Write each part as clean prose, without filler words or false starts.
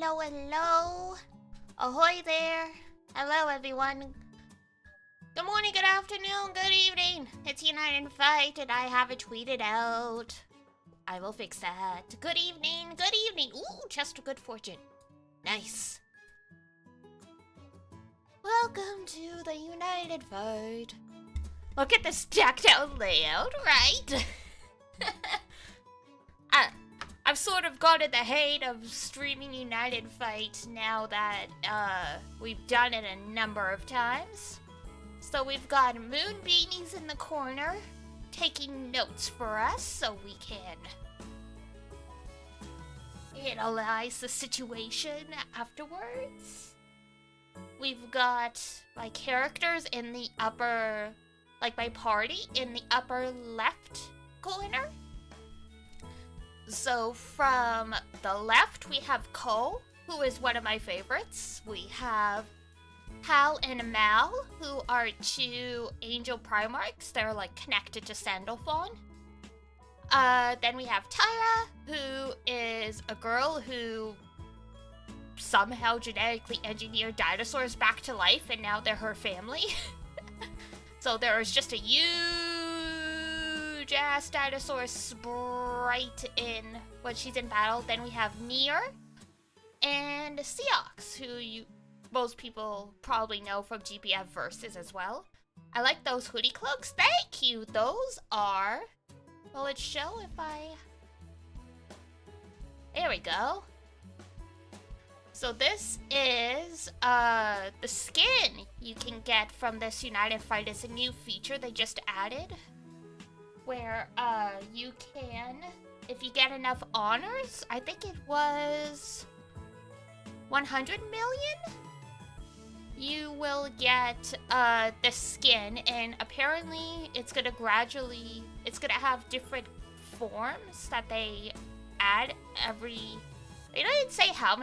Hello, hello. Ahoy there. Hello, everyone. Good morning, good afternoon, good evening. It's United Fight, and I have it tweeted out. I will fix that. Good evening, good evening. Ooh, chest of good fortune. Nice. Welcome to the United Fight. Look at this decked out layout, right? I've sort of gotten the hate of streaming United Fight now that we've done it a number of times. So we've got moon beanies in the corner taking notes for us so we can analyze the situation afterwards. We've got my characters in the upper, like my party in the upper left corner. So from the left, we have Cole, who is one of my favorites. We have Hal and Mal, who are two angel Primarchs. They're like connected to Sandalphon. Then we have Tyra, who is a girl who somehow genetically engineered dinosaurs back to life, and now they're her family. So there is just a huge ass dinosaur sprite in when she's in battle. Then we have Nier and Seox, who most people probably know from GPF Versus as well. I like those hoodie cloaks. Thank you. Those are... Will it show if I... There we go. So this is the skin you can get from this United Fight. It's a new feature they just added, where you can, if you get enough honors, I think it was 100 million, you will get the skin, and apparently it's gonna have different forms that they add every, they didn't say how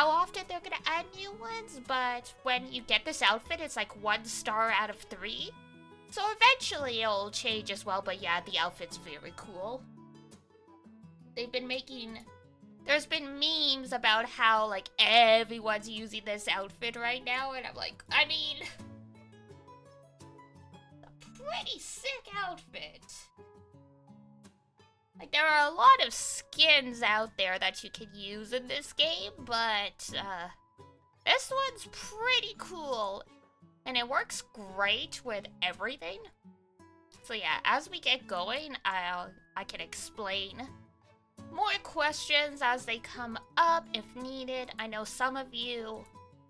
often they're gonna add new ones, but when you get this outfit, it's like 1 star out of 3. So eventually it'll change as well, but yeah, the outfit's very cool. There's been memes about how, like, everyone's using this outfit right now, and I'm like, I mean, a pretty sick outfit. Like, there are a lot of skins out there that you can use in this game, but this one's pretty cool. And it works great with everything. So yeah, as we get going, I can explain more questions as they come up if needed. I know some of you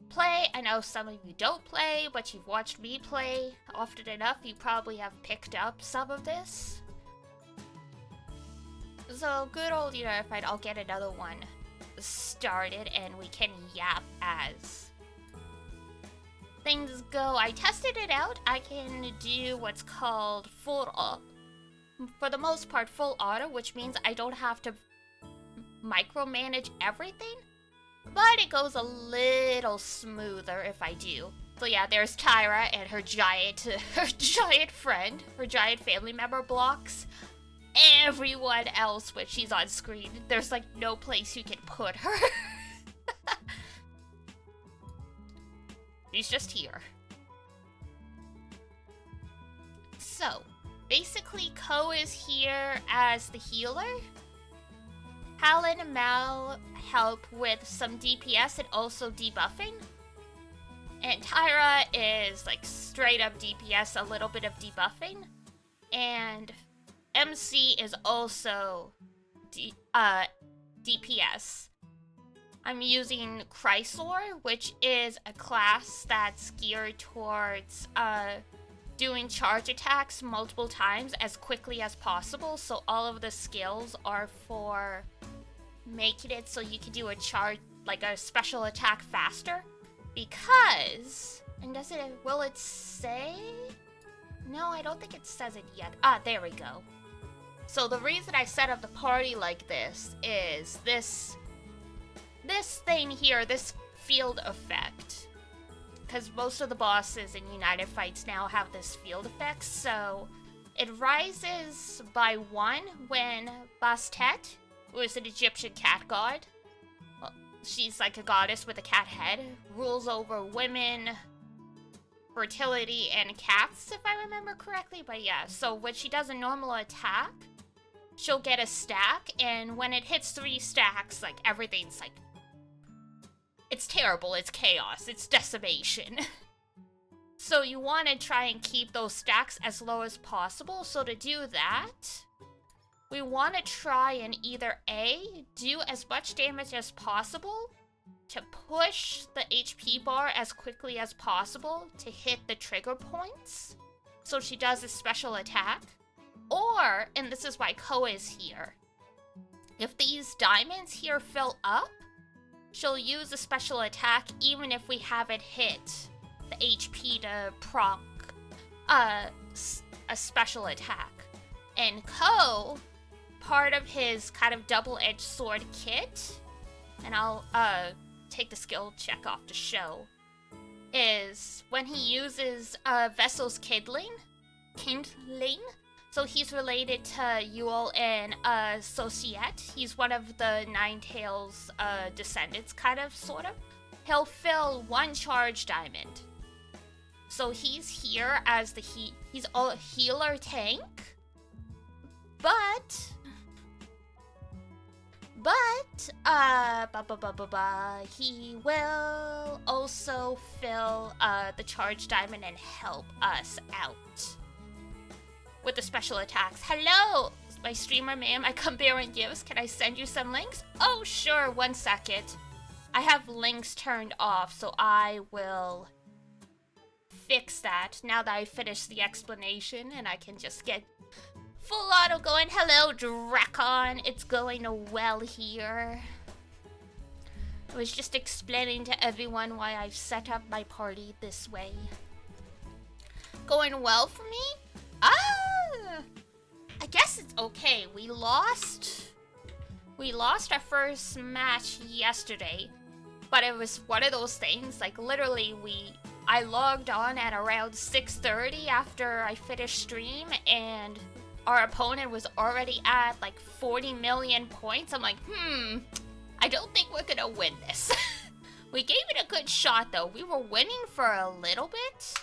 play, I know some of you don't play, but you've watched me play often enough, you probably have picked up some of this. So good old United Fight, I'll get another one started and we can yap as things go. I tested it out. I can do what's called for the most part, full auto, which means I don't have to micromanage everything, but it goes a little smoother if I do. So yeah, there's Tyra and her giant friend, her giant family member blocks everyone else when she's on screen. There's like no place you can put her. She's just here. So, basically, Ko is here as the healer. Hal and Mal help with some DPS and also debuffing. And Tyra is like straight up DPS, a little bit of debuffing. And MC is also DPS. I'm using Chrysler, which is a class that's geared towards doing charge attacks multiple times as quickly as possible. So all of the skills are for making it so you can do a charge, like a special attack faster. Because, and will it say? No, I don't think it says it yet. Ah, there we go. So the reason I set up the party like this is this thing here, this field effect. Because most of the bosses in United Fights now have this field effect, so it rises by 1 when Bastet, who is an Egyptian cat god, she's like a goddess with a cat head, rules over women, fertility, and cats, if I remember correctly. But yeah, so when she does a normal attack, she'll get a stack, and when it hits 3 stacks, like, everything's like... It's terrible, it's chaos, it's decimation. So you want to try and keep those stacks as low as possible. So to do that, we want to try and either A, do as much damage as possible to push the HP bar as quickly as possible to hit the trigger points, so she does a special attack. Or, and this is why Ko is here, if these diamonds here fill up, she'll use a special attack even if we haven't hit the HP to proc a special attack. And Ko, part of his kind of double-edged sword kit, and I'll take the skill check off to show, is when he uses Vessel's kindling, so he's related to Yule and Societte. He's one of the Ninetales descendants, kind of, sort of. He'll fill 1 charge diamond. So he's here as the he's a healer tank, but he will also fill the charge diamond and help us out with the special attacks. Hello, my streamer ma'am, I come bearing gifts. Can I send you some links? Oh, sure, 1 second. I have links turned off, so I will fix that now that I finished the explanation and I can just get full auto going. Hello, Drakon. It's going well here. I was just explaining to everyone why I've set up my party this way. Going well for me? I guess it's okay. We lost our first match yesterday, but it was one of those things, like literally I logged on at around 6:30 after I finished stream, and our opponent was already at like 40 million points. I'm like, I don't think we're gonna win this. We gave it a good shot though. We were winning for a little bit,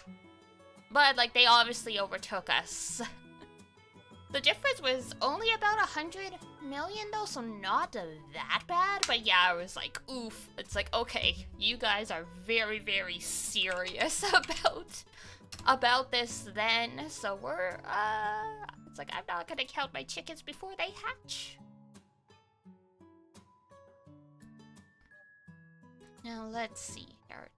but like they obviously overtook us. The difference was only about 100 million though, so not that bad. But yeah, I was like, oof. It's like, okay, you guys are very, very serious about this then. So we're, it's like, I'm not gonna count my chickens before they hatch. Now let's see here.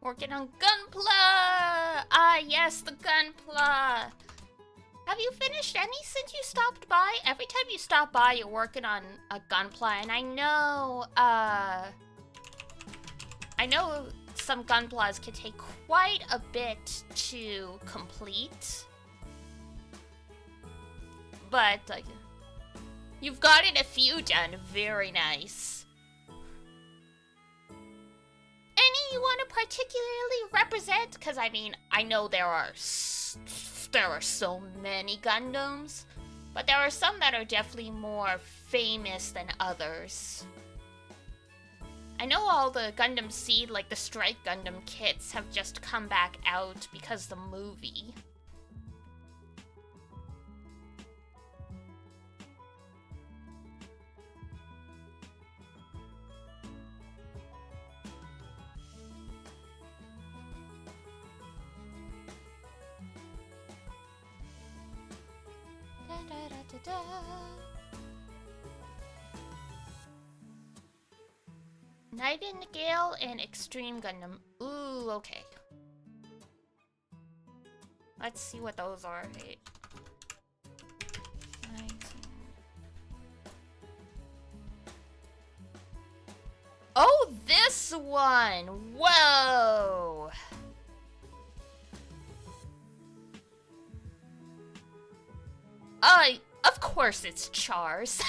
Working on Gunpla! Ah, yes, the Gunpla! Have you finished any since you stopped by? Every time you stop by, you're working on a Gunpla, and I know some Gunplas can take quite a bit to complete. But, like, you've gotten a few done. Very nice. Any you want to particularly represent? Because, I mean, I know there are so many Gundams, but there are some that are definitely more famous than others. I know all the Gundam Seed, like the Strike Gundam kits, have just come back out because the movie. Nightingale and Extreme Gundam. Ooh, okay. Let's see what those are. Oh, this one! Whoa! Of course it's Chars.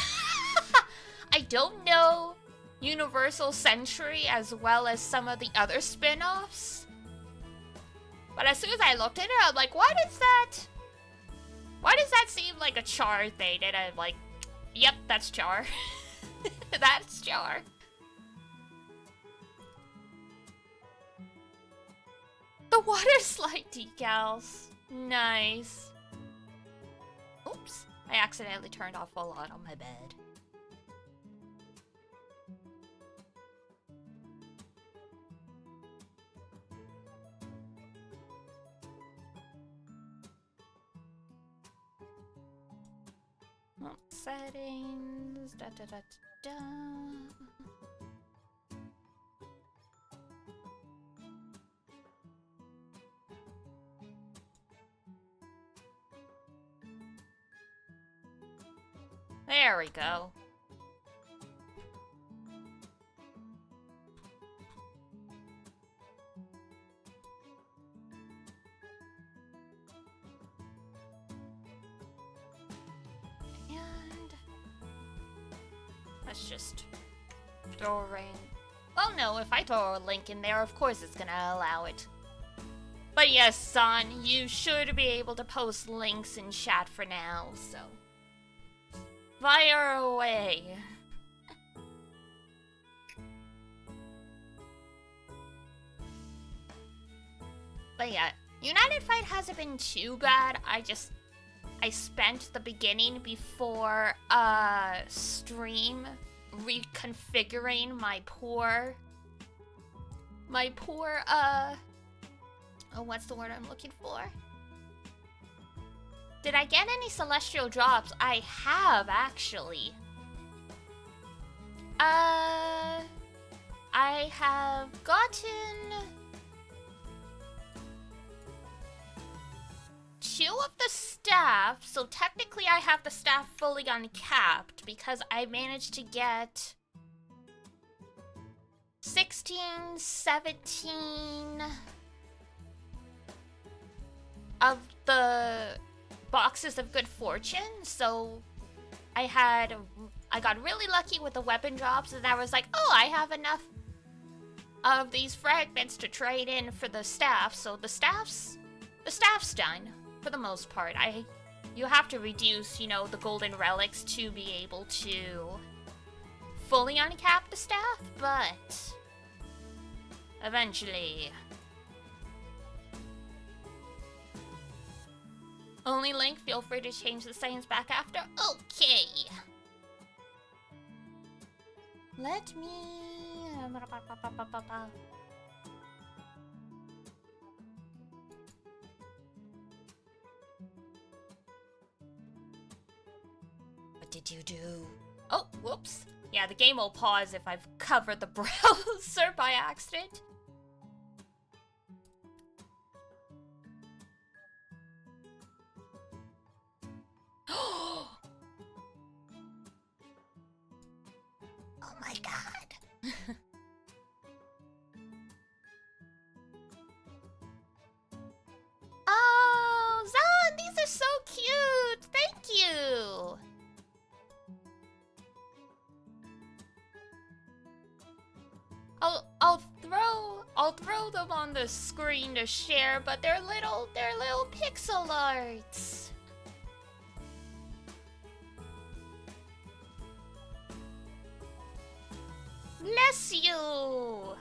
I don't know Universal Century as well as some of the other spin-offs, But as soon as I looked at it, I'm like, what is that? Why does that seem like a char thing? And I'm like, yep, that's char. That's char. The water slide decals. Nice. Oops. I accidentally turned off a lot on my bed. Oh, settings. Da da da da. There we go. And let's just throw a ring. Well, no, if I throw a link in there, of course it's gonna allow it. But yes, son, you should be able to post links in chat for now, so fire away. But yeah, United Fight hasn't been too bad. I spent the beginning before stream reconfiguring my poor oh, what's the word I'm looking for? Did I get any celestial drops? I have, actually. I have gotten 2 of the staff, so technically I have the staff fully uncapped because I managed to get 16, 17 of the boxes of good fortune, so I got really lucky with the weapon drops, and I was like, oh, I have enough of these fragments to trade in for the staff, so the staff's done for the most part. You have to reduce, you know, the golden relics to be able to fully uncap the staff, but eventually. Only Link, feel free to change the settings back after. Okay. Let me... What did you do? Oh, whoops. Yeah, the game will pause if I've covered the browser by accident. Oh my god. Oh, Zan, these are so cute. Thank you. I'll throw them on the screen to share, but they're little pixel arts. Bless you!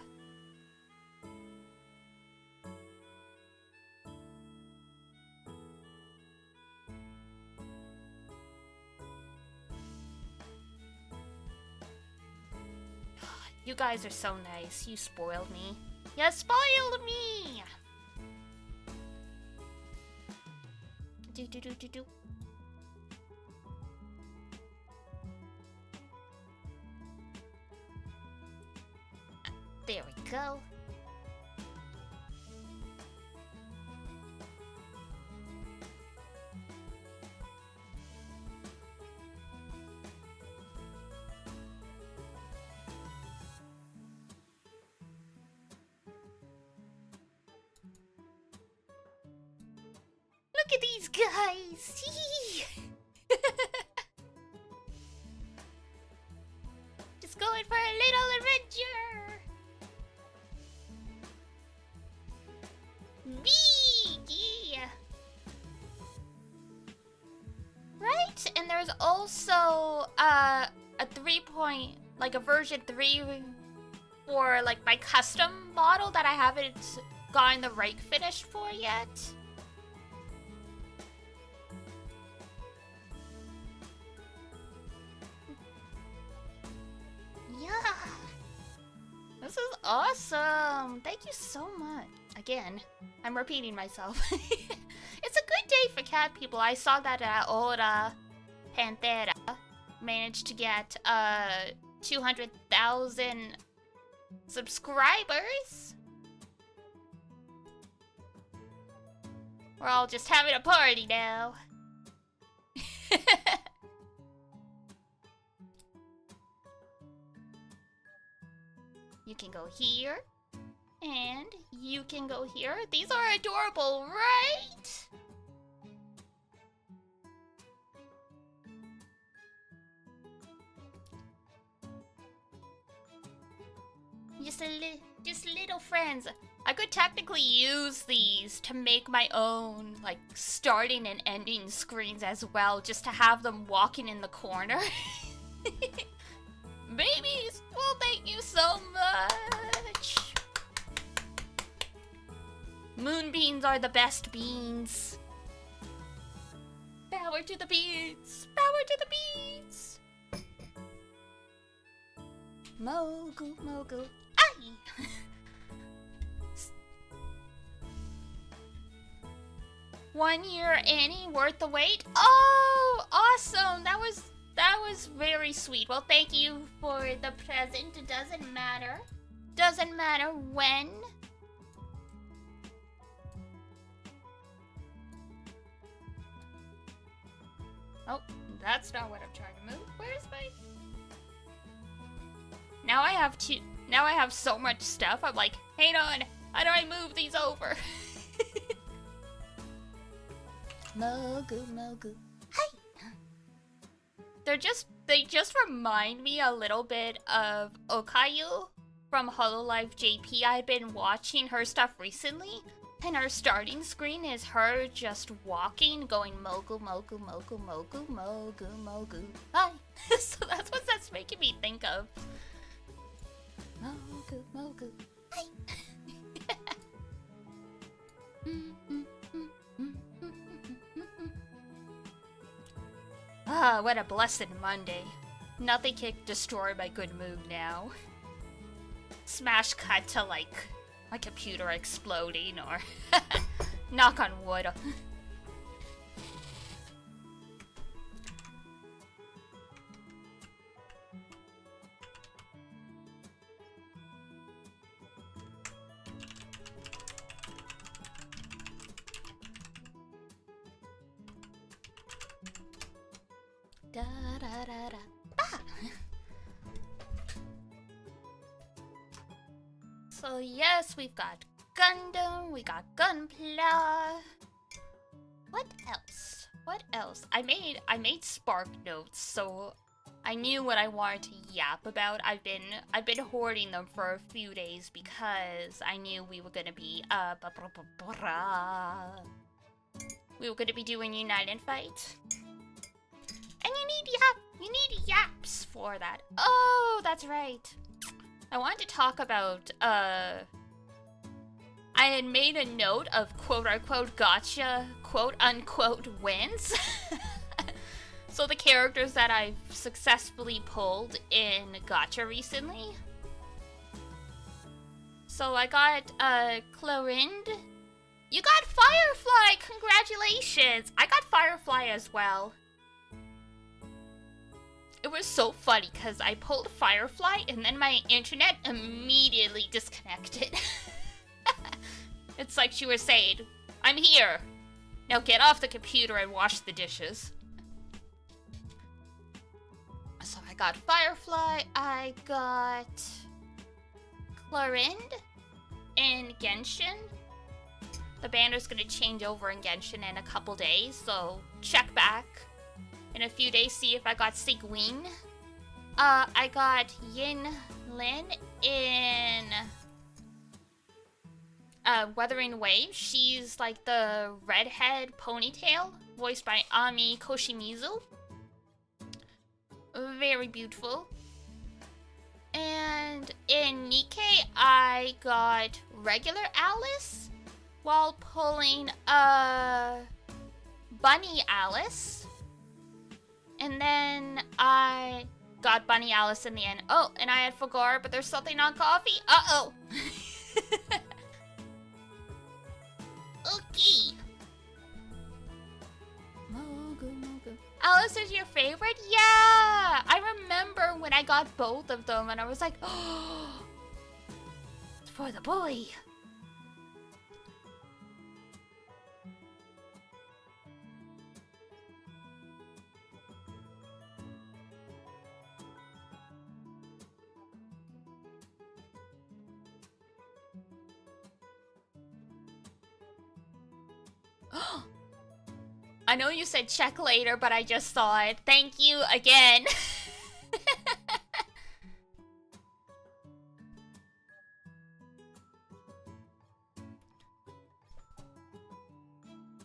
You guys are so nice. You spoiled me. You spoiled me! Do do do do do. There we go. Look at these guys! Just going for a little adventure! Bee! also a 3 point, like a version 3 for like my custom model that I haven't gotten the rake finished for yet. Yeah. This is awesome. Thank you so much. Again, I'm repeating myself. It's a good day for cat people. I saw that old Pantera managed to get 200,000 subscribers. We're all just having a party now. You can go here, and you can go here. These are adorable, right? Just little friends. I could technically use these to make my own, like, starting and ending screens as well, just to have them walking in the corner. Babies, well, thank you so much. Moonbeams are the best beans. Power to the beans. Power to the beans. Mogu, mogu. Aye. 1 year Annie, worth the wait. Oh, awesome. That was very sweet. Well, thank you for the present. It doesn't matter. Doesn't matter when. Oh, that's not what I'm trying to move. Where's my... Now I have so much stuff. I'm like, hang on. How do I move these over? Mogu, mogu. Hi. They just remind me a little bit of Okayu from Hololive JP. I've been watching her stuff recently, and her starting screen is her just walking, going mogu, mogu, mogu, mogu, mogu, mogu. Hi. So that's what that's making me think of. Mogu, mogu. Hi. Ah, what a blessed Monday. Nothing can destroy my good mood now. Smash cut to, like, my computer exploding, or knock on wood. Da da da da. Ah! So yes, we've got Gundam, we got Gunpla. What else? What else? I made Spark notes, so I knew what I wanted to yap about. I've been hoarding them for a few days because I knew we were gonna be doing United Fight. And you need yaps for that. Oh, that's right. I wanted to talk about, I had made a note of quote-unquote gotcha, quote-unquote wins. So the characters that I've successfully pulled in gotcha recently. So I got, Clorind. You got Firefly! Congratulations! I got Firefly as well. It was so funny because I pulled Firefly and then my internet immediately disconnected. It's like she was saying, I'm here. Now get off the computer and wash the dishes. So I got Firefly, I got Clorind and Genshin. The banner's gonna change over in Genshin in a couple days, so check back in a few days, see if I got Sigwin. I got Yin Lin in Wuthering Waves. She's like the redhead ponytail, voiced by Ami Koshimizu. very beautiful. And in Nikkei, I got regular Alice while pulling a Bunny Alice. And then I got Bunny Alice in the end. Oh, and I had Fagor, but there's something on coffee. Uh-oh. Okay. Alice is your favorite? Yeah! I remember when I got both of them and I was like, oh, it's for the boy. I know you said check later, but I just saw it. Thank you again.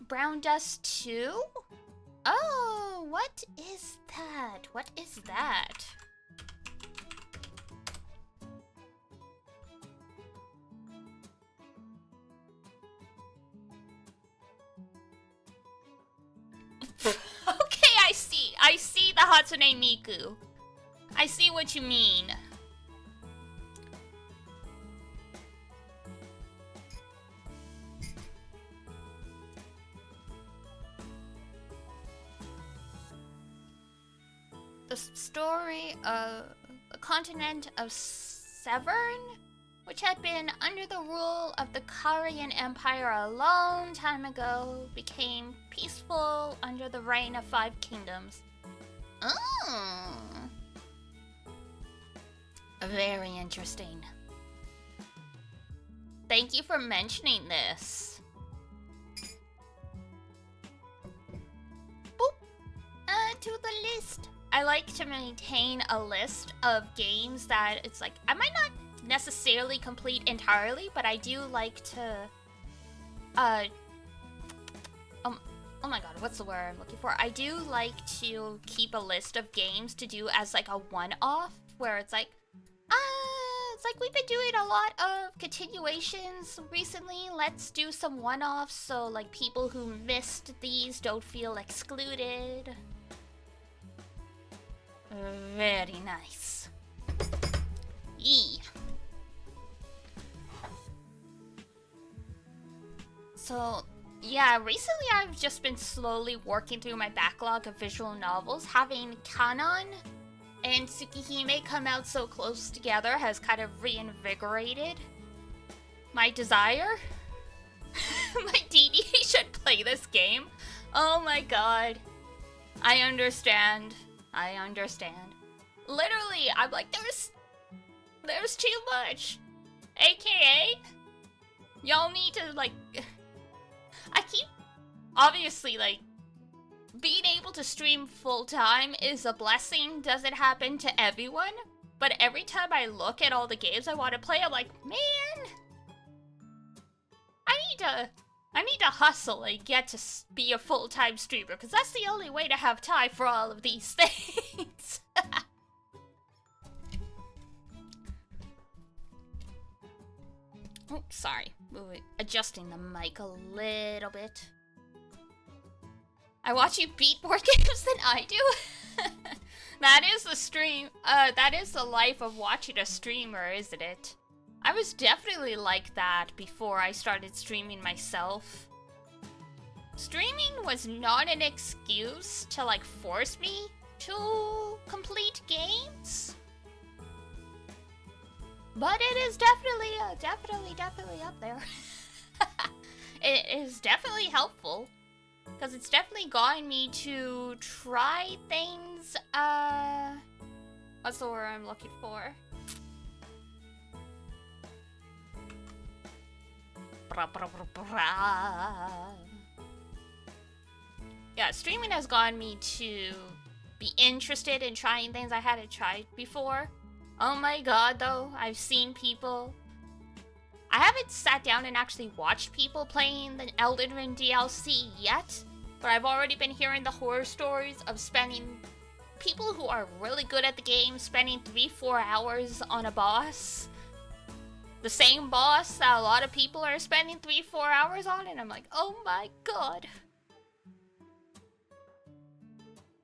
Brown dust 2? Oh, what is that? What is that? Okay, I see the Hatsune Miku. I see what you mean. The story of the continent of Severn, which had been under the rule of the Korean Empire a long time ago, became peaceful under the reign of 5 kingdoms. Oh. Very interesting. Thank you for mentioning this. Boop. Add to the list. I like to maintain a list of games that it's like, I might not necessarily complete entirely, but I do like to oh my god, what's the word I'm looking for? I do like to keep a list of games to do as like a one-off, where it's like we've been doing a lot of continuations recently. Let's do some one-offs so like people who missed these don't feel excluded. Very nice. Yee. So, yeah, recently I've just been slowly working through my backlog of visual novels. Having Kanon and Tsukihime come out so close together has kind of reinvigorated my desire. My DD should play this game. Oh my god. I understand. I understand. Literally, I'm like, there's too much. AKA, y'all need to, like, I keep, obviously, like, being able to stream full-time is a blessing. Doesn't happen to everyone. But every time I look at all the games I want to play, I'm like, man, I need to hustle and get to be a full-time streamer, because that's the only way to have time for all of these things. Oh, sorry. Adjusting the mic a little bit. I watch you beat more games than I do. That is the stream. That is the life of watching a streamer, isn't it? I was definitely like that before I started streaming myself. Streaming was not an excuse to, like, force me to complete games. But it is definitely up there. It is definitely helpful. Because it's definitely gotten me to try things, what's the word I'm looking for? Yeah, streaming has gotten me to be interested in trying things I hadn't tried before. Oh my god, though, I've seen people. I haven't sat down and actually watched people playing the Elden Ring DLC yet, but I've already been hearing the horror stories of spending people who are really good at the game spending 3-4 hours on a boss. The same boss that a lot of people are spending 3-4 hours on, and I'm like, oh my god.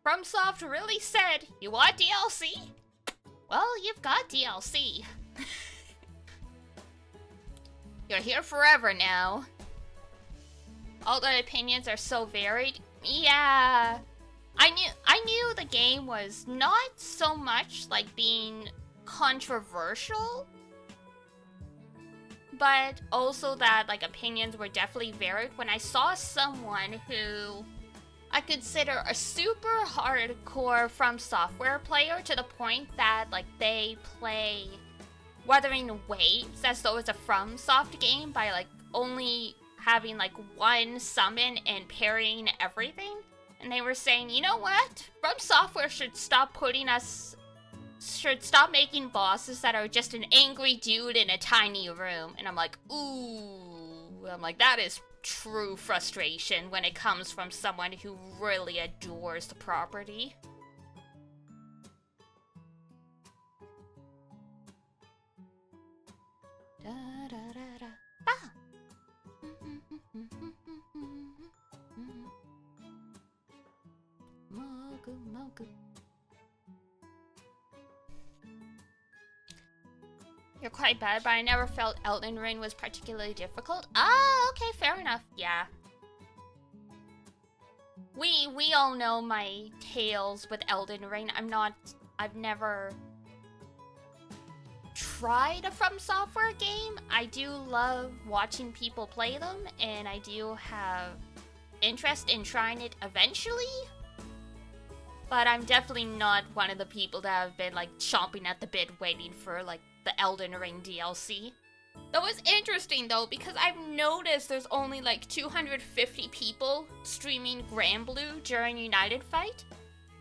FromSoft really said, you want DLC? Well, you've got DLC. You're here forever now. All the opinions are so varied. Yeah. I knew the game was not so much like being controversial, but also that like opinions were definitely varied. When I saw someone who I consider a super hardcore From Software player to the point that like they play Wuthering Waves as though it's a FromSoft game by like only having like one summon and parrying everything. And they were saying, you know what? From Software should stop making bosses that are just an angry dude in a tiny room. And I'm like, ooh. I'm like, that is true frustration when it comes from someone who really adores the property. Da, da, da, da. Ah! Mogu, mogu. You're quite bad, but I never felt Elden Ring was particularly difficult. Ah, okay, fair enough. Yeah. We all know my tales with Elden Ring. I've never tried a From Software game. I do love watching people play them, and I do have interest in trying it eventually. But I'm definitely not one of the people that have been like chomping at the bit waiting for like the Elden Ring DLC. That was interesting though, because I've noticed there's only like 250 people streaming GRANBLUE during United Fight.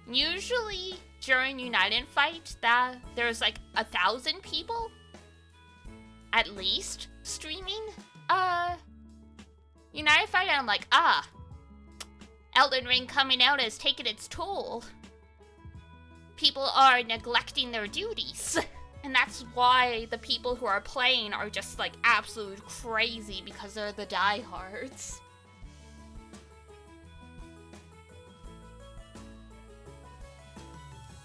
Usually during United Fight, there's like 1,000 people at least streaming United Fight, and I'm like, Elden Ring coming out has taken its toll. People are neglecting their duties. And that's why the people who are playing are just like absolute crazy, because they're the diehards.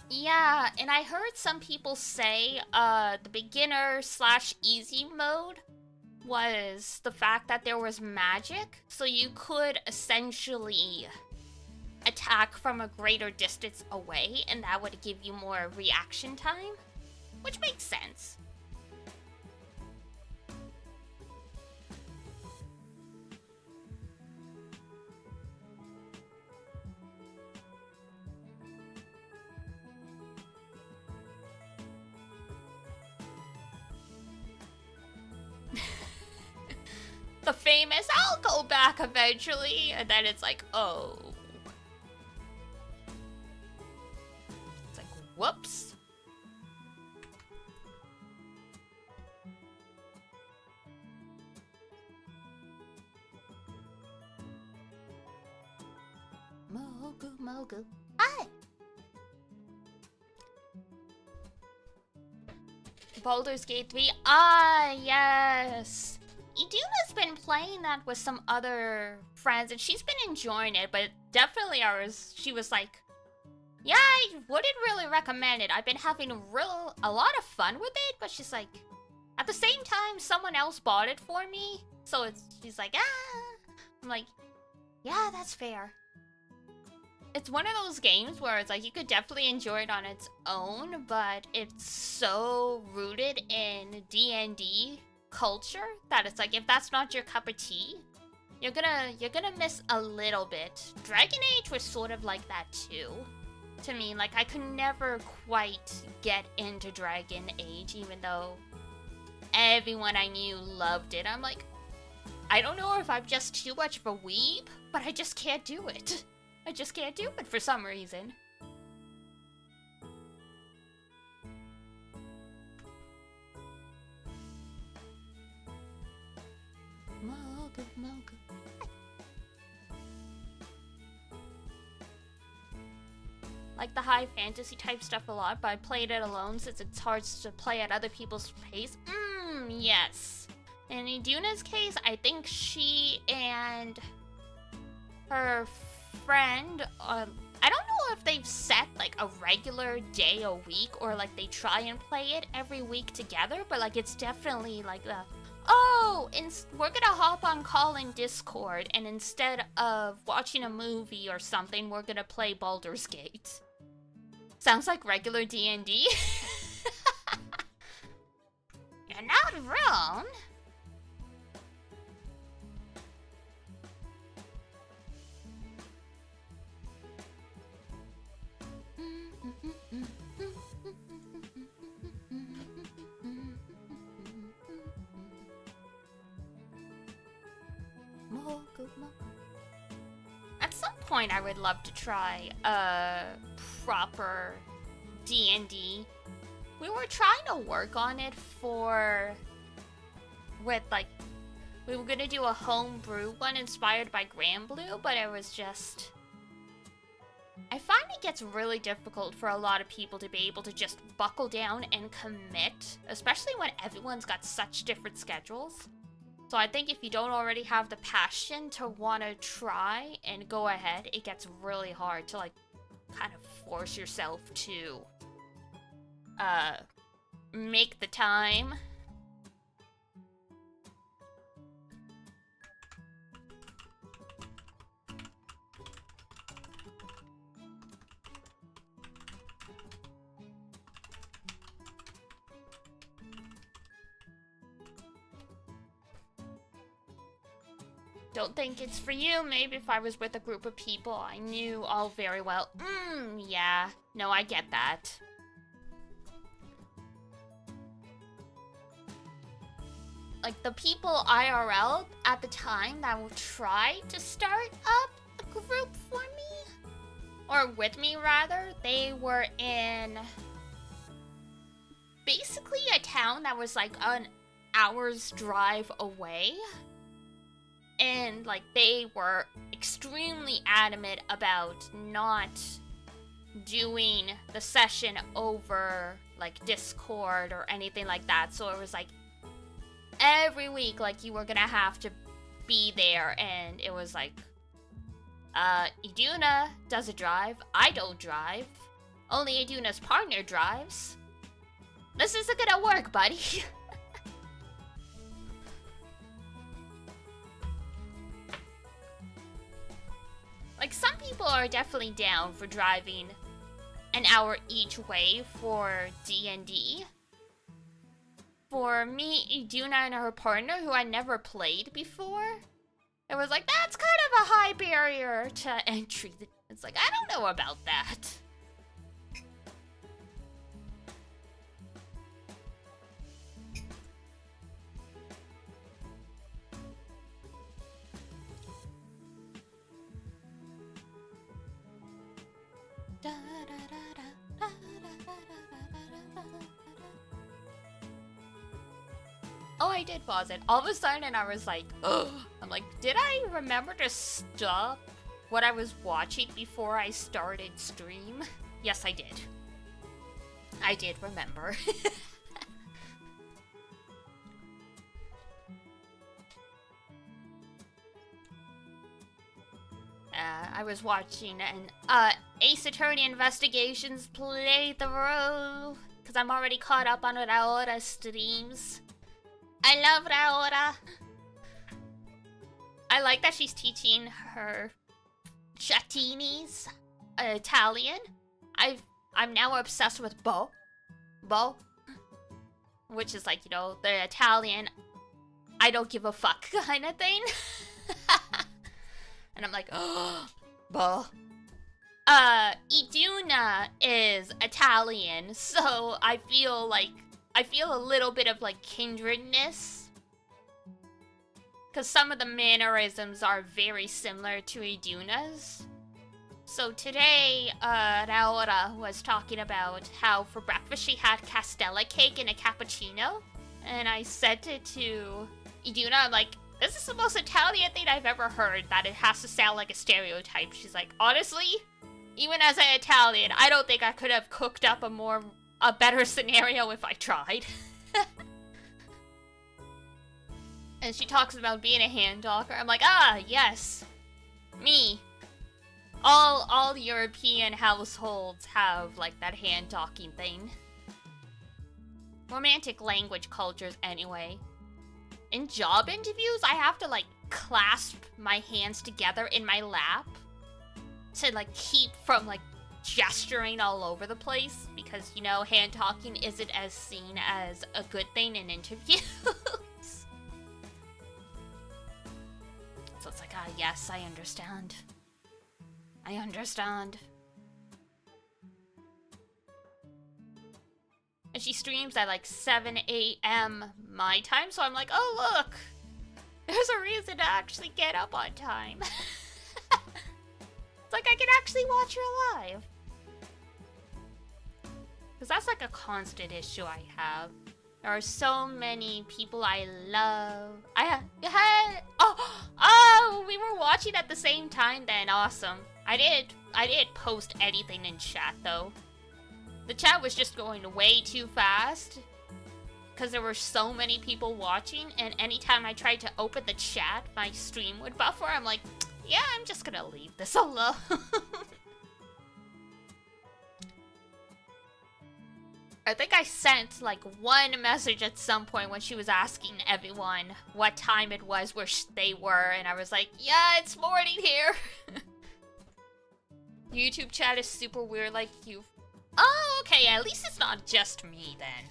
Yeah, and I heard some people say the beginner/easy mode was the fact that there was magic, so you could essentially attack from a greater distance away, and that would give you more reaction time, which makes sense. The famous, I'll go back eventually, and then it's like, oh. It's like, whoops. Mogu, Mogu. Hi! Baldur's Gate 3. Ah, yes. Iduna's been playing that with some other friends, and she's been enjoying it, but definitely she was like, yeah, I wouldn't really recommend it. I've been having a lot of fun with it, but she's like, at the same time, someone else bought it for me, so she's like, I'm like, yeah, that's fair. It's one of those games where it's like, you could definitely enjoy it on its own, but it's so rooted in D&D culture that it's like, if that's not your cup of tea, you're gonna miss a little bit. Dragon Age was sort of like that too, to me. Like, I could never quite get into Dragon Age, even though everyone I knew loved it. I'm like, I don't know if I'm just too much of a weeb, but I just can't do it. I just can't do it for some reason. Mogu, Mogu. like the high fantasy type stuff a lot, but I played it alone since it's hard to play at other people's pace. Yes. In Iduna's case, I think she and her friend, I don't know if they've set like a regular day a week or like they try and play it every week together, but like it's definitely like the, oh, we're gonna hop on call in Discord and instead of watching a movie or something, we're gonna play Baldur's Gate. Sounds like regular D&D. You're not wrong. At some point, I would love to try a proper D&D. We were trying to work on it we were gonna do a homebrew one inspired by GRANBLUE, but it was just... I find it gets really difficult for a lot of people to be able to just buckle down and commit, especially when everyone's got such different schedules. So I think if you don't already have the passion to want to try and go ahead, it gets really hard to like kind of force yourself to make the time. Don't think it's for you. Maybe if I was with a group of people I knew all very well. Yeah. No, I get that. Like, the people IRL at the time that would try to start up a group for me, or with me rather, they were in basically a town that was like an hour's drive away. And, like, they were extremely adamant about not doing the session over, like, Discord or anything like that. So it was, like, every week, like, you were gonna have to be there. And it was, like, Iduna doesn't drive. I don't drive. Only Iduna's partner drives. This isn't gonna work, buddy. Like, some people are definitely down for driving an hour each way for D&D. For me, Iduna and her partner, who I never played before, it was like, that's kind of a high barrier to entry. It's like, I don't know about that. Oh, I did pause it. All of a sudden, I was like, oh, I'm like, did I remember to stop what I was watching before I started stream? Yes, I did. I did remember. I was watching an Ace Attorney Investigations playthrough, because I'm already caught up on Raora's streams. I love Raora. I like that she's teaching her Chattinis Italian. I'm now obsessed with Bo, which is like, you know, the Italian I don't give a fuck kind of thing. And I'm like, oh, Bo. Iduna is Italian, so I feel a little bit of like kindredness. Because some of the mannerisms are very similar to Iduna's. So today, Raora was talking about how for breakfast she had castella cake and a cappuccino. And I said it to Iduna, I'm like, this is the most Italian thing I've ever heard, that it has to sound like a stereotype. She's like, honestly, even as an Italian, I don't think I could have cooked up a better scenario if I tried. And she talks about being a hand docker. I'm like, ah, yes. Me. All European households have, like, that hand docking thing. Romantic language cultures, anyway. In job interviews, I have to, like, clasp my hands together in my lap to, like, keep from, like, gesturing all over the place. Because, you know, hand talking isn't as seen as a good thing in interviews. So it's like, ah, yes, I understand. I understand. And she streams at like 7 a.m. my time, so I'm like, oh look! There's a reason to actually get up on time. It's like I can actually watch her live. Because that's like a constant issue I have. There are so many people I love. Oh, we were watching at the same time then. Awesome. I didn't post anything in chat though. The chat was just going way too fast because there were so many people watching, and anytime I tried to open the chat, my stream would buffer. I'm like, yeah, I'm just gonna leave this alone. I think I sent like one message at some point when she was asking everyone what time it was where they were, and I was like, yeah, it's morning here. YouTube chat is super weird like you. Oh, okay, at least it's not just me then.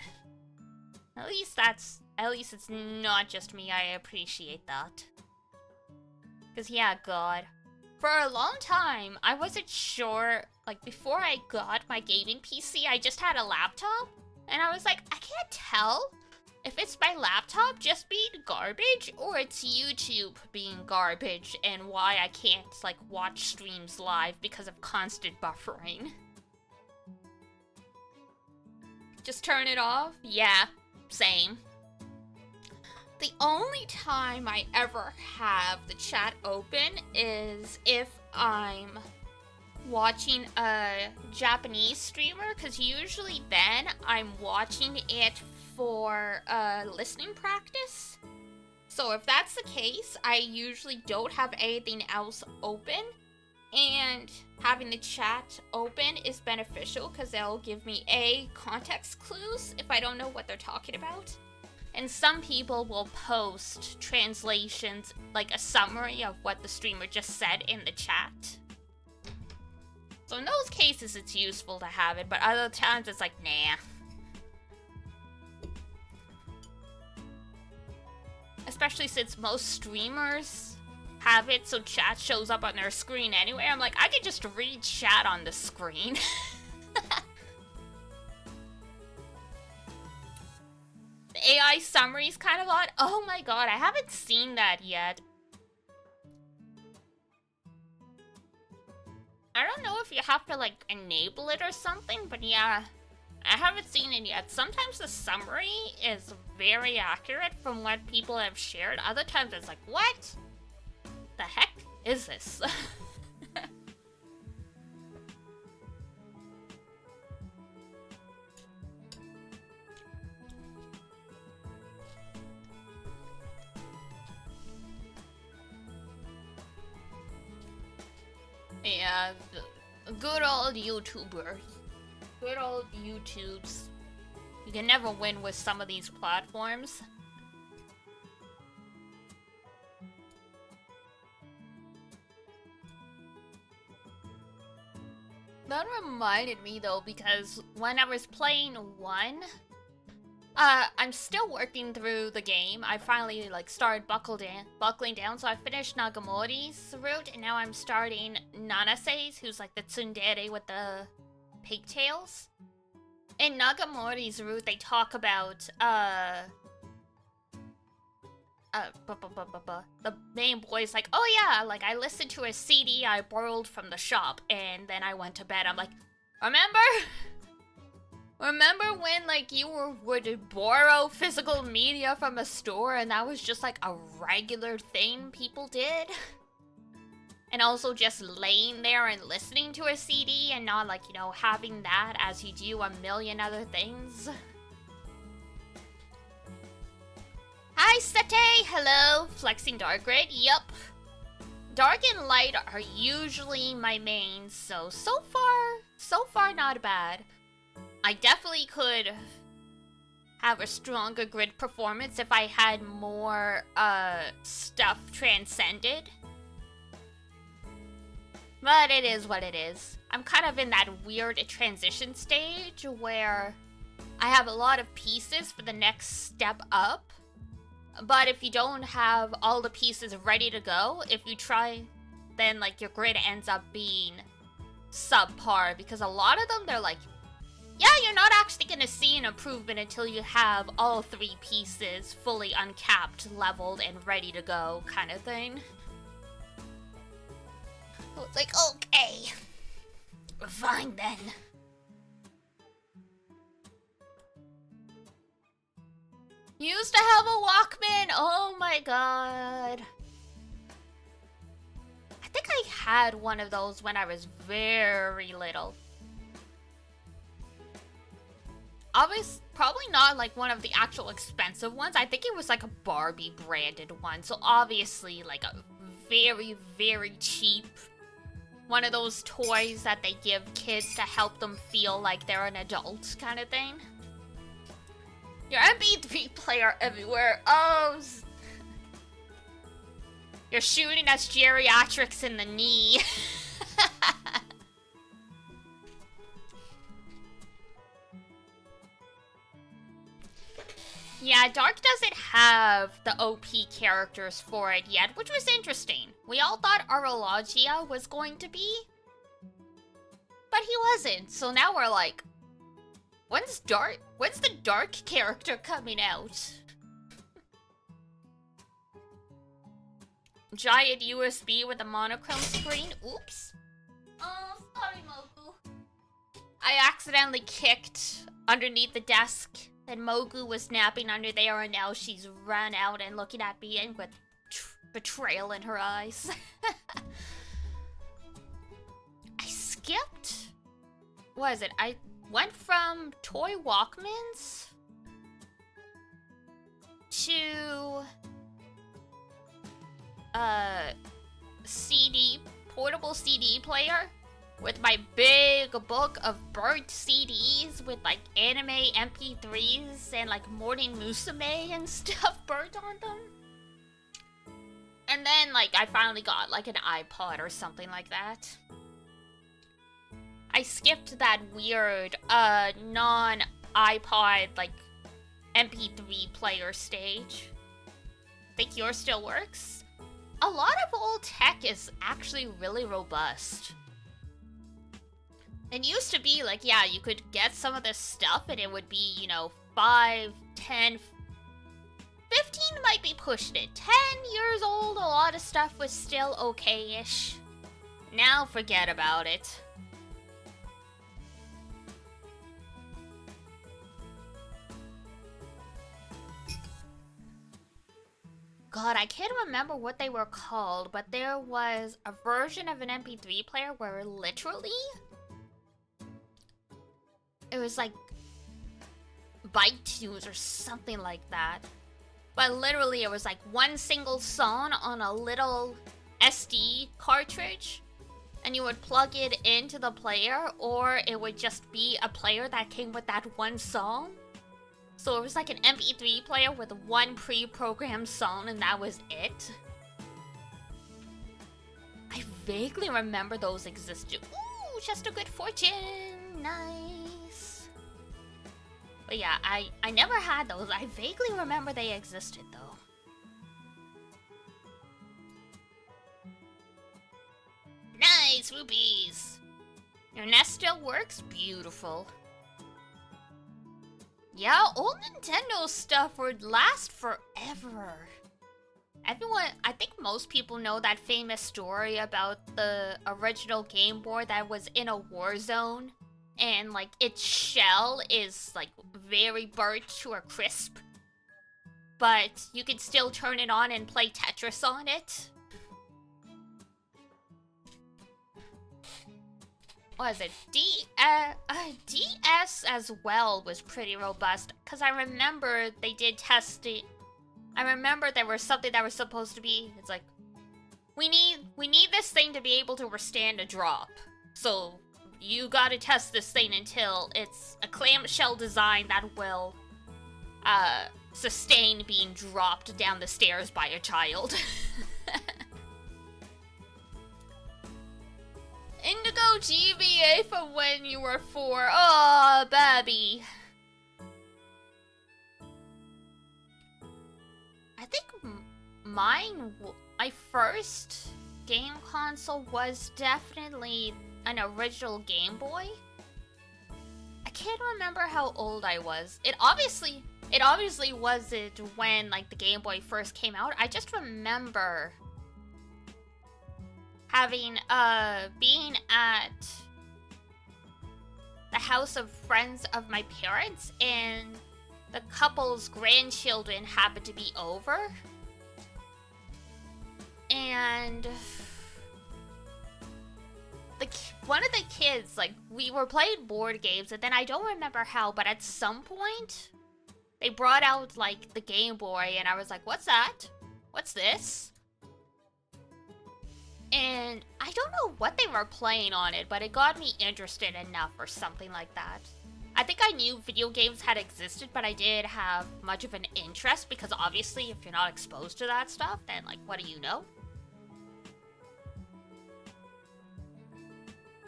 At least it's not just me. I appreciate that. Cause yeah, God. For a long time, I wasn't sure, like, before I got my gaming PC, I just had a laptop, and I was like, I can't tell if it's my laptop just being garbage, or it's YouTube being garbage, and why I can't, like, watch streams live because of constant buffering. Just turn it off? Yeah, same. The only time I ever have the chat open is if I'm watching a Japanese streamer, because usually then I'm watching it for listening practice. So if that's the case, I usually don't have anything else open, and having the chat open is beneficial because they'll give me context clues if I don't know what they're talking about. And some people will post translations, like a summary of what the streamer just said in the chat. So in those cases, it's useful to have it, but other times it's like, nah. Especially since most streamers have it so chat shows up on their screen anyway. I'm like, I could just read chat on the screen. The AI summary is kind of odd. Oh my god, I haven't seen that yet. I don't know if you have to, like, enable it or something, but yeah, I haven't seen it yet. Sometimes the summary is very accurate from what people have shared. Other times it's like, what the heck is this? Yeah, good old YouTubers. Good old YouTubes. You can never win with some of these platforms. That reminded me though, because when I was playing 1, I'm still working through the game. I finally like started buckling down, so I finished Nagamori's route, and now I'm starting Nanase's, who's like the tsundere with the pigtails. In Nagamori's route, they talk about the main boy's like, oh yeah, like I listened to a CD I borrowed from the shop, and then I went to bed. I'm like, remember when, like, you would borrow physical media from a store and that was just, like, a regular thing people did? And also just laying there and listening to a CD and not like, you know, having that as you do a million other things. Hi, Sete! Hello! Flexing Dark Grid? Yup. Dark and Light are usually my mains, so far not bad. I definitely could have a stronger grid performance if I had more stuff transcended. But it is what it is. I'm kind of in that weird transition stage where I have a lot of pieces for the next step up. But if you don't have all the pieces ready to go, if you try, then like your grid ends up being subpar. Because a lot of them, they're like, yeah, you're not actually going to see an improvement until you have all 3 pieces fully uncapped, leveled, and ready to go kind of thing. So it's like, okay, fine then. Used to have a Walkman, oh my god. I think I had one of those when I was very little. Obviously, probably not like one of the actual expensive ones. I think it was like a Barbie branded one. So obviously like a very, very cheap one of those toys that they give kids to help them feel like they're an adult kind of thing. Your MP3 player everywhere. Oh, you're shooting us geriatrics in the knee. Yeah, Dark doesn't have the OP characters for it yet, which was interesting. We all thought Arologia was going to be, but he wasn't. So now we're like, when's the Dark character coming out? Giant USB with a monochrome screen. Oops. Oh, sorry, Mogu. I accidentally kicked underneath the desk, and Mogu was napping under there, and now she's run out and looking at me and with betrayal in her eyes. I skipped? What is it? I went from toy Walkmans to portable CD player with my big book of burnt CDs with like anime MP3s and like Morning Musume and stuff burnt on them. And then like I finally got like an iPod or something like that. I skipped that weird non-iPod like MP3 player stage. Think yours still works? A lot of old tech is actually really robust. It used to be like, yeah, you could get some of this stuff and it would be, you know, 5, 10, 15 might be pushing it. 10 years old, a lot of stuff was still okay-ish. Now forget about it. God, I can't remember what they were called, but there was a version of an MP3 player where literally it was like ByteTunes or something like that. But literally it was like one single song on a little SD cartridge, and you would plug it into the player, or it would just be a player that came with that one song. So it was like an MP3 player with one pre-programmed song, and that was it. I vaguely remember those existed. Ooh, just a good fortune. Nice. But yeah, I never had those. I vaguely remember they existed, though. Nice, rupees. Your nest still works? Beautiful. Yeah, old Nintendo stuff would last forever. Everyone, I think most people know that famous story about the original Game Boy that was in a war zone, and like its shell is like very burnt to a crisp, but you can still turn it on and play Tetris on it. what is it? DS as well was pretty robust, because I remember they did testing. I remember there was something that was supposed to be, it's like, we need this thing to be able to withstand a drop. So you gotta test this thing until it's a clamshell design that will sustain being dropped down the stairs by a child. Indigo GBA from when you were 4. Oh, baby. I think my first game console was definitely an original Game Boy. I can't remember how old I was. It obviously wasn't when like the Game Boy first came out. I just remember having being at the house of friends of my parents, and the couple's grandchildren happened to be over, and one of the kids, like, we were playing board games, and then I don't remember how, but at some point they brought out like the Game Boy, and I was like, what's that? What's this? And I don't know what they were playing on it, but it got me interested enough or something like that. I think I knew video games had existed, but I didn't have much of an interest, because obviously if you're not exposed to that stuff, then like, what do you know?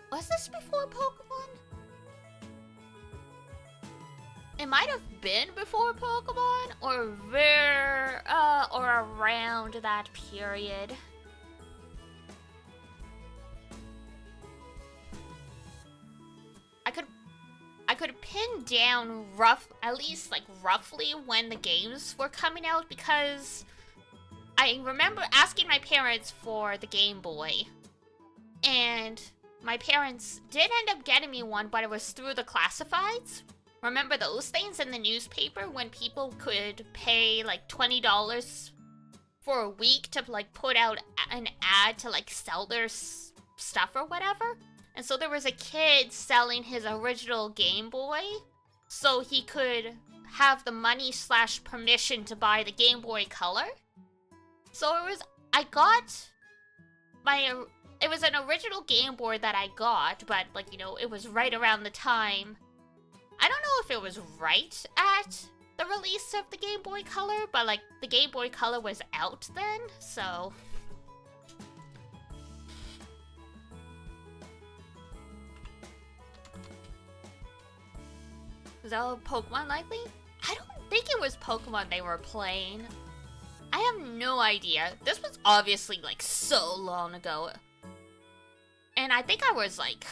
Was this before Pokemon? It might have been before Pokemon, or around that period. I could pin down at least like roughly when the games were coming out, because I remember asking my parents for the Game Boy, and my parents did end up getting me one, but it was through the classifieds. Remember those things in the newspaper when people could pay like $20 for a week to like put out an ad to like sell their stuff or whatever? And so there was a kid selling his original Game Boy so he could have the money / permission to buy the Game Boy Color. So it was an original Game Boy that I got, but like, you know, it was right around the time. I don't know if it was right at the release of the Game Boy Color, but like the Game Boy Color was out then, so. Was that Pokemon likely? I don't think it was Pokemon they were playing. I have no idea. This was obviously like so long ago. And I think I was like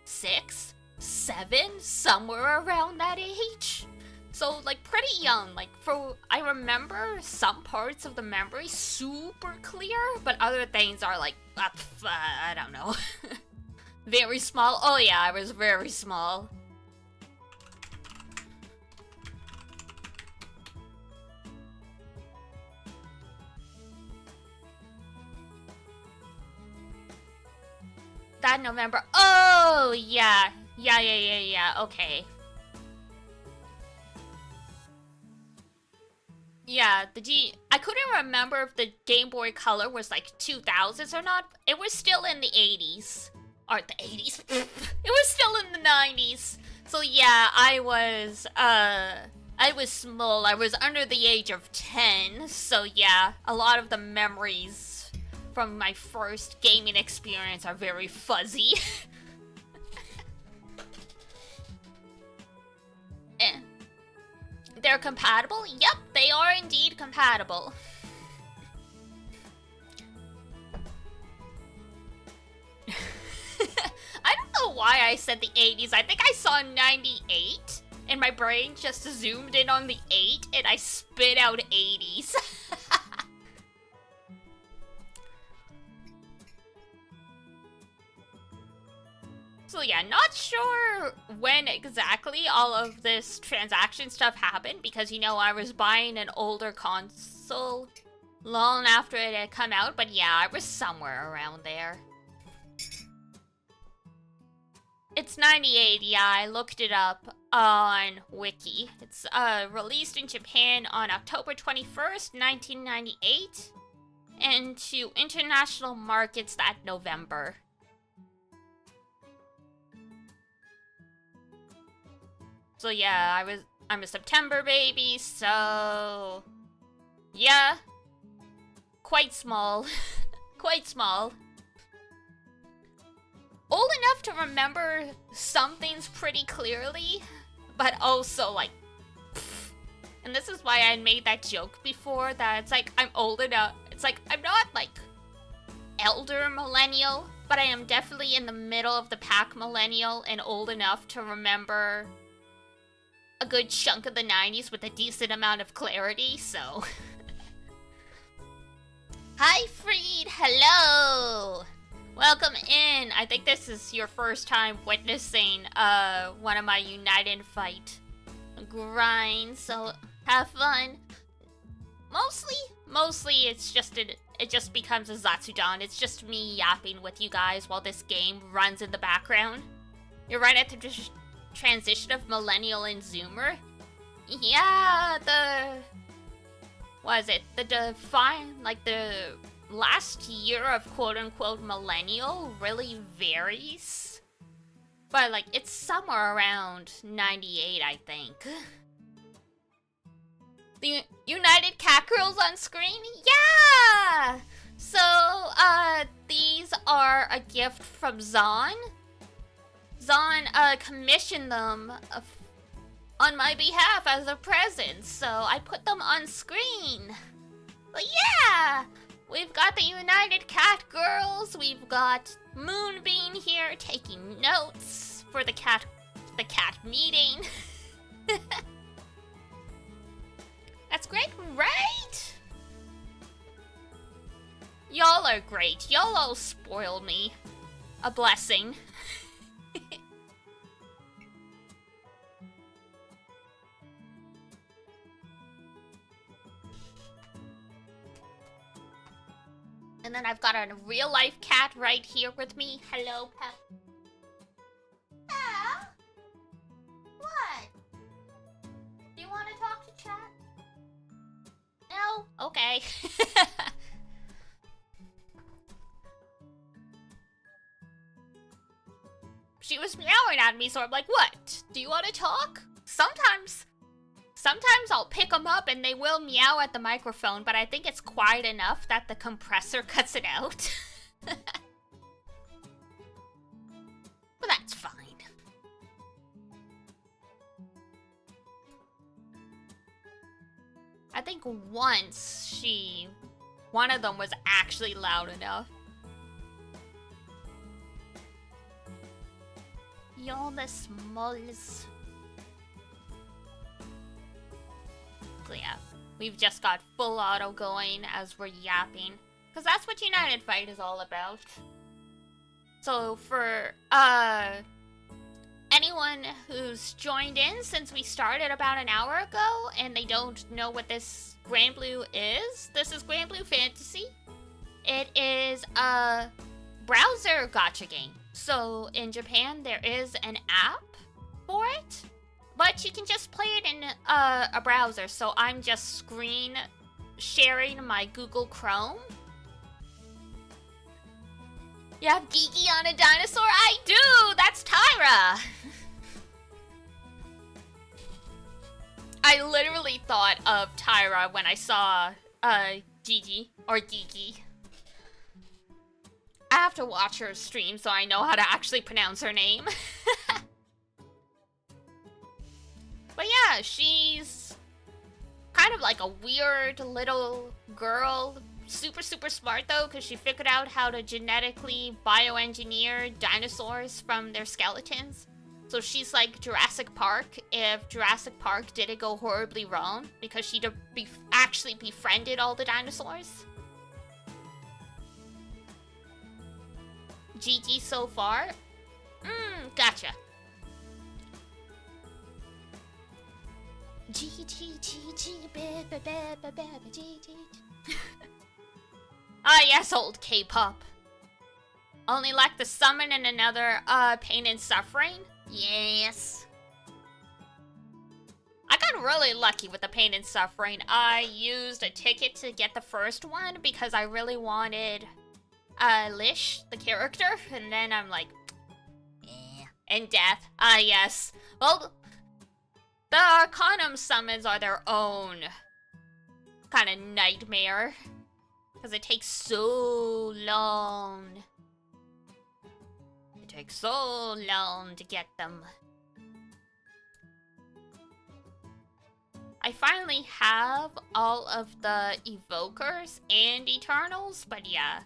6, 7, somewhere around that age. So like pretty young. Like I remember some parts of the memory super clear, but other things are like, I don't know. Very small. Oh yeah, I was very small. That November. Oh yeah. Yeah. Okay. Yeah, I couldn't remember if the Game Boy Color was like 2000s or not. It was still in the 80s. Or the 80s. It was still in the 90s. So yeah, I was small. I was under the age of 10. So yeah, a lot of the memories from my first gaming experience are very fuzzy. They're compatible? Yep, they are indeed compatible. I don't know why I said the 80s. I think I saw 98, and my brain just zoomed in on the 8, and I spit out 80s. So yeah, not sure when exactly all of this transaction stuff happened, because, you know, I was buying an older console long after it had come out, but yeah, I was somewhere around there. It's 98, yeah, I looked it up on Wiki. It's released in Japan on October 21st, 1998, and to international markets that November. So yeah, I'm a September baby, so yeah, quite small, quite small. Old enough to remember some things pretty clearly, but also like, pfft. And this is why I made that joke before, that it's like I'm old enough. It's like I'm not like elder millennial, but I am definitely in the middle of the pack millennial and old enough to remember a good chunk of the 90s with a decent amount of clarity, so. Hi, Freed, hello! Welcome in. I think this is your first time witnessing one of my United Fight grinds, so have fun. Mostly it just becomes a Zatsudan. It's just me yapping with you guys while this game runs in the background. You're right at the transition of Millennial and Zoomer. Yeah, the last year of quote-unquote millennial really varies. But, like, it's somewhere around 98, I think. The United Cat Girls on screen? Yeah! So, these are a gift from Zon. Zon, commissioned them on my behalf as a present, so I put them on screen. But yeah! We've got the United Cat Girls, we've got Moonbeam here taking notes for the cat meeting. That's great, right? Y'all are great. Y'all all spoil me. A blessing. And then I've got a real-life cat right here with me. Hello, pet. Yeah? What? Do you want to talk to chat? No? Okay. She was meowing at me, so I'm like, what? Do you want to talk? Sometimes I'll pick them up and they will meow at the microphone, but I think it's quiet enough that the compressor cuts it out. But that's fine. I think once one of them was actually loud enough. You're the smalls. So yeah, we've just got full auto going as we're yapping, because that's what United Fight is all about. So for anyone who's joined in since we started about an hour ago and they don't know what this GRANBLUE is, this is GRANBLUE Fantasy. It is a browser gacha game. So in Japan there is an app for it, but you can just play it in a browser. So I'm just screen sharing my Google Chrome. You have Geeky on a dinosaur? I do! That's Tyra! I literally thought of Tyra when I saw Gigi, or Geeky. I have to watch her stream so I know how to actually pronounce her name. But yeah, she's kind of like a weird little girl. Super smart though, because she figured out how to genetically bioengineer dinosaurs from their skeletons. So she's like Jurassic Park if Jurassic Park didn't go horribly wrong, because she actually befriended all the dinosaurs. GG so far? Gotcha. GG, GG. Ah, yes, old K-pop. Only lack the summon and another, pain and suffering? Yes. I got really lucky with the pain and suffering. I used a ticket to get the first one because I really wanted, Lish, the character, and then I'm like, eh. And death. Ah, yes. Well, the Arcanum summons are their own kind of nightmare. Because it takes so long. It takes so long to get them. I finally have all of the Evokers and Eternals, but yeah.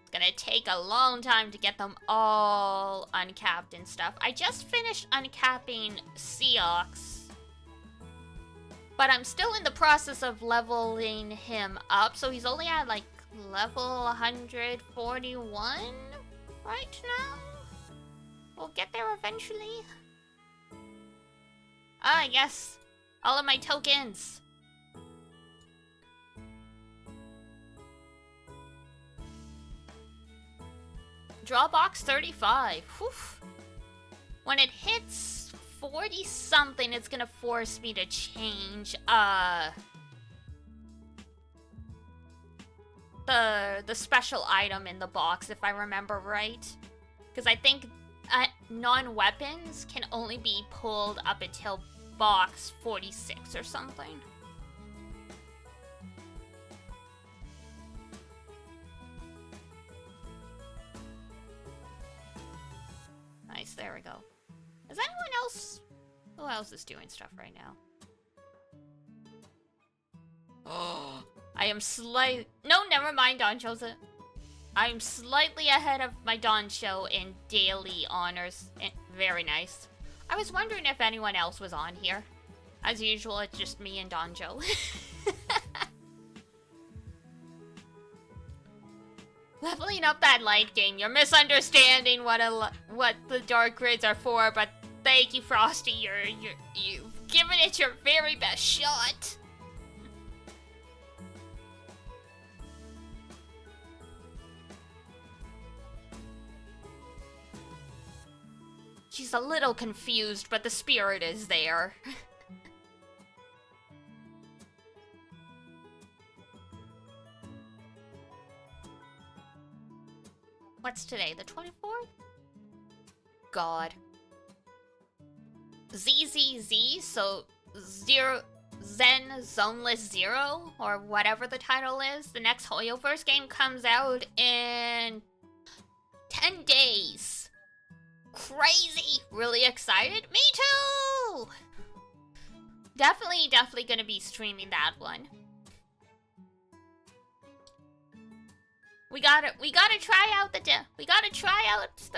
It's gonna take a long time to get them all uncapped and stuff. I just finished uncapping Seox. But I'm still in the process of leveling him up, so he's only at like level 141 right now. We'll get there eventually. Ah, yes. All of my tokens. Draw box 35. Whew. When it hits 40 something, it's gonna force me to change the special item in the box, if I remember right. Because I think non-weapons can only be pulled up until box 46 or something. Nice, there we go. Is anyone else? Who else is doing stuff right now? Oh, I am no, never mind, Don Joseph. I'm slightly ahead of my Don show in daily honors. Very nice. I was wondering if anyone else was on here. As usual, it's just me and Don Joe. Leveling up that light game. You're misunderstanding what the dark grids are for, but thank you, Frosty. You've given it your very best shot. She's a little confused, but the spirit is there. What's today, the 24th? God. ZZZ, so Zen Zoneless Zero, or whatever the title is. The next Hoyoverse game comes out in 10 days. Crazy! Really excited? Me too! Definitely gonna be streaming that one. We gotta try out the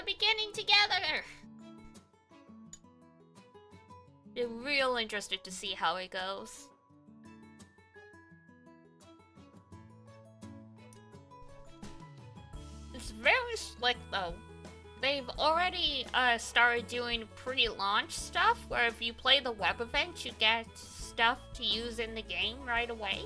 beginning together. You're real interested to see how it goes. It's very slick though. They've already started doing pre-launch stuff where if you play the web event, you get stuff to use in the game right away.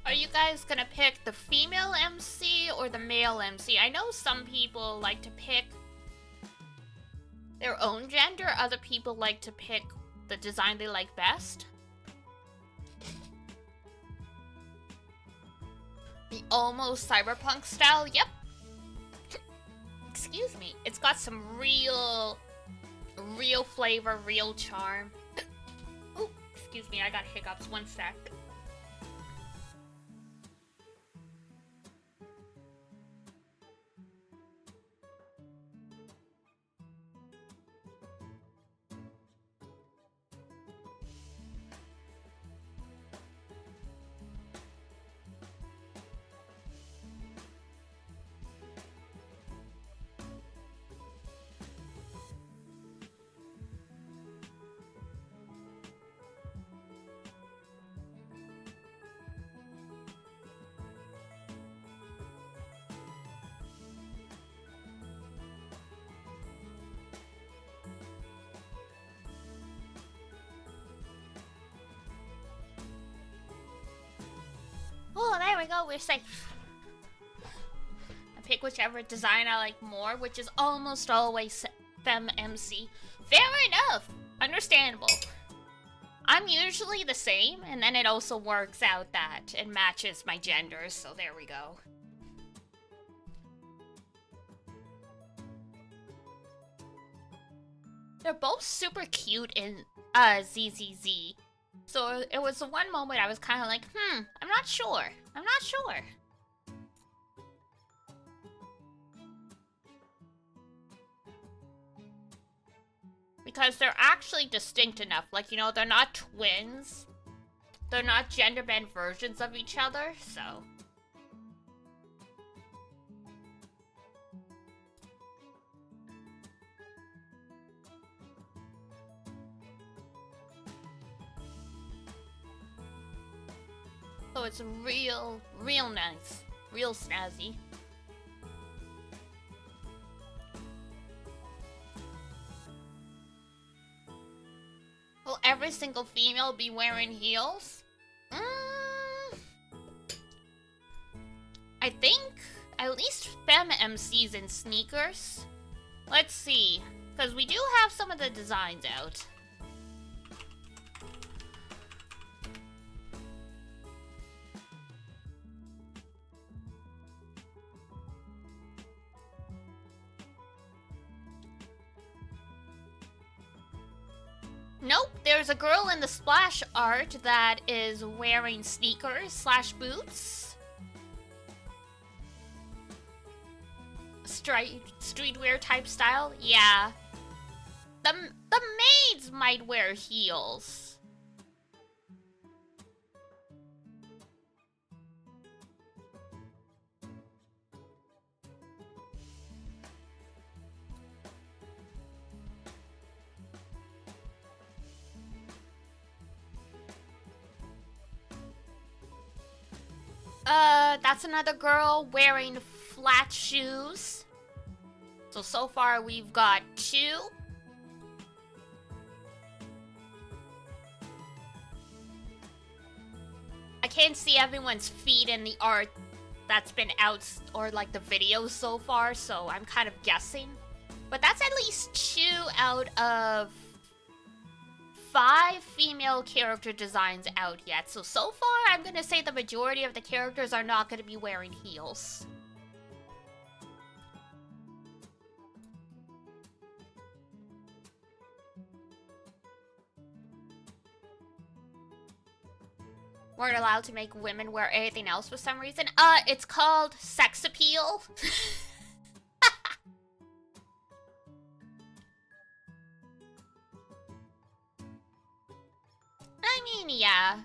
Are you guys gonna pick the female MC or the male MC? I know some people like to pick their own gender, other people like to pick the design they like best. The almost cyberpunk style, yep. Excuse me, it's got some real flavor, real charm. Oh, excuse me, I got hiccups, one sec. There we go, we're safe. I pick whichever design I like more, which is almost always FemMC. Fair enough. Understandable. I'm usually the same, and then it also works out that it matches my gender, so there we go. They're both super cute in ZZZ. So it was the one moment I was kind of like, I'm not sure. I'm not sure. Because they're actually distinct enough. Like, you know, they're not twins. They're not gender bent versions of each other, so. So it's real nice. Real snazzy. Will every single female be wearing heels? I think at least FemMCs in sneakers. Let's see, because we do have some of the designs out. Nope, there's a girl in the splash art that is wearing sneakers slash boots. Streetwear type style, yeah. The maids might wear heels. That's another girl wearing flat shoes. So far we've got 2. I can't see everyone's feet in the art that's been out, or like the videos so far, so I'm kind of guessing. But that's at least 2 out of 5 female character designs out yet. So far, I'm gonna say the majority of the characters are not gonna be wearing heels. Weren't allowed to make women wear anything else for some reason. It's called sex appeal. I mean, yeah.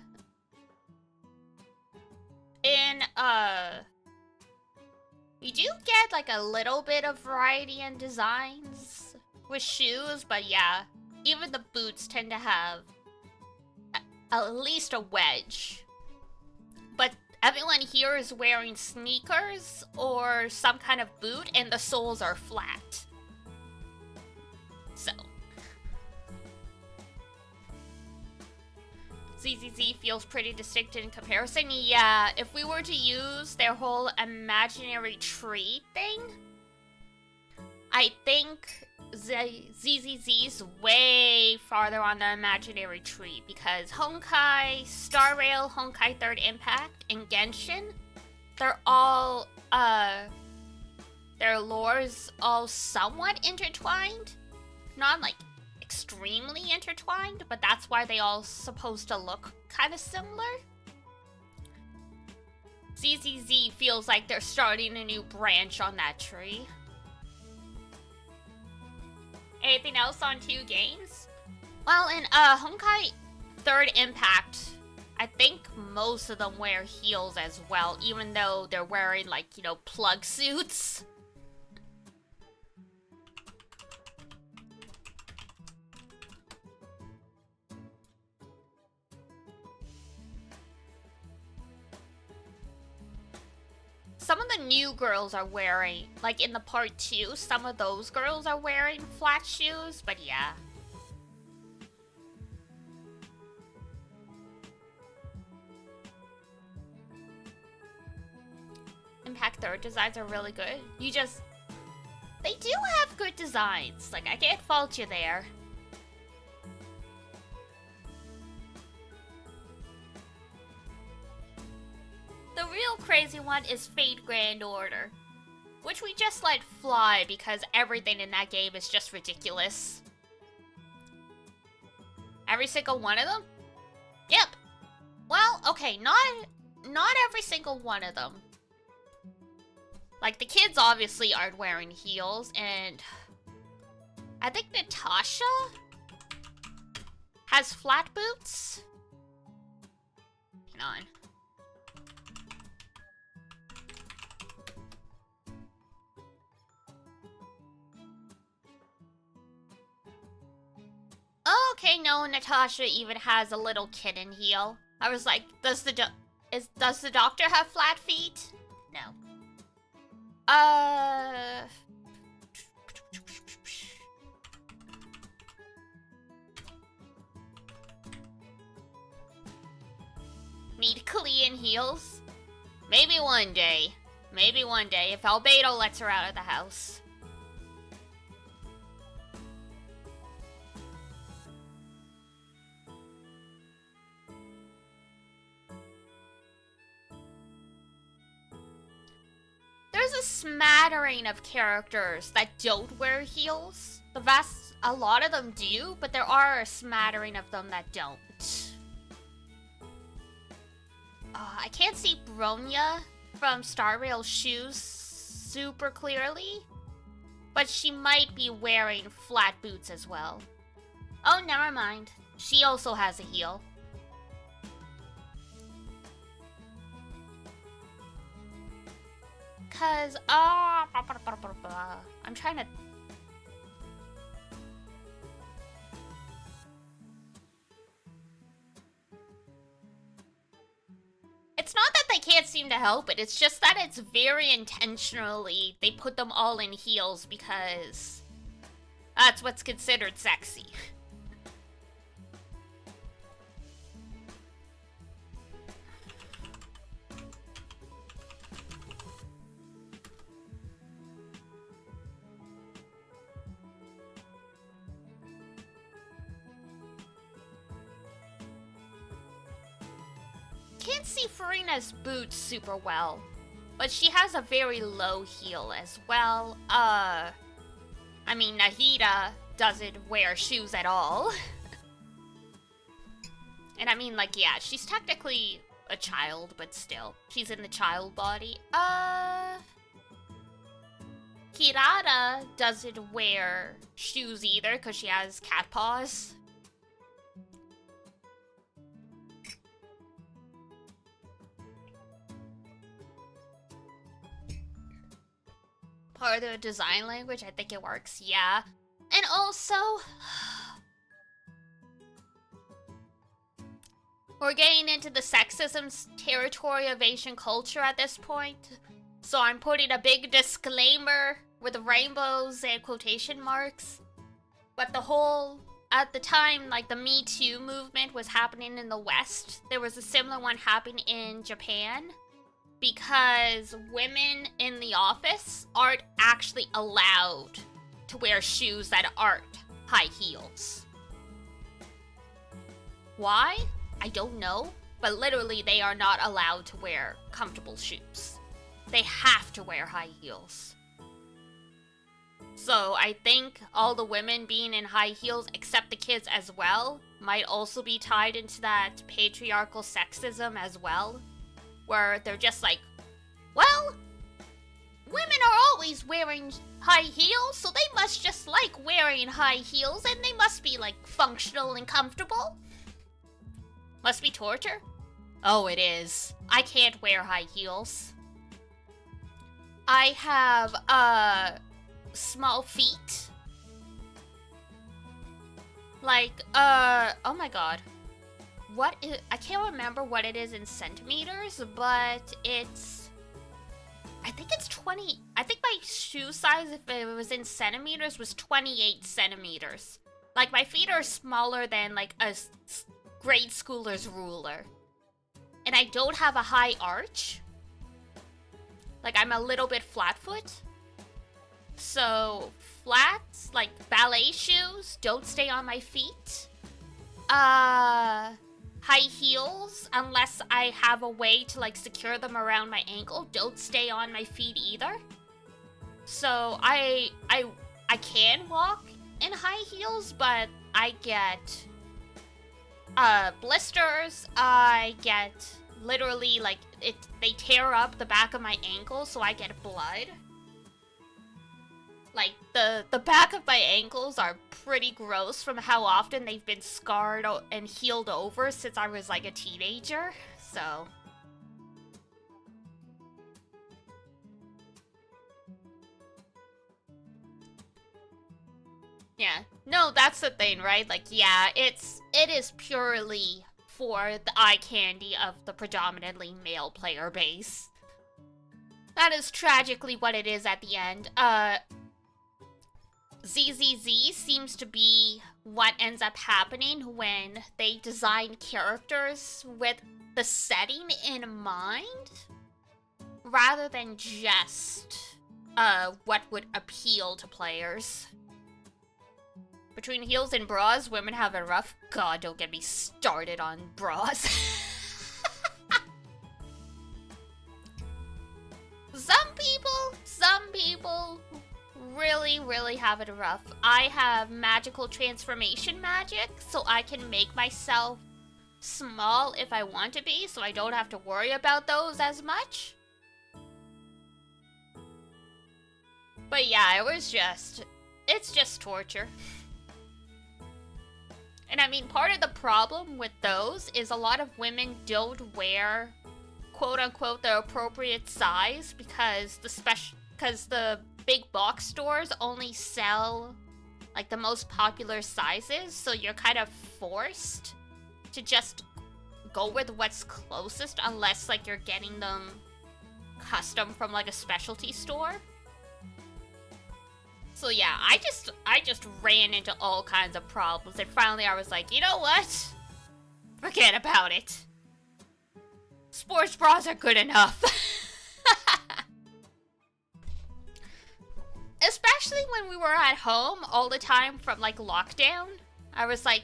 You do get like a little bit of variety in designs with shoes, but yeah, even the boots tend to have at least a wedge. But everyone here is wearing sneakers or some kind of boot, and the soles are flat. So. ZZZ feels pretty distinct in comparison. Yeah, if we were to use their whole imaginary tree thing, I think ZZZ's way farther on the imaginary tree, because Honkai, Star Rail, Honkai 3rd Impact, and Genshin, they're all, their lore's all somewhat intertwined. Not like extremely intertwined, but that's why they all supposed to look kind of similar. ZZZ feels like they're starting a new branch on that tree. Anything else on 2 games? Well, in Honkai 3rd Impact, I think most of them wear heels as well, even though they're wearing, like, you know, plug suits. Some of the new girls are wearing, like in the part 2, some of those girls are wearing flat shoes, but yeah. Impact 3rd designs are really good. They do have good designs. Like, I can't fault you there. The real crazy one is Fate Grand Order, which we just let fly because everything in that game is just ridiculous. Every single one of them? Yep. Well, okay, not every single one of them. Like, the kids obviously aren't wearing heels, and I think Natasha has flat boots. Hang on. Okay, no, Natasha even has a little kitten heel. I was like, does the doctor have flat feet? No. Need Klee in heels? Maybe one day. Maybe one day, if Albedo lets her out of the house. There's a smattering of characters that don't wear heels. A lot of them do, but there are a smattering of them that don't. I can't see Bronya from Star Rail's shoes super clearly, but she might be wearing flat boots as well. Oh, never mind. She also has a heel. Cause, I'm trying to... It's not that they can't seem to help it, it's just that it's very intentionally, they put them all in heels because that's what's considered sexy. Can't see Farina's boots super well, but she has a very low heel as well. I mean, Nahida doesn't wear shoes at all. And I mean, like, yeah, she's technically a child, but still, she's in the child body. Hirata doesn't wear shoes either because she has cat paws. Part of the design language, I think it works, yeah. And also, we're getting into the sexism territory of Asian culture at this point. So I'm putting a big disclaimer with rainbows and quotation marks. But at the time, like, the Me Too movement was happening in the West. There was a similar one happening in Japan. Because women in the office aren't actually allowed to wear shoes that aren't high heels. Why? I don't know, but literally they are not allowed to wear comfortable shoes. They have to wear high heels. So I think all the women being in high heels, except the kids as well, might also be tied into that patriarchal sexism as well. Where they're just like, well, women are always wearing high heels, so they must just like wearing high heels, and they must be, like, functional and comfortable. Must be torture? Oh, it is. I can't wear high heels. I have, small feet. Like, oh my god. I can't remember what it is in centimeters, but I think it's 20, I think my shoe size, if it was in centimeters, was 28 centimeters. Like, my feet are smaller than, like, a grade schooler's ruler. And I don't have a high arch. Like, I'm a little bit flat foot. So, flats, like ballet shoes, don't stay on my feet. High heels, unless I have a way to, like, secure them around my ankle, don't stay on my feet either. So, I can walk in high heels, but I get blisters. I get literally, like, they tear up the back of my ankle, so I get blood. Like, the back of my ankles are pretty gross from how often they've been scarred and healed over since I was, like, a teenager, so... Yeah. No, that's the thing, right? Like, yeah, it is purely for the eye candy of the predominantly male player base. That is tragically what it is at the end. ZZZ seems to be what ends up happening when they design characters with the setting in mind, rather than just what would appeal to players. Between heels and bras, women have it rough. God, don't get me started on bras. Some people really have it rough. I have magical transformation magic, so I can make myself small if I want to be, so I don't have to worry about those as much. But yeah, it's just torture. And I mean, part of the problem with those is a lot of women don't wear, quote-unquote, the appropriate size because the big box stores only sell, like, the most popular sizes, so you're kind of forced to just go with what's closest unless, like, you're getting them custom from, like, a specialty store. So yeah, I just ran into all kinds of problems, and finally I was like, you know what? Forget about it. Sports bras are good enough. Especially when we were at home all the time from, like, lockdown. I was like,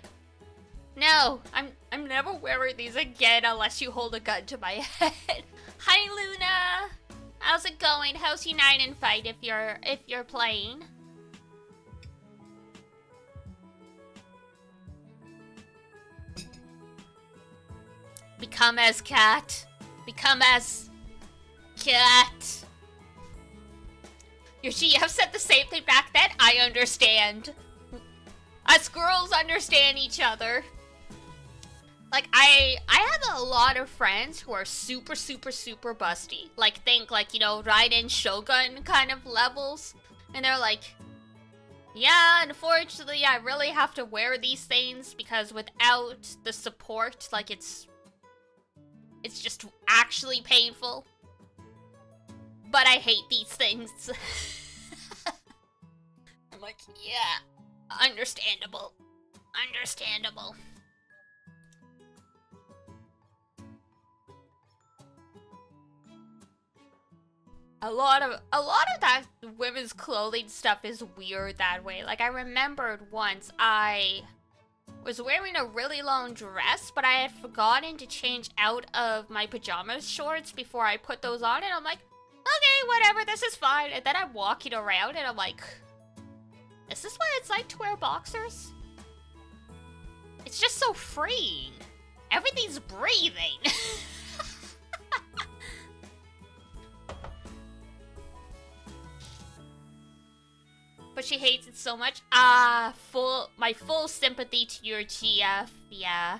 no, I'm never wearing these again unless you hold a gun to my head. Hi Luna! How's it going? How's Unite and Fight if you're playing? Become as cat. Become as cat. Your GF said the same thing back then. I understand. Us girls understand each other. Like, I have a lot of friends who are super busty. Like, think, like, you know, Raiden Shogun kind of levels. And they're like, yeah, unfortunately, I really have to wear these things because without the support, like, it's just actually painful. But I hate these things. I'm like, yeah, understandable. Understandable. A lot of that women's clothing stuff is weird that way. Like, I remembered once I was wearing a really long dress, but I had forgotten to change out of my pajama shorts before I put those on, and I'm like, okay, whatever, this is fine. And then I'm walking around and I'm like, is this what it's like to wear boxers? It's just so freeing. Everything's breathing. But she hates it so much. My full sympathy to your GF, yeah.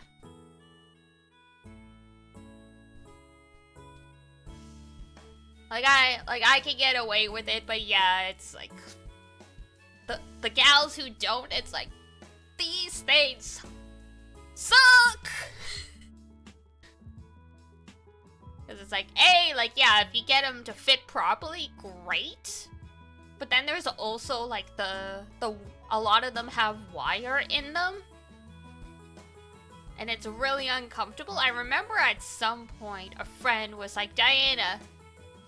Like I can get away with it, but yeah, it's like the gals who don't, it's like, these things suck. Cause it's like, hey, like, yeah, if you get them to fit properly, great. But then there's also like a lot of them have wire in them. And it's really uncomfortable. I remember at some point a friend was like, Diana,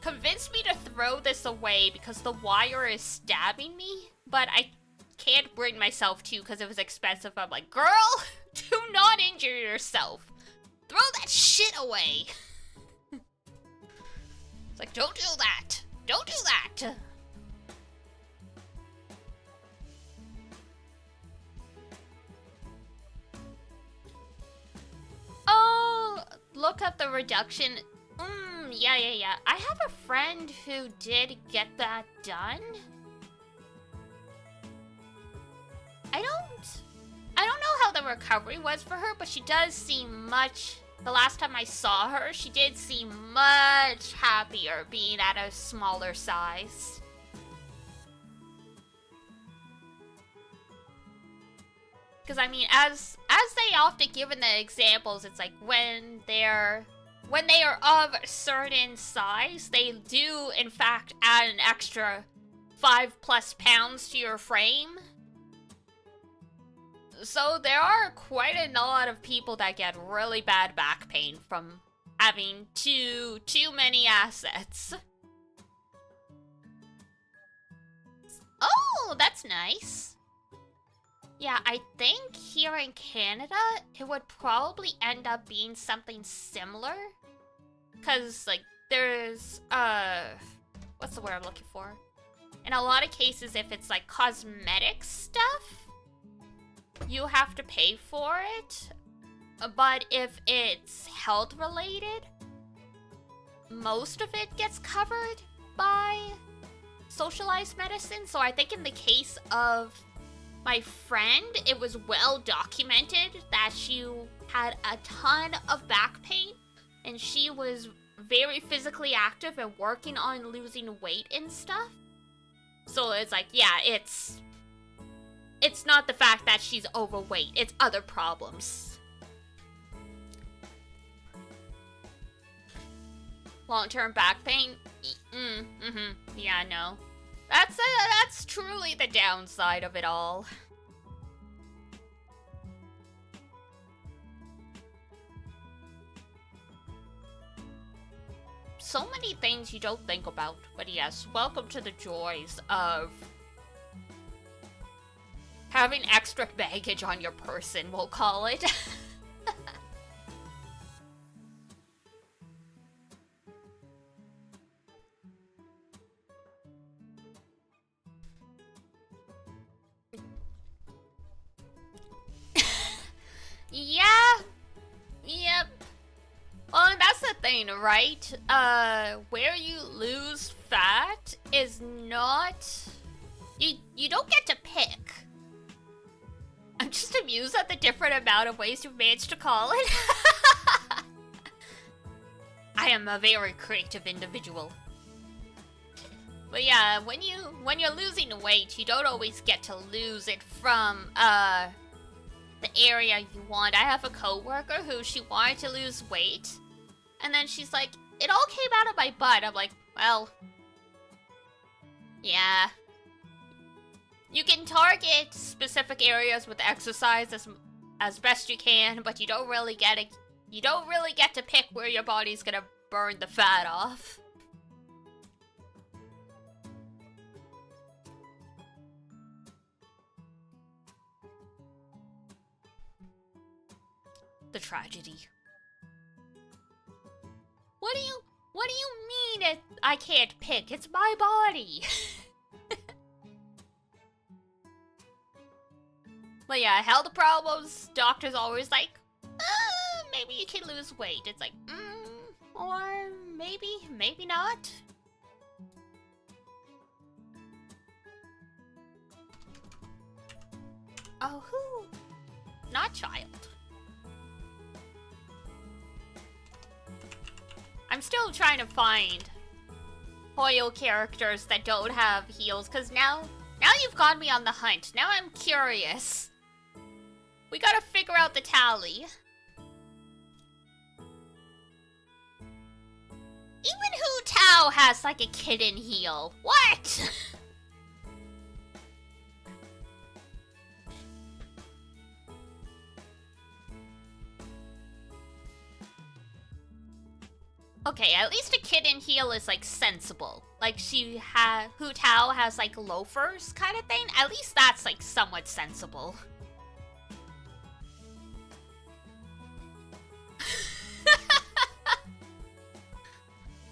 convinced me to throw this away because the wire is stabbing me, but I can't bring myself to because it was expensive. I'm like, girl, do not injure yourself. Throw that shit away. It's like, don't do that. Don't do that. Oh, look up the reduction. Yeah. I have a friend who did get that done. I don't know how the recovery was for her, but she does seem much... The last time I saw her, she did seem much happier being at a smaller size. Because, I mean, as they often give in the examples, it's like when they are of a certain size, they do, in fact, add an extra 5+ pounds to your frame. So there are quite a lot of people that get really bad back pain from having too many assets. Oh, that's nice. Yeah, I think here in Canada, it would probably end up being something similar. Cause, like, there's, what's the word I'm looking for? In a lot of cases, if it's, like, cosmetic stuff, you have to pay for it. But if it's health-related, most of it gets covered by socialized medicine. So I think in the case of my friend, it was well documented that she had a ton of back pain, and she was very physically active and working on losing weight and stuff. So it's like, yeah, it's not the fact that she's overweight, it's other problems. Long-term back pain? Yeah, no. That's truly the downside of it all. So many things you don't think about, but yes, welcome to the joys of having extra baggage on your person, we'll call it. Yeah. Yep. Well, that's the thing, right? Where you lose fat is not... You don't get to pick. I'm just amused at the different amount of ways you've managed to call it. I am a very creative individual. But yeah, when you're losing weight, you don't always get to lose it from, the area you want. I have a coworker who she wanted to lose weight, and then she's like, it all came out of my butt. I'm like, well, yeah. You can target specific areas with exercise as best you can, but you don't really get to pick where your body's gonna burn the fat off. The tragedy. What do you mean I can't pick? It's my body. But yeah, health problems, doctors always like, maybe you can lose weight. It's like, or maybe not. Oh, who? Not child. I'm still trying to find Hoyo characters that don't have heals, because now you've got me on the hunt. Now I'm curious. We gotta figure out the tally. Even Hu Tao has like a kitten heal. What? Okay, at least a kitten heel is like sensible. Like Hu Tao has like loafers kind of thing. At least that's like somewhat sensible.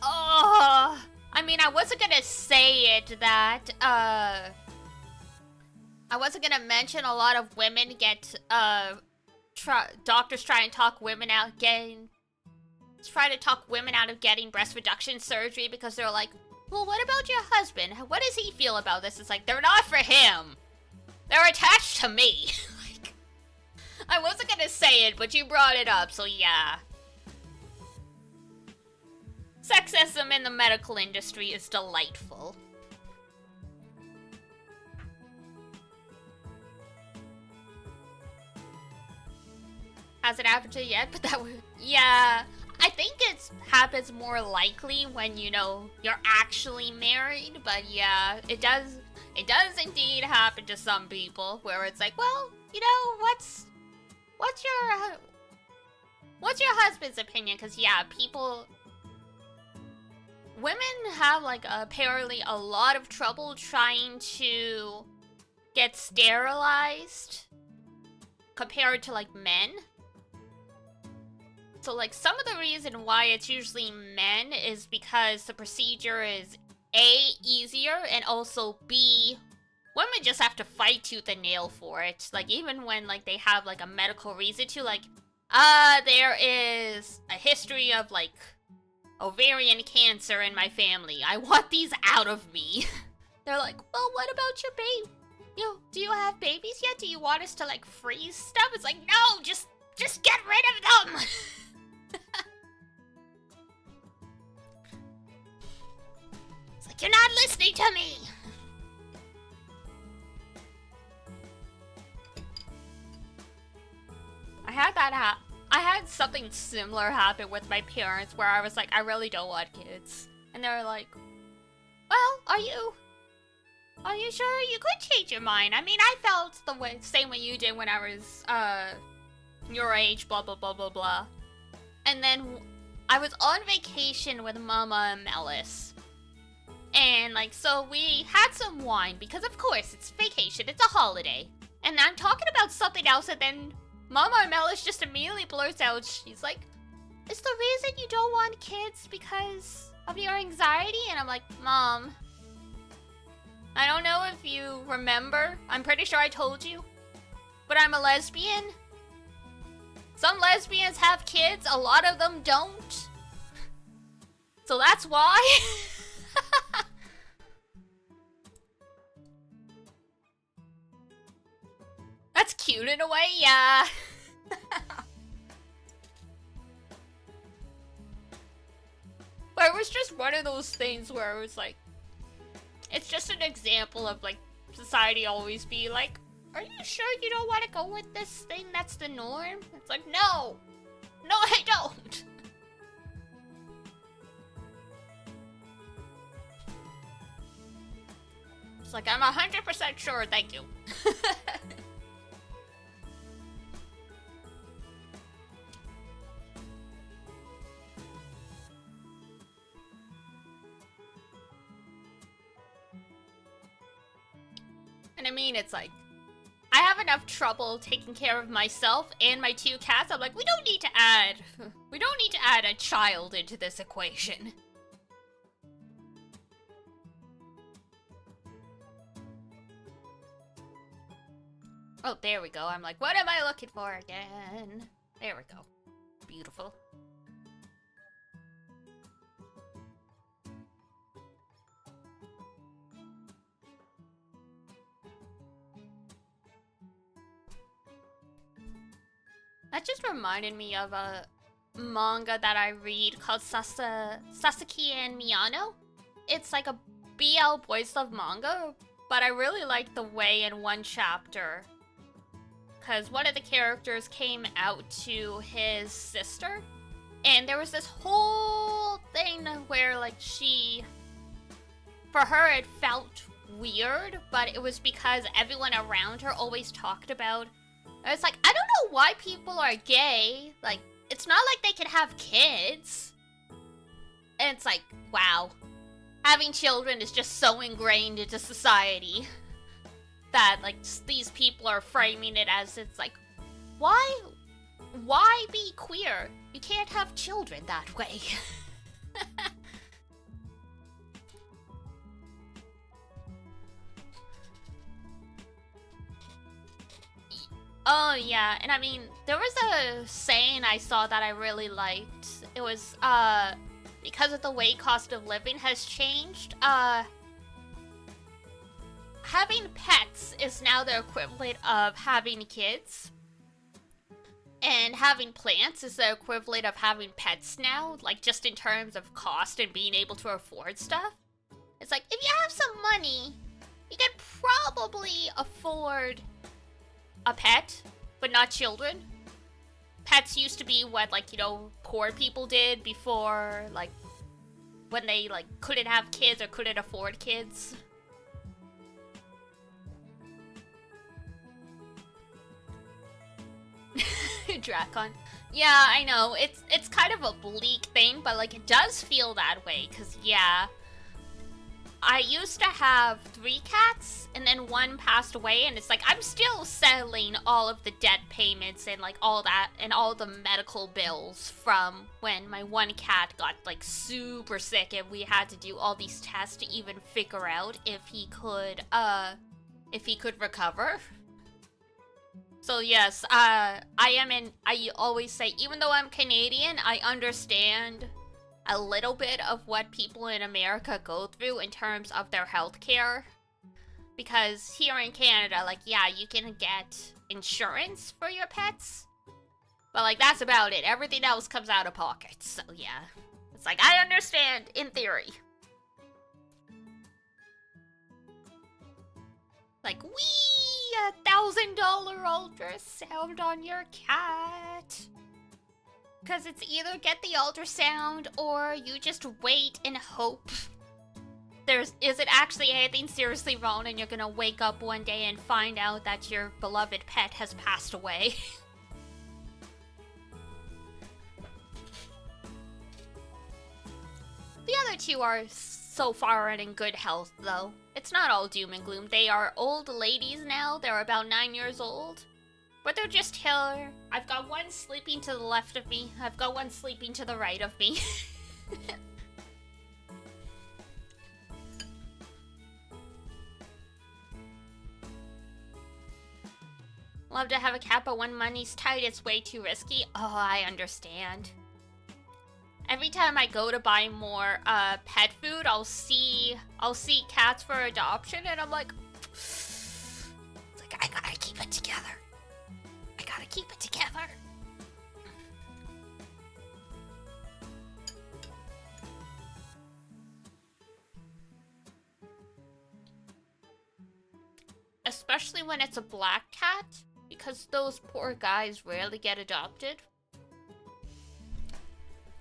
Oh, I mean, I wasn't gonna say it that, I wasn't gonna mention a lot of women get, doctors try and talk women out of getting breast reduction surgery because they're like, well, what about your husband? What does he feel about this? It's like, they're not for him. They're attached to me. Like, I wasn't gonna say it, but you brought it up, so yeah. Sexism in the medical industry is delightful. Hasn't happened to you yet, but that would... Yeah. I think it happens more likely when, you know, you're actually married, but yeah, it does indeed happen to some people where it's like, well, you know, what's your husband's opinion? Because yeah, women have like apparently a lot of trouble trying to get sterilized compared to like men. So like some of the reason why it's usually men is because the procedure is A, easier, and also B, women just have to fight tooth and nail for it. Like even when like they have like a medical reason to, like, there is a history of like ovarian cancer in my family. I want these out of me. They're like, well, what about your baby? Do you have babies yet? Do you want us to like freeze stuff? It's like, no, just get rid of them. It's like, you're not listening to me. I had something similar happen with my parents where I was like, I really don't want kids. And they were like, well, are you sure you could change your mind? I mean, I felt the same way you did when I was, your age, blah, blah, blah, blah, blah. And then I was on vacation with Mama and Melis. And, like, so we had some wine because, of course, it's vacation. It's a holiday. And I'm talking about something else, and then Mama and Melis just immediately blurts out, she's like, is the reason you don't want kids because of your anxiety? And I'm like, Mom, I don't know if you remember. I'm pretty sure I told you. But I'm a lesbian. Some lesbians have kids, a lot of them don't. So that's why. That's cute in a way, yeah. But it was just one of those things where it was like, it's just an example of like society always be like, are you sure you don't want to go with this thing that's the norm? It's like, no, I don't. It's like, I'm 100% sure, thank you. And I mean, it's like, I have enough trouble taking care of myself and my 2 cats. I'm like, we don't need to add a child into this equation. Oh, there we go. I'm like, what am I looking for again? There we go. Beautiful. That just reminded me of a manga that I read called Sasaki and Miyano. It's like a BL boys love manga, but I really liked the way in one chapter, because one of the characters came out to his sister, and there was this whole thing where like for her it felt weird, but it was because everyone around her always talked about, it's like, I don't know why people are gay. Like, it's not like they can have kids. And it's like, wow. Having children is just so ingrained into society that, like, these people are framing it as, it's like, why be queer? You can't have children that way. Oh, yeah, and I mean, there was a saying I saw that I really liked. It was, because of the way cost of living has changed, having pets is now the equivalent of having kids. And having plants is the equivalent of having pets now, like, just in terms of cost and being able to afford stuff. It's like, if you have some money, you can probably afford a pet, but not children. Pets used to be what, like, you know, poor people did before, like, when they, like, couldn't have kids or couldn't afford kids. Dracon. Yeah, I know. It's kind of a bleak thing, but, like, it does feel that way, because, yeah, I used to have 3 cats, and then 1 passed away, and it's like, I'm still settling all of the debt payments and, like, all that, and all the medical bills from when my 1 cat got, like, super sick, and we had to do all these tests to even figure out if he could recover. So yes, I always say, even though I'm Canadian, I understand a little bit of what people in America go through in terms of their healthcare. Because here in Canada, like, yeah, you can get insurance for your pets, but, like, that's about it. Everything else comes out of pocket, so yeah. It's like, I understand, in theory. Like, wee! $1,000 ultrasound on your cat. Because it's either get the ultrasound or you just wait and hope isn't actually anything seriously wrong, and you're gonna wake up one day and find out that your beloved pet has passed away. The other 2 are so far in good health, though. It's not all doom and gloom. They are old ladies now. They're about 9 years old. But they're just here. I've got 1 sleeping to the left of me. I've got 1 sleeping to the right of me. Love to have a cat, but when money's tight, it's way too risky. Oh, I understand. Every time I go to buy more pet food, I'll see cats for adoption, and I'm like, it's like, I gotta keep it together. I gotta keep it together. Especially when it's a black cat, because those poor guys rarely get adopted.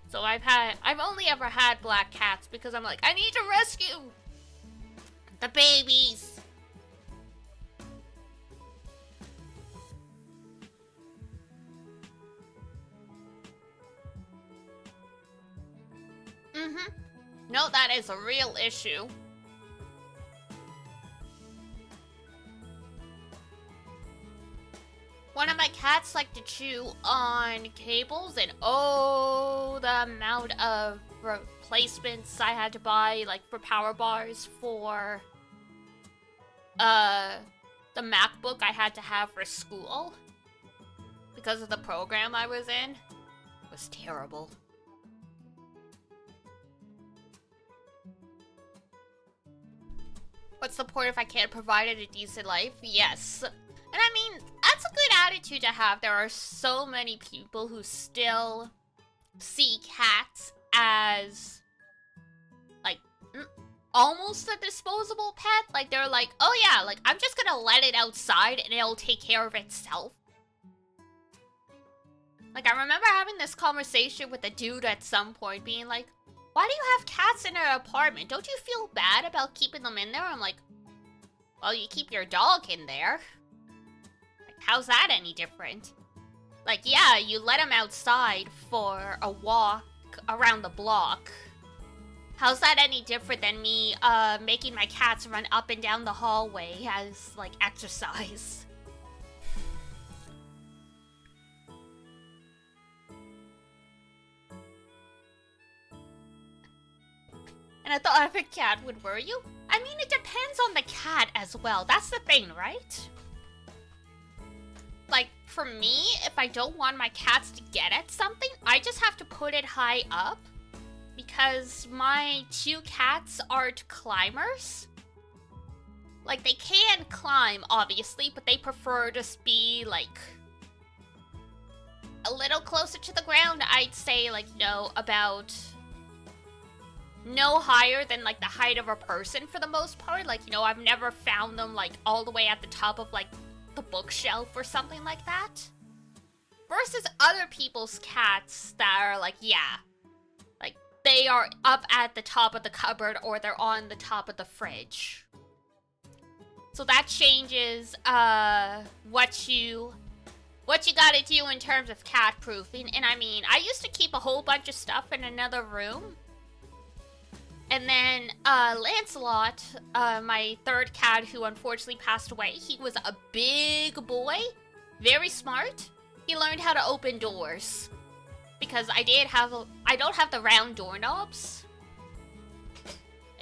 So I've only ever had black cats because I'm like, I need to rescue the babies. No, that is a real issue. One of my cats like to chew on cables, and oh, the amount of replacements I had to buy, like, for power bars for the MacBook I had to have for school because of the program I was in. It was terrible. What's the point if I can't provide it a decent life? Yes. And I mean, that's a good attitude to have. There are so many people who still see cats as, like, almost a disposable pet. Like, they're like, oh yeah, like, I'm just gonna let it outside and it'll take care of itself. Like, I remember having this conversation with a dude at some point being like, why do you have cats in an apartment? Don't you feel bad about keeping them in there? I'm like, well, you keep your dog in there. How's that any different? Like, yeah, you let him outside for a walk around the block, How's that any different than me making my cats run up and down the hallway as like exercise? And I thought if a cat would worry you. I mean, it depends on the cat as well. That's the thing, right? Like, for me, if I don't want my cats to get at something, I just have to put it high up. Because my 2 cats aren't climbers. Like, they can climb, obviously, but they prefer to be, like, a little closer to the ground. I'd say, like, you know, about no higher than, like, the height of a person for the most part. Like, you know, I've never found them, like, all the way at the top of, like, the bookshelf or something like that. Versus other people's cats that are, like, yeah, like, they are up at the top of the cupboard or they're on the top of the fridge. So that changes, what you gotta do in terms of cat proofing. And I mean, I used to keep a whole bunch of stuff in another room. And then, Lancelot, my 3rd cat who unfortunately passed away, he was a big boy, very smart. He learned how to open doors. Because I don't have the round doorknobs.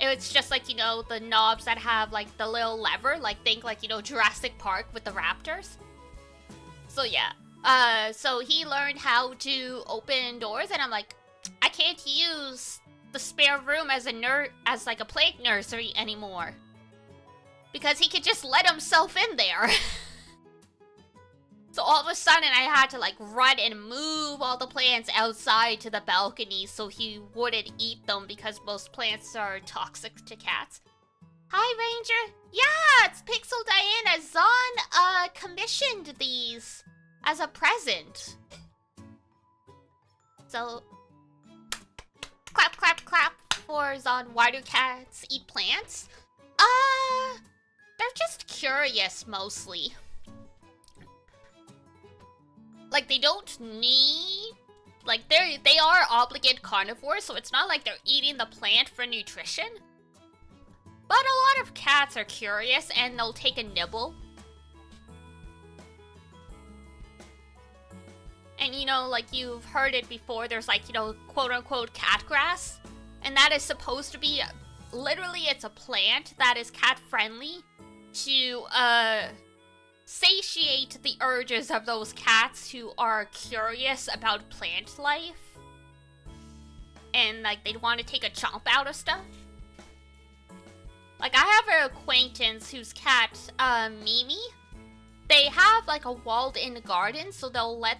It's just like, you know, the knobs that have, like, the little lever. Like, think, like, you know, Jurassic Park with the raptors. So, yeah. So he learned how to open doors, and I'm like, I can't use the spare room as like a plant nursery anymore. Because he could just let himself in there. So all of a sudden I had to like run and move all the plants outside to the balcony so he wouldn't eat them because most plants are toxic to cats. Hi, Ranger. Yeah, it's Pixel Diana. Zon commissioned these as a present. So clap, clap, clap for Zon. Why do cats eat plants? They're just curious mostly. Like, they don't need... Like, they are obligate carnivores, so it's not like they're eating the plant for nutrition. But a lot of cats are curious, and they'll take a nibble. And, you know, like, you've heard it before, there's, like, you know, quote-unquote cat grass. And that is supposed to be... Literally, it's a plant that is cat-friendly to, satiate the urges of those cats who are curious about plant life. And, like, they'd want to take a chomp out of stuff. Like, I have an acquaintance whose cat, Mimi, they have, like, a walled-in garden, so they'll let,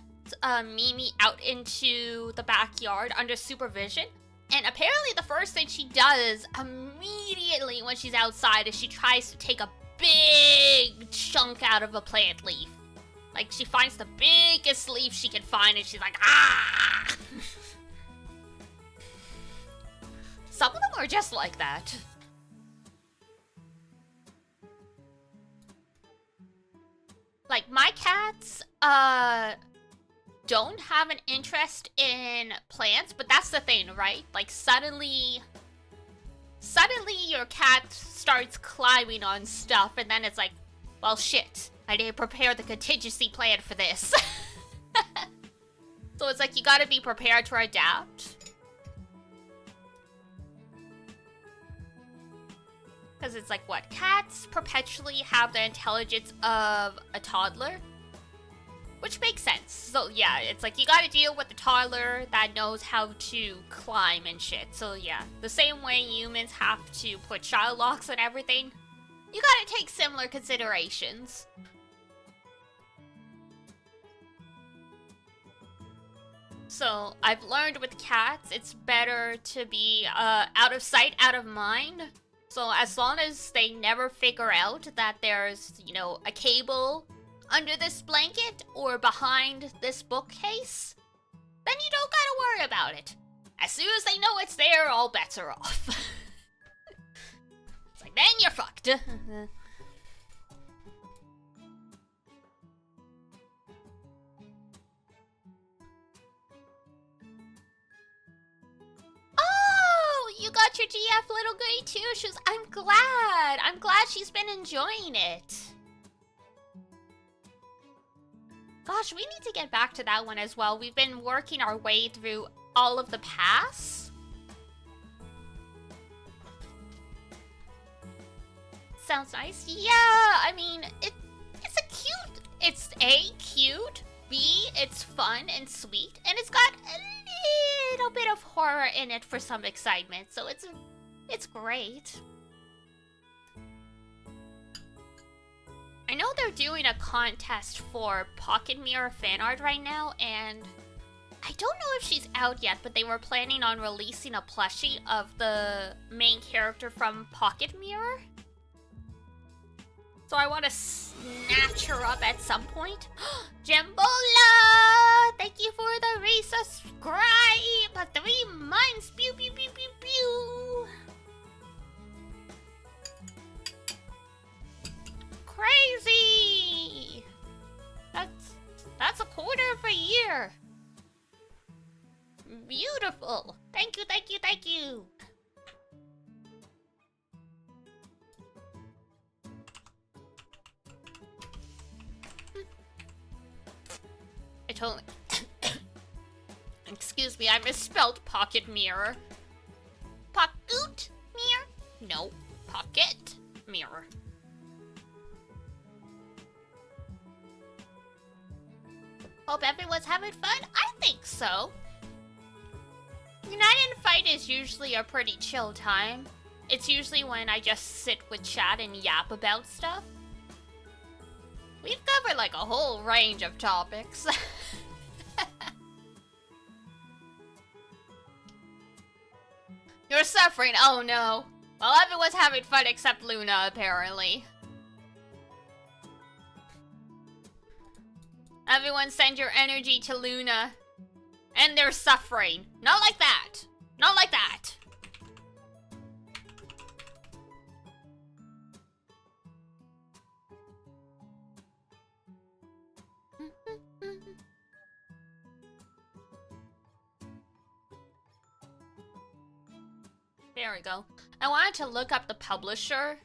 Mimi out into the backyard under supervision. And apparently the first thing she does immediately when she's outside is she tries to take a big chunk out of a plant leaf. Like, she finds the biggest leaf she can find and she's like, ah! Some of them are just like that. Like, my cats, don't have an interest in plants, but that's the thing, right? Like, suddenly your cat starts climbing on stuff, and then it's like, well, shit, I didn't prepare the contingency plan for this. So it's like, you gotta be prepared to adapt. Because it's like, what? Cats perpetually have the intelligence of a toddler. Which makes sense. So yeah, it's like you gotta deal with the toddler that knows how to climb and shit. So yeah, the same way humans have to put child locks and everything, you gotta take similar considerations. So I've learned with cats, it's better to be out of sight, out of mind. So as long as they never figure out that there's, you know, a cable under this blanket or behind this bookcase, then you don't gotta worry about it. As soon as they know it's there, all bets are off. It's like, then you're fucked. Oh, you got your GF little goody two-shoes. I'm glad. I'm glad she's been enjoying it. Gosh, we need to get back to that one as well. We've been working our way through all of the paths. Sounds nice. Yeah, I mean, it's a cute. It's A, cute. B, it's fun and sweet. And it's got a little bit of horror in it for some excitement. So it's great. I know they're doing a contest for Pocket Mirror fan art right now, and I don't know if she's out yet, but they were planning on releasing a plushie of the main character from Pocket Mirror. So I want to snatch her up at some point. Jambola! Thank you for the resubscribe! 3 months! Pew, pew, pew, pew, pew! Crazy! That's a quarter of a year. Beautiful. Thank you, thank you, thank you. I totally... Excuse me, I misspelled pocket mirror. Pocket mirror? No, pocket mirror. Hope everyone's having fun? I think so. United Fight is usually a pretty chill time. It's usually when I just sit with chat and yap about stuff. We've covered like a whole range of topics. You're suffering, oh no. Well, everyone's having fun except Luna, apparently. Everyone send your energy to Luna. And they're suffering. Not like that. Not like that. There we go. I wanted to look up the publisher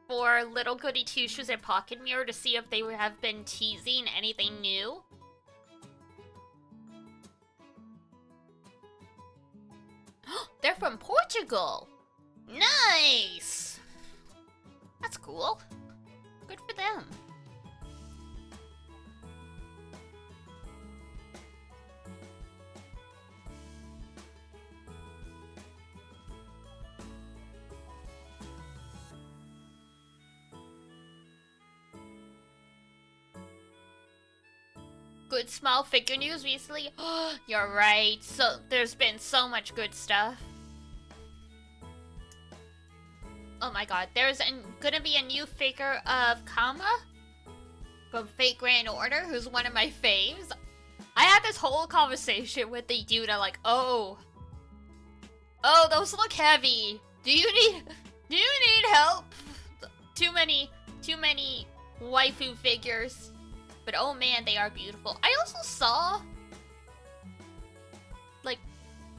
for Little Goody Two Shoes and Pocket Mirror to see if they have been teasing anything new. They're from Portugal! Nice! That's cool. Good for them. Good small figure news recently. You're right. So there's been so much good stuff. Oh my god, there's gonna be a new figure of Kama from Fate Grand Order, who's one of my faves. I had this whole conversation with the dude. I'm like, oh, those look heavy. Do you need help? Too many waifu figures. But oh man, they are beautiful. I also saw, like,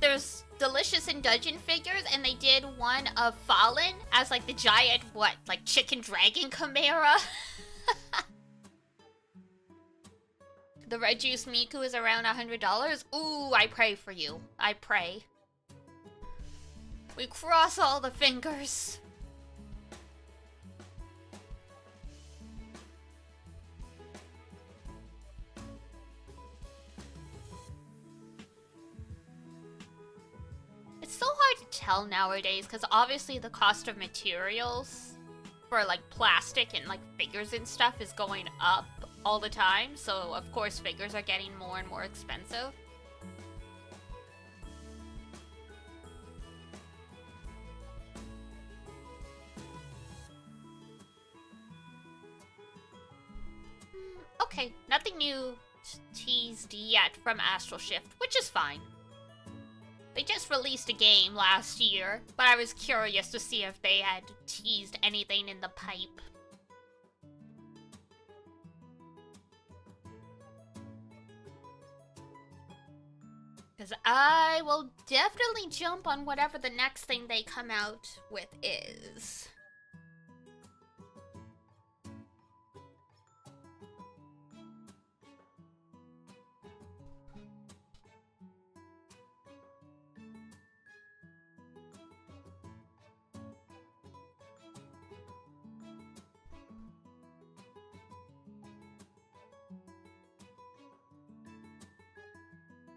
there's Delicious in Dungeon figures, and they did one of Fallen as, like, the giant, like, chicken dragon chimera? The Red Juice Miku is around $100. Ooh, I pray for you. I pray. We cross all the fingers. It's so hard to tell nowadays because obviously the cost of materials for like plastic and like figures and stuff is going up all the time. So of course figures are getting more and more expensive. Okay, nothing new teased yet from Astral Shift, which is fine. They just released a game last year, but I was curious to see if they had teased anything in the pipe. Because I will definitely jump on whatever the next thing they come out with is.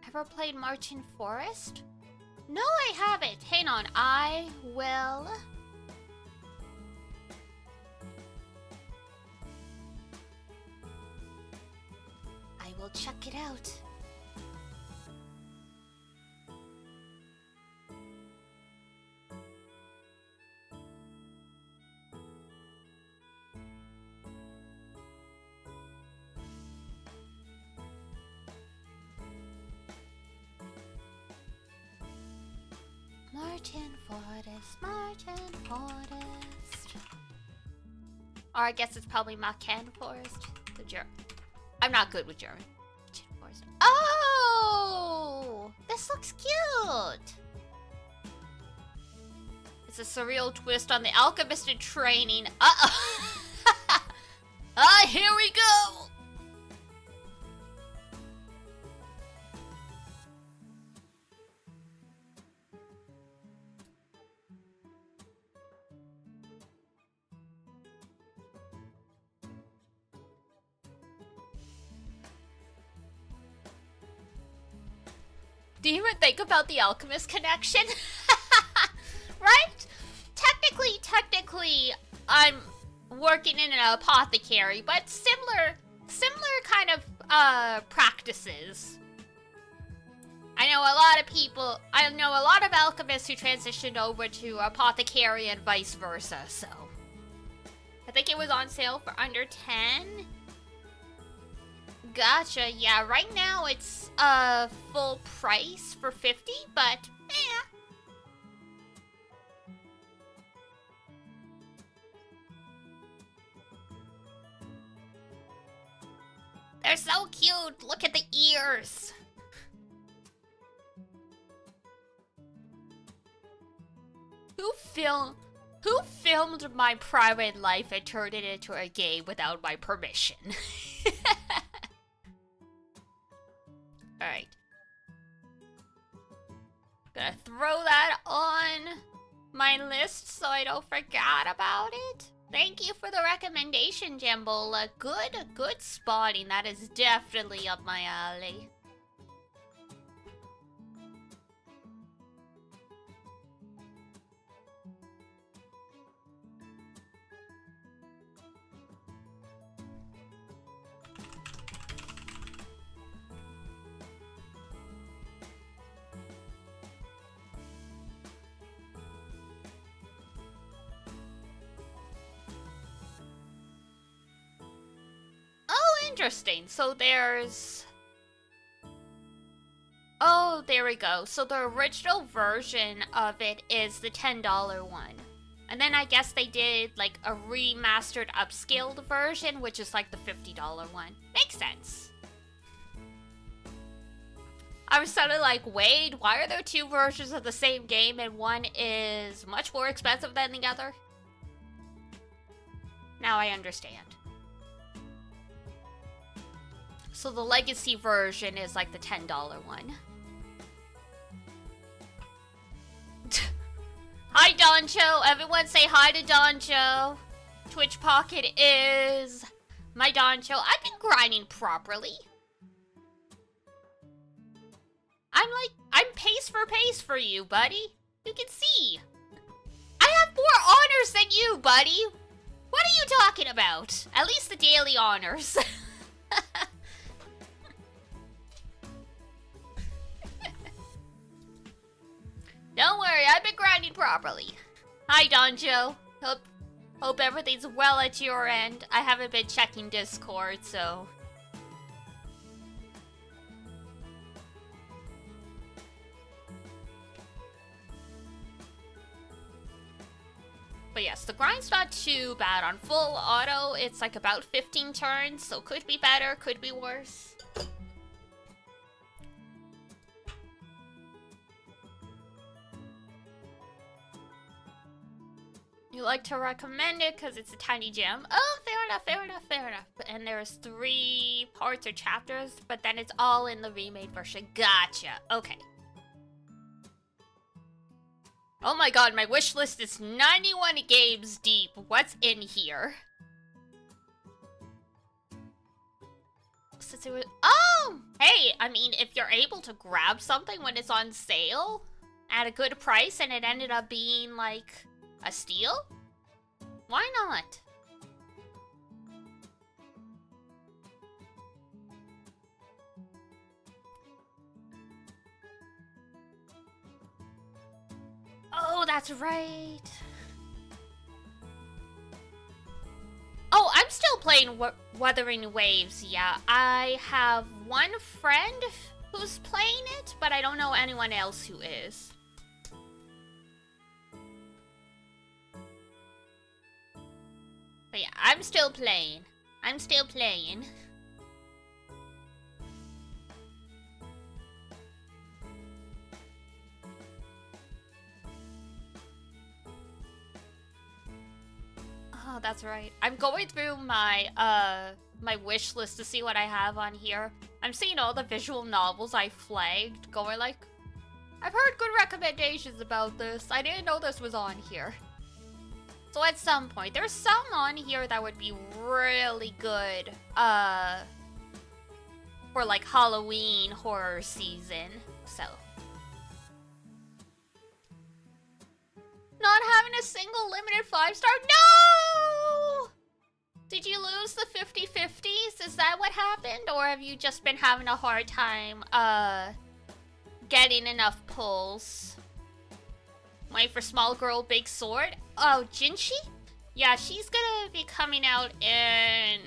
Ever played Marching Forest? No, I haven't. Hang on, I will. I will check it out. Marching Forest, Marching Forest. Or I guess it's probably Marching Forest. I'm not good with German. Oh! This looks cute! It's a surreal twist on the alchemist in training. Uh-oh! Ah, here we go! Do you even think about the alchemist connection? Right? Technically, I'm working in an apothecary, but similar kind of practices. I know a lot of alchemists who transitioned over to apothecary and vice versa, so. I think it was on sale for under 10. Gotcha, yeah, right now it's full price for 50, but eh. They're so cute, look at the ears. Who filmed my private life and turned it into a game without my permission? Alright. Gonna throw that on my list so I don't forget about it. Thank you for the recommendation, Jambola. Good spotting. That is definitely up my alley. Interesting. So there's... Oh, there we go. So the original version of it is the $10 one. And then I guess they did like a remastered upscaled version, which is like the $50 one. Makes sense. I was sort of like, wait, why are there two versions of the same game and one is much more expensive than the other? Now I understand. So the legacy version is like the $10 one. Hi, Doncho. Everyone say hi to Doncho. Twitch Pocket is my Doncho. I've been grinding properly. I'm pace for you, buddy. You can see. I have more honors than you, buddy. What are you talking about? At least the daily honors. Don't worry, I've been grinding properly. Hi, Donjo. Hope everything's well at your end. I haven't been checking Discord, so... But yes, the grind's not too bad. On full auto, it's like about 15 turns, so could be better, could be worse. You like to recommend it because it's a tiny gem. Oh, fair enough, fair enough, fair enough. And there's 3 parts or chapters, but then it's all in the remade version. Gotcha. Okay. Oh my god, my wish list is 91 games deep. What's in here? Since it was— oh! Hey, I mean, if you're able to grab something when it's on sale at a good price and it ended up being, like, a steal? Why not? Oh, that's right. Oh, I'm still playing Wuthering Waves, yeah. I have one friend who's playing it, but I don't know anyone else who is. But yeah, I'm still playing. I'm still playing. Oh, that's right. I'm going through my my wish list to see what I have on here. I'm seeing all the visual novels I flagged, going like, I've heard good recommendations about this. I didn't know this was on here. So at some point, there's some on here that would be really good, for like Halloween horror season, so. Not having a single limited 5-star? No! Did you lose the 50/50s? Is that what happened? Or have you just been having a hard time, getting enough pulls? Wait for Small Girl, Big Sword? Oh, Jinshi? Yeah, she's gonna be coming out in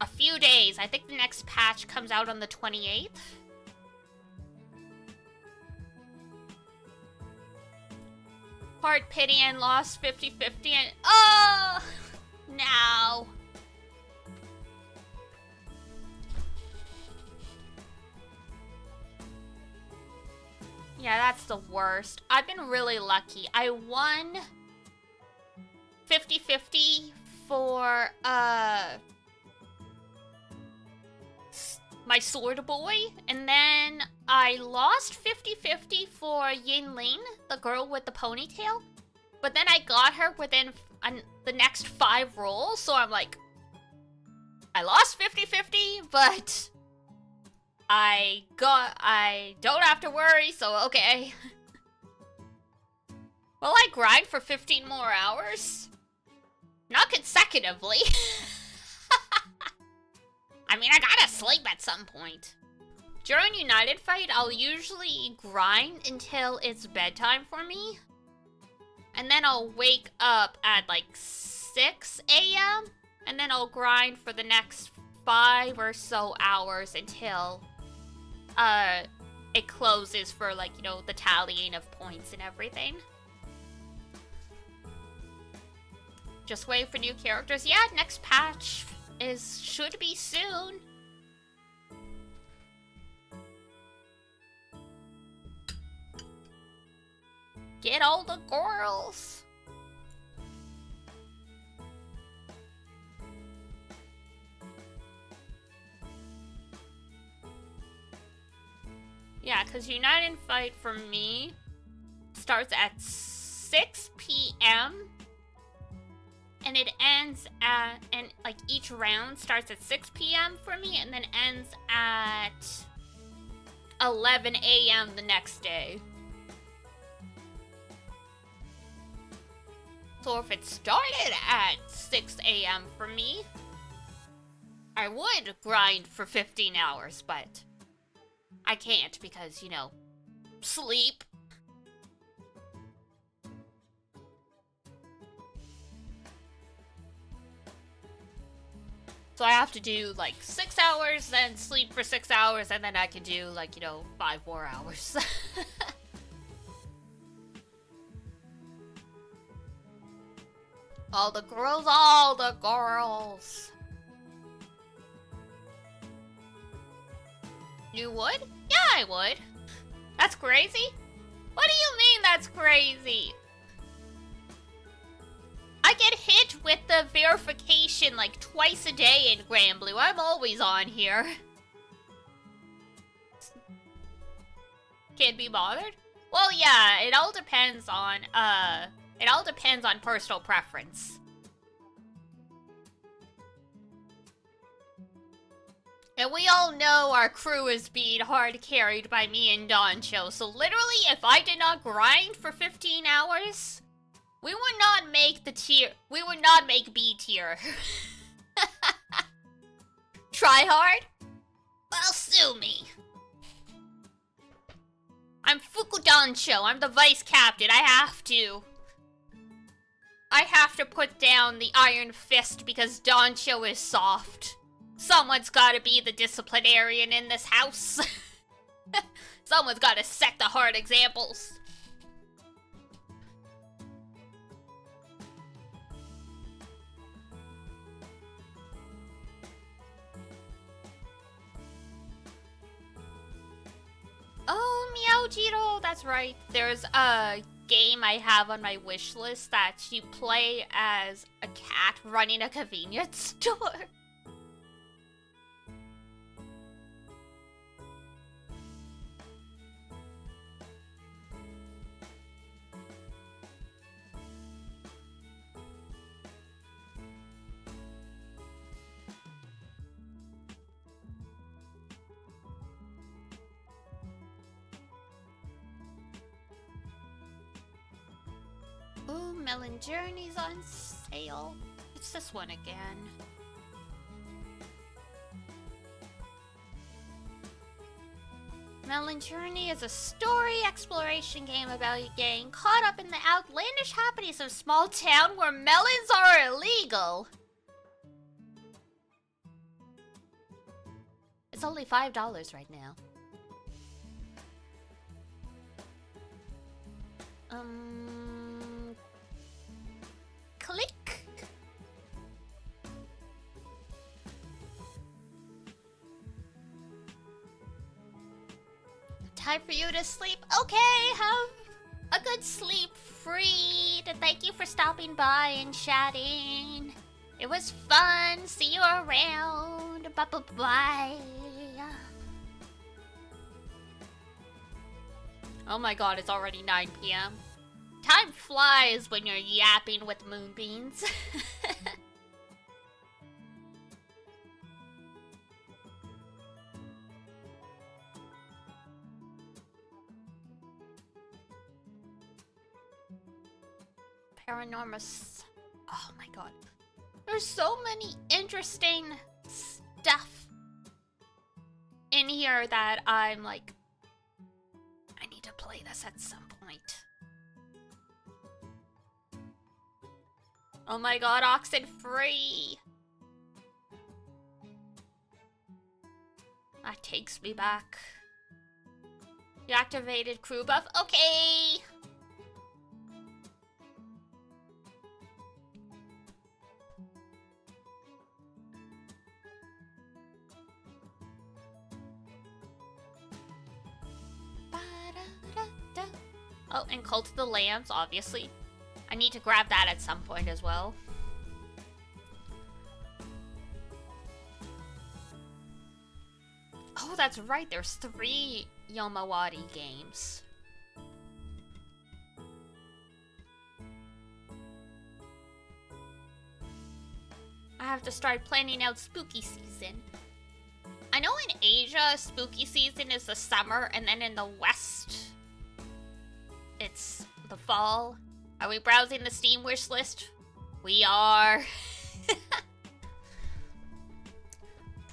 a few days. I think the next patch comes out on the 28th. Heart Pity and Lost 50/50 and— oh! No. Yeah, that's the worst. I've been really lucky. I won 50/50 for, my Sword Boy, and then I lost 50/50 for Yinling, the girl with the ponytail, but then I got her within the next 5 rolls, so I'm like, I lost 50/50, but I don't have to worry, so okay. Will I grind for 15 more hours? Not consecutively. I mean, I gotta sleep at some point. During United Fight, I'll usually grind until it's bedtime for me. And then I'll wake up at like 6 a.m. And then I'll grind for the next 5 or so hours until it closes for, like, you know, the tallying of points and everything. Just wait for new characters. Yeah, next patch should be soon. Get all the girls. Yeah, because United Fight for me starts at 6 p.m. and it ends at, and like each round starts at 6 p.m. for me and then ends at 11 a.m. the next day. So if it started at 6 a.m. for me, I would grind for 15 hours, but I can't because, you know, sleep. So I have to do like 6 hours, then sleep for 6 hours, and then I can do like, you know, 5 more hours. All the girls, all the girls. You would? Yeah, I would. That's crazy? What do you mean that's crazy? update with the verification like twice a day in GRANBLUE. I'm always on here. Can't be bothered? Well, yeah, it all depends on personal preference. And we all know our crew is being hard carried by me and Doncho, so literally if I did not grind for 15 hours, we would not make B tier. Try hard? Well, sue me. I'm Fuku Doncho, I'm the vice captain, I have to put down the iron fist because Doncho is soft. Someone's gotta be the disciplinarian in this house. Someone's gotta set the hard examples. Oh, Meowjiro, that's right. There's a game I have on my wish list that you play as a cat running a convenience store. Ooh, Melon Journey's on sale. It's this one again. Melon Journey is a story exploration game about you getting caught up in the outlandish happenings of a small town where melons are illegal. It's only $5 right now. Click. Time for you to sleep. Okay, have a good sleep, Freed. Thank you for stopping by and chatting. It was fun. See you around. Bye-bye-bye. Oh my god, it's already 9 p.m. Time flies when you're yapping with moonbeams. Paranormal. Oh my god. There's so many interesting stuff in here that I'm like, I need to play this at some point. Oh my god, Oxenfree! That takes me back. You activated crew buff? Okay! Oh, and Cult of the Lambs, obviously. I need to grab that at some point as well. Oh, that's right. There's 3 Yomawari games. I have to start planning out spooky season. I know in Asia, spooky season is the summer, and then in the West, it's the fall. Are we browsing the Steam wish list? We are.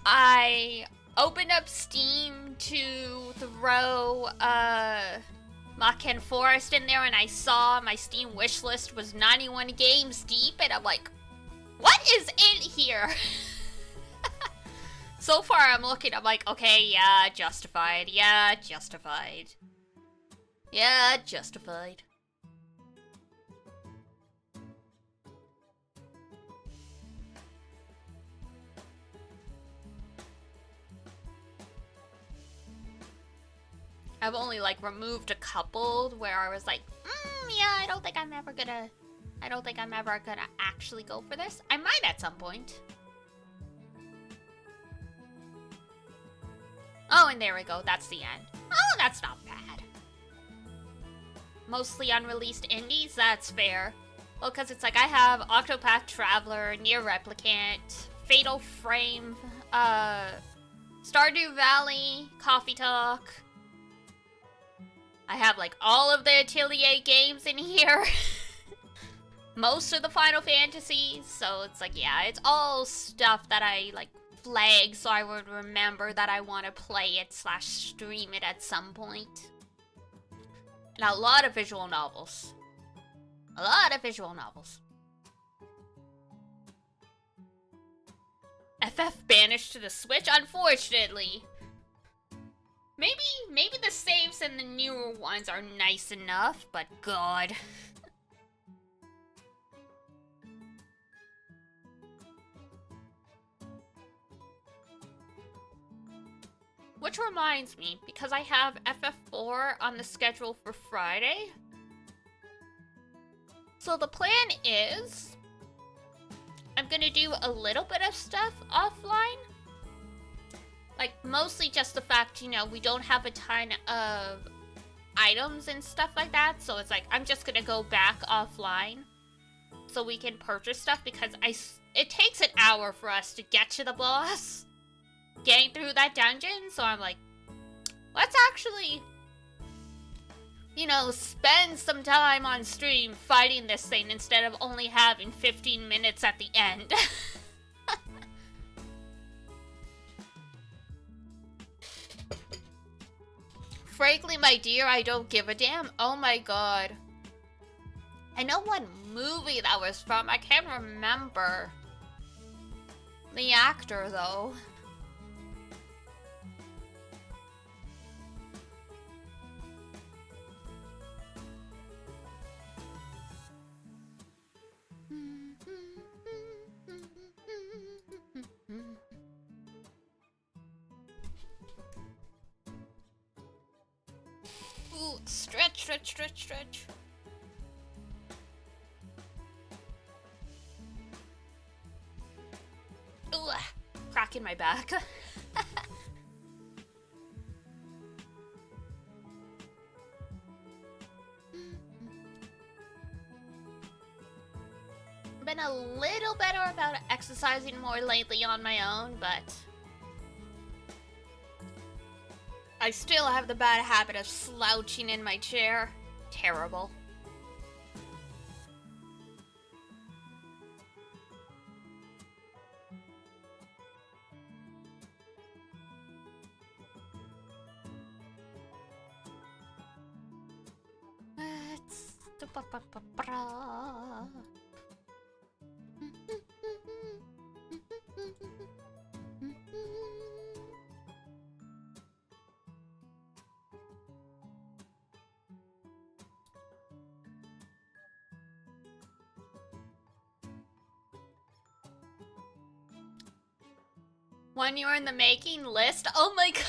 I opened up Steam to throw Maken Forest in there, and I saw my Steam wish list was 91 games deep, and I'm like, what is in here? So far I'm looking, I'm like, okay, yeah, justified. Yeah, justified. Yeah, justified. I've only like removed a couple where I was like, yeah, I don't think I'm ever gonna I don't think I'm ever gonna actually go for this. I might at some point. Oh, and there we go. That's the end. Oh, that's not bad. Mostly unreleased indies? That's fair. Well, because it's like I have Octopath Traveler, Near Replicant, Fatal Frame, Stardew Valley, Coffee Talk. I have like all of the Atelier games in here. Most of the Final Fantasies. So it's like, yeah, it's all stuff that I like flag so I would remember that I want to play it / stream it at some point. And a lot of visual novels. A lot of visual novels. FF banished to the Switch? Unfortunately. Maybe the saves in the newer ones are nice enough, but God. Which reminds me, because I have FF4 on the schedule for Friday. So the plan is, I'm gonna do a little bit of stuff offline. Like, mostly just the fact, you know, we don't have a ton of items and stuff like that. So it's like, I'm just gonna go back offline so we can purchase stuff, because it takes an hour for us to get to the boss. Getting through that dungeon, so I'm like, let's actually, you know, spend some time on stream fighting this thing instead of only having 15 minutes at the end. Frankly, my dear, I don't give a damn. Oh my god. I know what movie that was from. I can't remember the actor, though. Ooh, stretch, stretch, stretch, stretch. Ooh, crack in my back. Been a little better about exercising more lately on my own, but I still have the bad habit of slouching in my chair. Terrible. One year in the making list? Oh my god.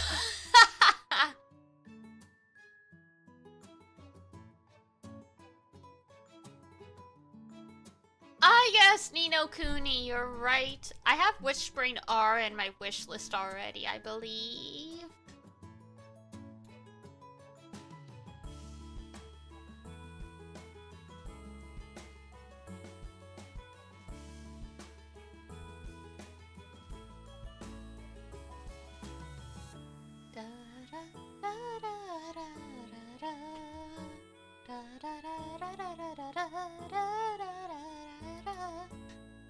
Ah yes, Nino Kuni, you're right. I have Wishspring R in my wish list already, I believe.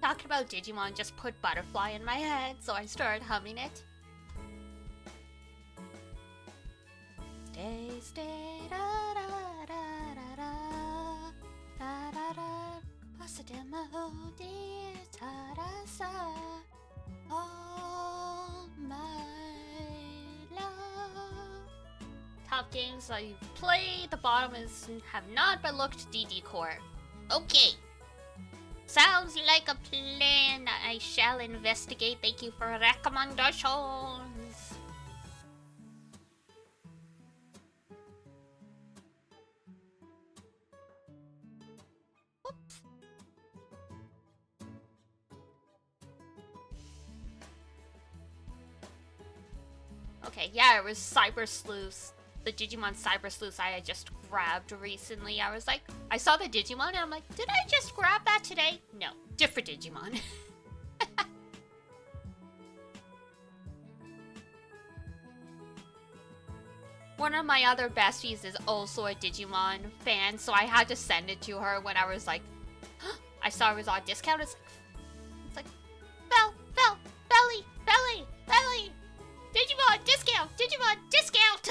Talking about Digimon just put Butterfly in my head, so I started humming it. Stay, stay, da da da da da da da da. Pasademo, dear Tarasa, all my love. Top games I've played. The bottom is have not, but looked DD Core. Okay. Sounds like a plan that I shall investigate. Thank you for recommendations. Oops. Okay, yeah, it was Cyber Sleuth. The Digimon Cyber Sleuth I had just grabbed recently. I was like, I saw the Digimon and I'm like, did I just grab that today? No, different Digimon. One of my other besties is also a Digimon fan, so I had to send it to her when I was like, I saw it was on discount. It's like, belly, Digimon discount,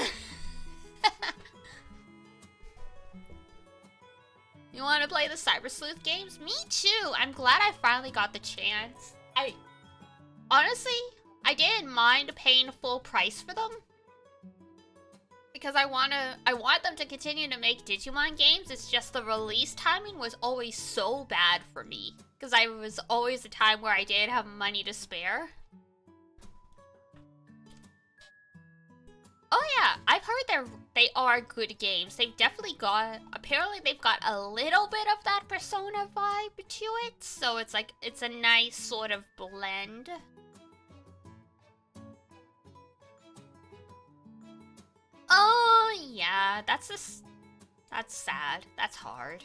You want to play the Cyber Sleuth games? Me too. I'm glad I finally got the chance. Honestly, I didn't mind paying full price for them. Because I want them to continue to make Digimon games. It's just the release timing was always so bad for me. Because I was always a time where I didn't have money to spare. Oh yeah, I've heard they are good games. They've definitely got, apparently they've got a little bit of that Persona vibe to it. So it's like, it's a nice sort of blend. Oh yeah, that's sad. That's hard.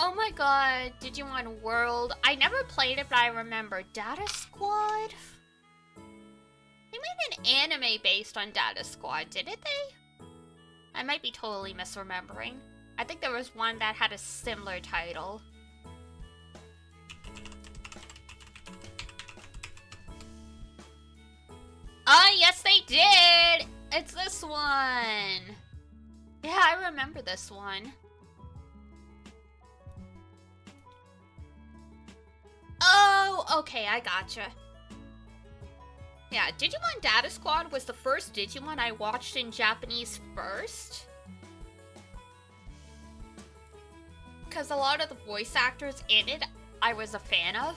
Oh my god, Digimon World. I never played it, but I remember Data Squad. They made an anime based on Data Squad, didn't they? I might be totally misremembering. I think there was one that had a similar title. Oh, yes they did! It's this one! Yeah, I remember this one. Oh, okay, I gotcha. Yeah, Digimon Data Squad was the first Digimon I watched in Japanese first. Because a lot of the voice actors in it, I was a fan of.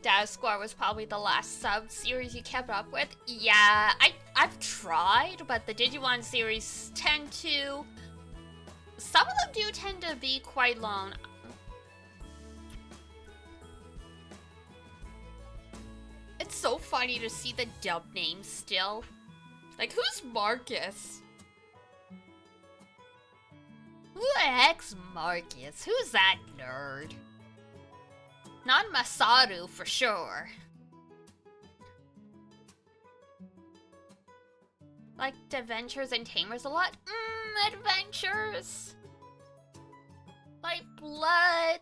Data Squad was probably the last sub-series you kept up with. Yeah, I've tried, but the Digimon series tend to... Some of them do tend to be quite long. It's so funny to see the dub names still. Like, who's Marcus? Who the heck's Marcus? Who's that nerd? Not Masaru, for sure. Like Adventures and Tamers a lot? Adventures! Like Blood.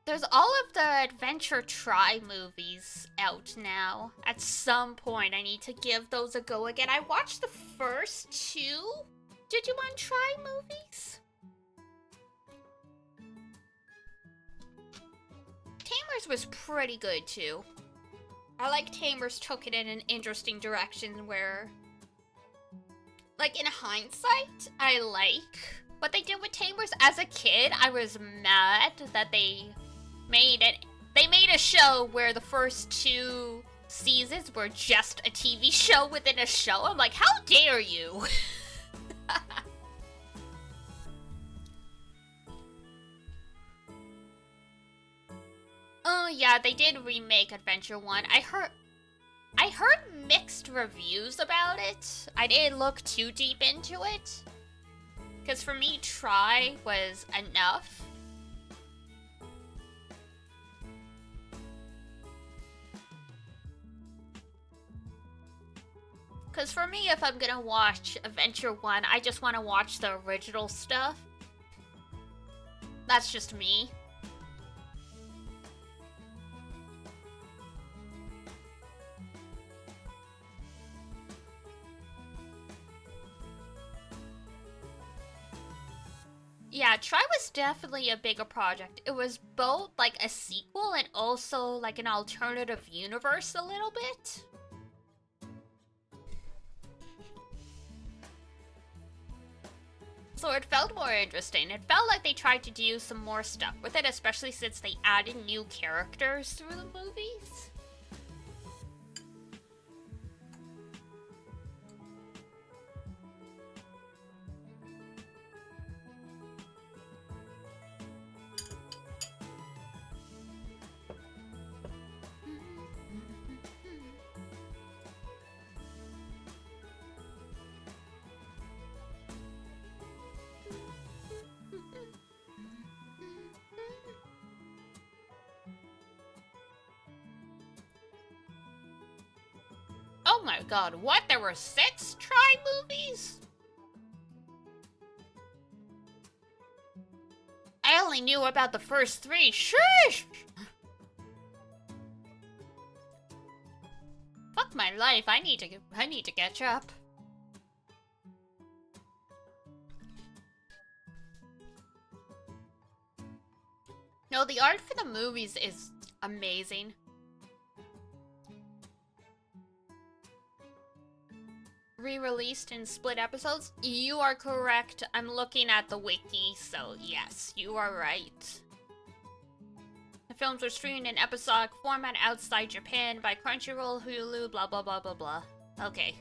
There's all of the Adventure Try movies out now. At some point, I need to give those a go again. I watched the first two Digimon Try movies. Tamers was pretty good too. I like Tamers took it in an interesting direction where, like, in hindsight, I like what they did with Tamers. As a kid, I was mad that they made a show where the first two seasons were just a TV show within a show. I'm like, how dare you? Oh yeah, they did remake Adventure 1. I heard mixed reviews about it. I didn't look too deep into it. Because for me, Try was enough. Because for me, if I'm gonna watch Adventure 1, I just want to watch the original stuff. That's just me. Yeah, Try was definitely a bigger project. It was both like a sequel and also like an alternative universe a little bit. So it felt more interesting. It felt like they tried to do some more stuff with it, especially since they added new characters through the movies. Oh my god, what? There were 6 Try movies? I only knew about the first 3. Shush! Fuck my life. I need to catch up. No, the art for the movies is amazing. Re-released in split episodes? You are correct. I'm looking at the wiki, so yes, you are right. The films were streamed in episodic format outside Japan by Crunchyroll, Hulu, blah blah blah blah blah. Okay.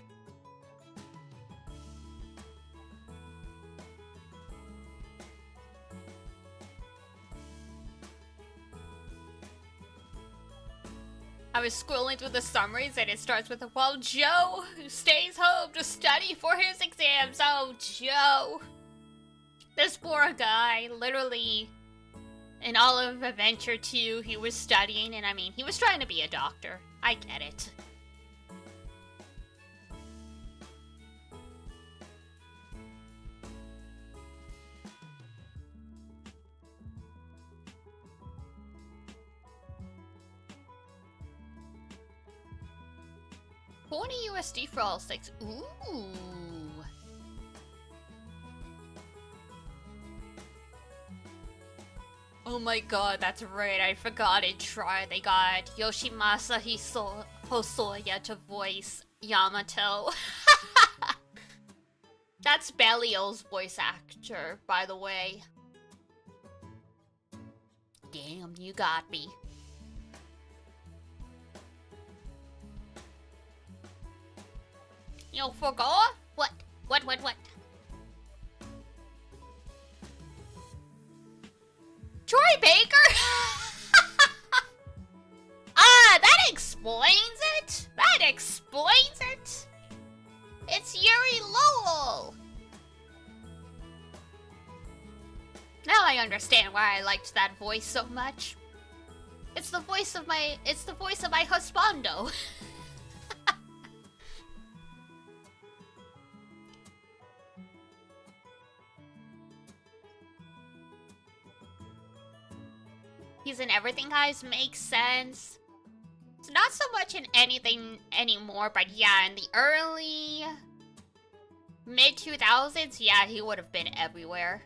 I was scrolling through the summaries and it starts with, while Joe stays home to study for his exams. Oh, Joe. This poor guy, literally, in all of Adventure 2, he was studying, and I mean, he was trying to be a doctor. I get it. $20 USD for all 6. Ooh. Oh my god, that's right. I forgot it. Try. They got Yoshimasa Hosoya to voice Yamato. That's Belial's voice actor, by the way. Damn, you got me. You forgot? What? What? Troy Baker? Ah, that explains it! That explains it! It's Yuri Lowell! Now I understand why I liked that voice so much. It's the voice of my husbando. He's in everything, guys. Makes sense. It's not so much in anything anymore, but yeah, in the early mid-2000s, yeah, he would have been everywhere.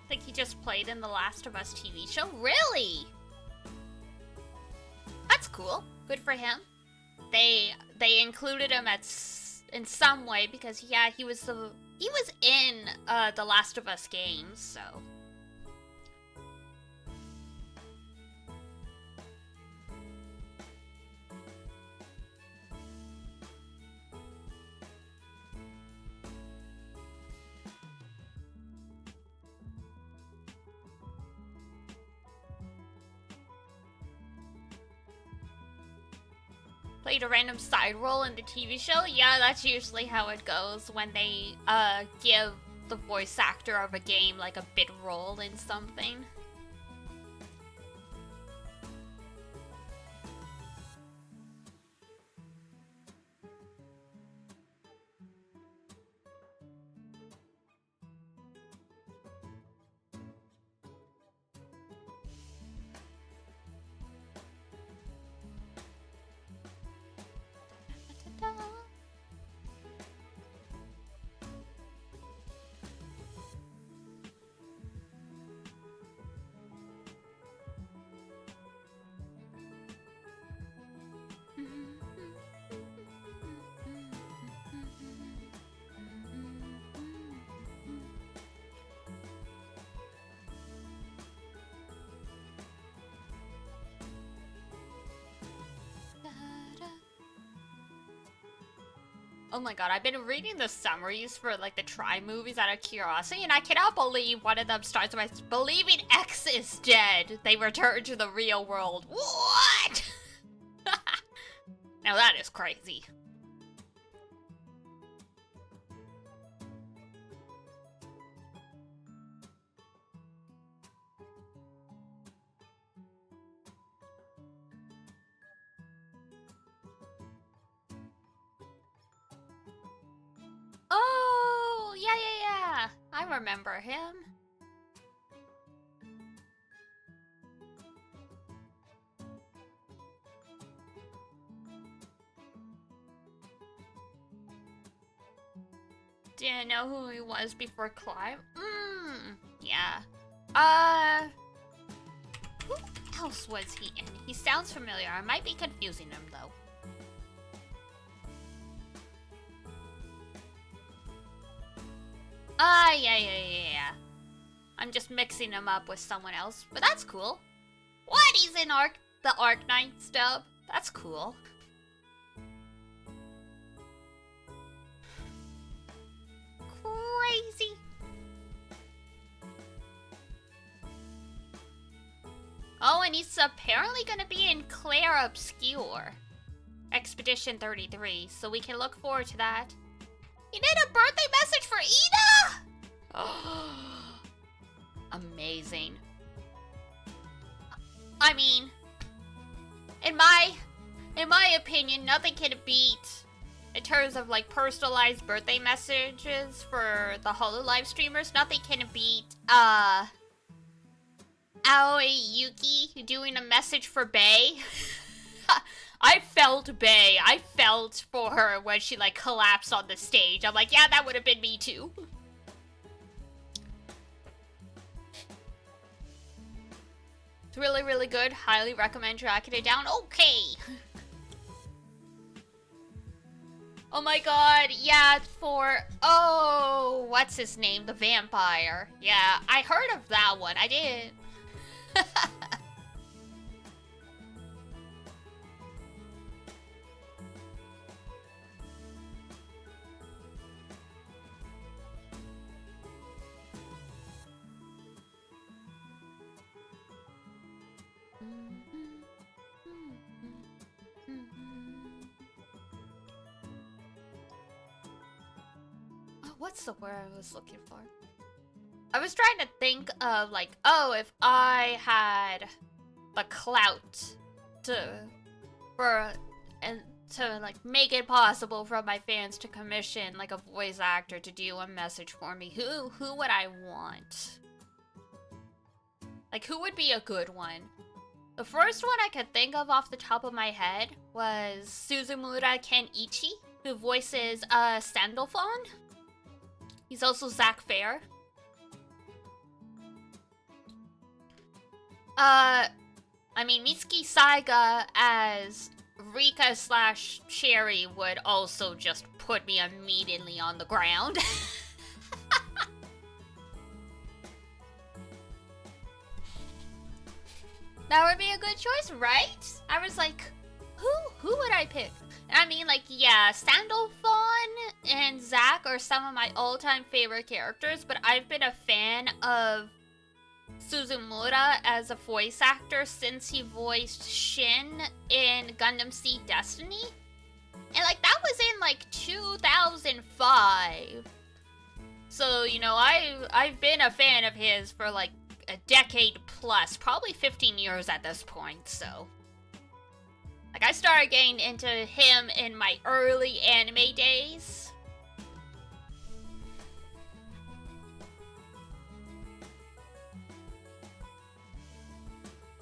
I think he just played in the Last of Us TV show. Really? That's cool. Good for him. They included him in some way because yeah, he was in the Last of Us games, so. played a random side role in the TV show? Yeah, that's usually how it goes when they give the voice actor of a game like a bit role in something. Oh my god, I've been reading the summaries for like the Try movies out of curiosity, and I cannot believe one of them starts by believing X is dead. They return to the real world. What? Now that is crazy. Oh, yeah. I remember him. Didn't know who he was before Clive. Yeah. Who else was he in? He sounds familiar. I might be confusing him though. Yeah. I'm just mixing him up with someone else, but that's cool. What? He's in the Arc Knight stub? That's cool. Crazy. Oh, and he's apparently gonna be in Claire Obscure. Expedition 33, so we can look forward to that. He did a birthday message for Ida! Oh, amazing. I mean, in my opinion, nothing can beat, in terms of like personalized birthday messages for the Hololive streamers, nothing can beat Aoi Yuki doing a message for Bae. I felt Bae. I felt for her when she like collapsed on the stage. I'm like, yeah, that would have been me too. It's really, really good. Highly recommend tracking it down. Okay. Oh my god, yeah, oh, what's his name? The vampire. Yeah, I heard of that one. I did. What's the word I was looking for? I was trying to think of like, oh, if I had the clout to like make it possible for my fans to commission like a voice actor to do a message for me, who would I want? Like, who would be a good one? The first one I could think of off the top of my head was Suzumura Kenichi, who voices Sandalphon. He's also Zack Fair. I mean, Mitsuki Saiga as Rika / Cherry would also just put me immediately on the ground. That would be a good choice, right? I was like, who would I pick? I mean, like, yeah, Sandalphon and Zack are some of my all-time favorite characters, but I've been a fan of Suzumura as a voice actor since he voiced Shin in Gundam Seed Destiny. And like that was in like 2005. So, you know, I've been a fan of his for like a decade plus, probably 15 years at this point, so. Like I started getting into him in my early anime days.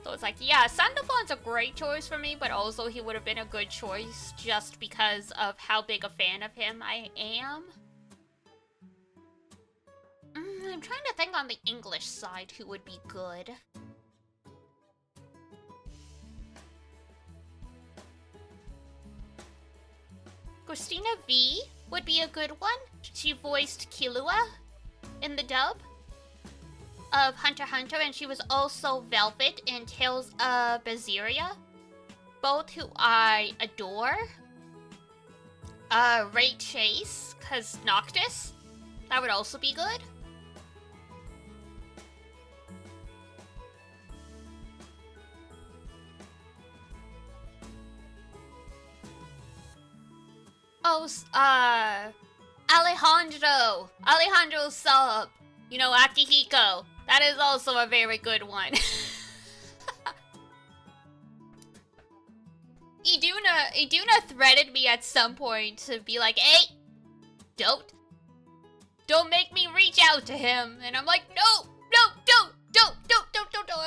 So it's like, yeah, Sandafon's a great choice for me, but also he would have been a good choice just because of how big a fan of him I am. I'm trying to think on the English side who would be good. Christina V would be a good one. She voiced Killua in the dub of Hunter x Hunter, and she was also Velvet in Tales of Berseria, both who I adore. Ray Chase, cause Noctis, that would also be good. Oh, Alejandro Sub, you know, Akihiko. That is also a very good one. Iduna threatened me at some point to be like, hey, don't make me reach out to him. And I'm like, no, don't.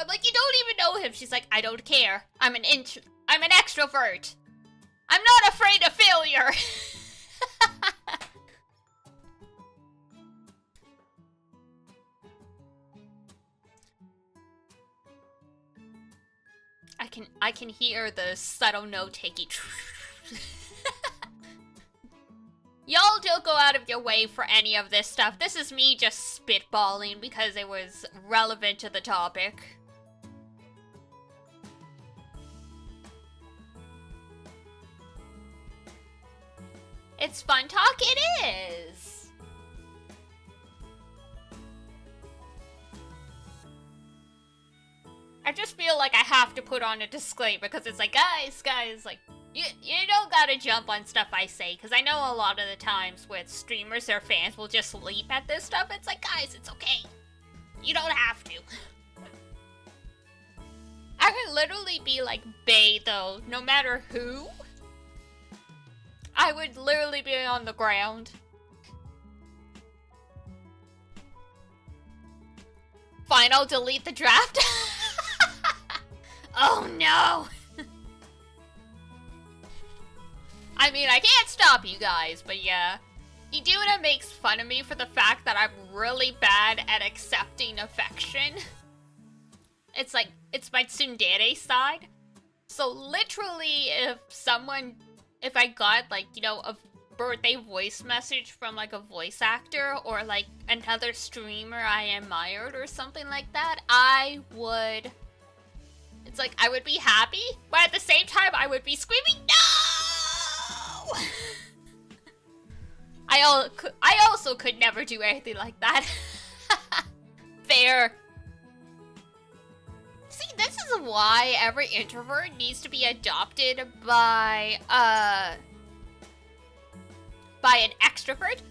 I'm like, you don't even know him. She's like, I don't care. I'm an extrovert. I'm not afraid of failure. I can hear the subtle note taking. Y'all don't go out of your way for any of this stuff. This is me just spitballing because it was relevant to the topic. It's fun talk, it is! I just feel like I have to put on a disclaimer because it's like, guys, like, you don't gotta jump on stuff I say, because I know a lot of the times with streamers, their fans will just leap at this stuff. It's like, guys, it's okay. You don't have to. I could literally be like Bae, though, no matter who. I would literally be on the ground. Fine, I'll delete the draft. Oh no! I mean, I can't stop you guys, but yeah. Iduna makes fun of me for the fact that I'm really bad at accepting affection. It's like, it's my tsundere side. So literally, if I got, like, you know, a birthday voice message from, like, a voice actor or, like, another streamer I admired or something like that, it's like, I would be happy, but at the same time, I would be screaming, no! I also could never do anything like that. Fair. See, this is why every introvert needs to be adopted by an extrovert.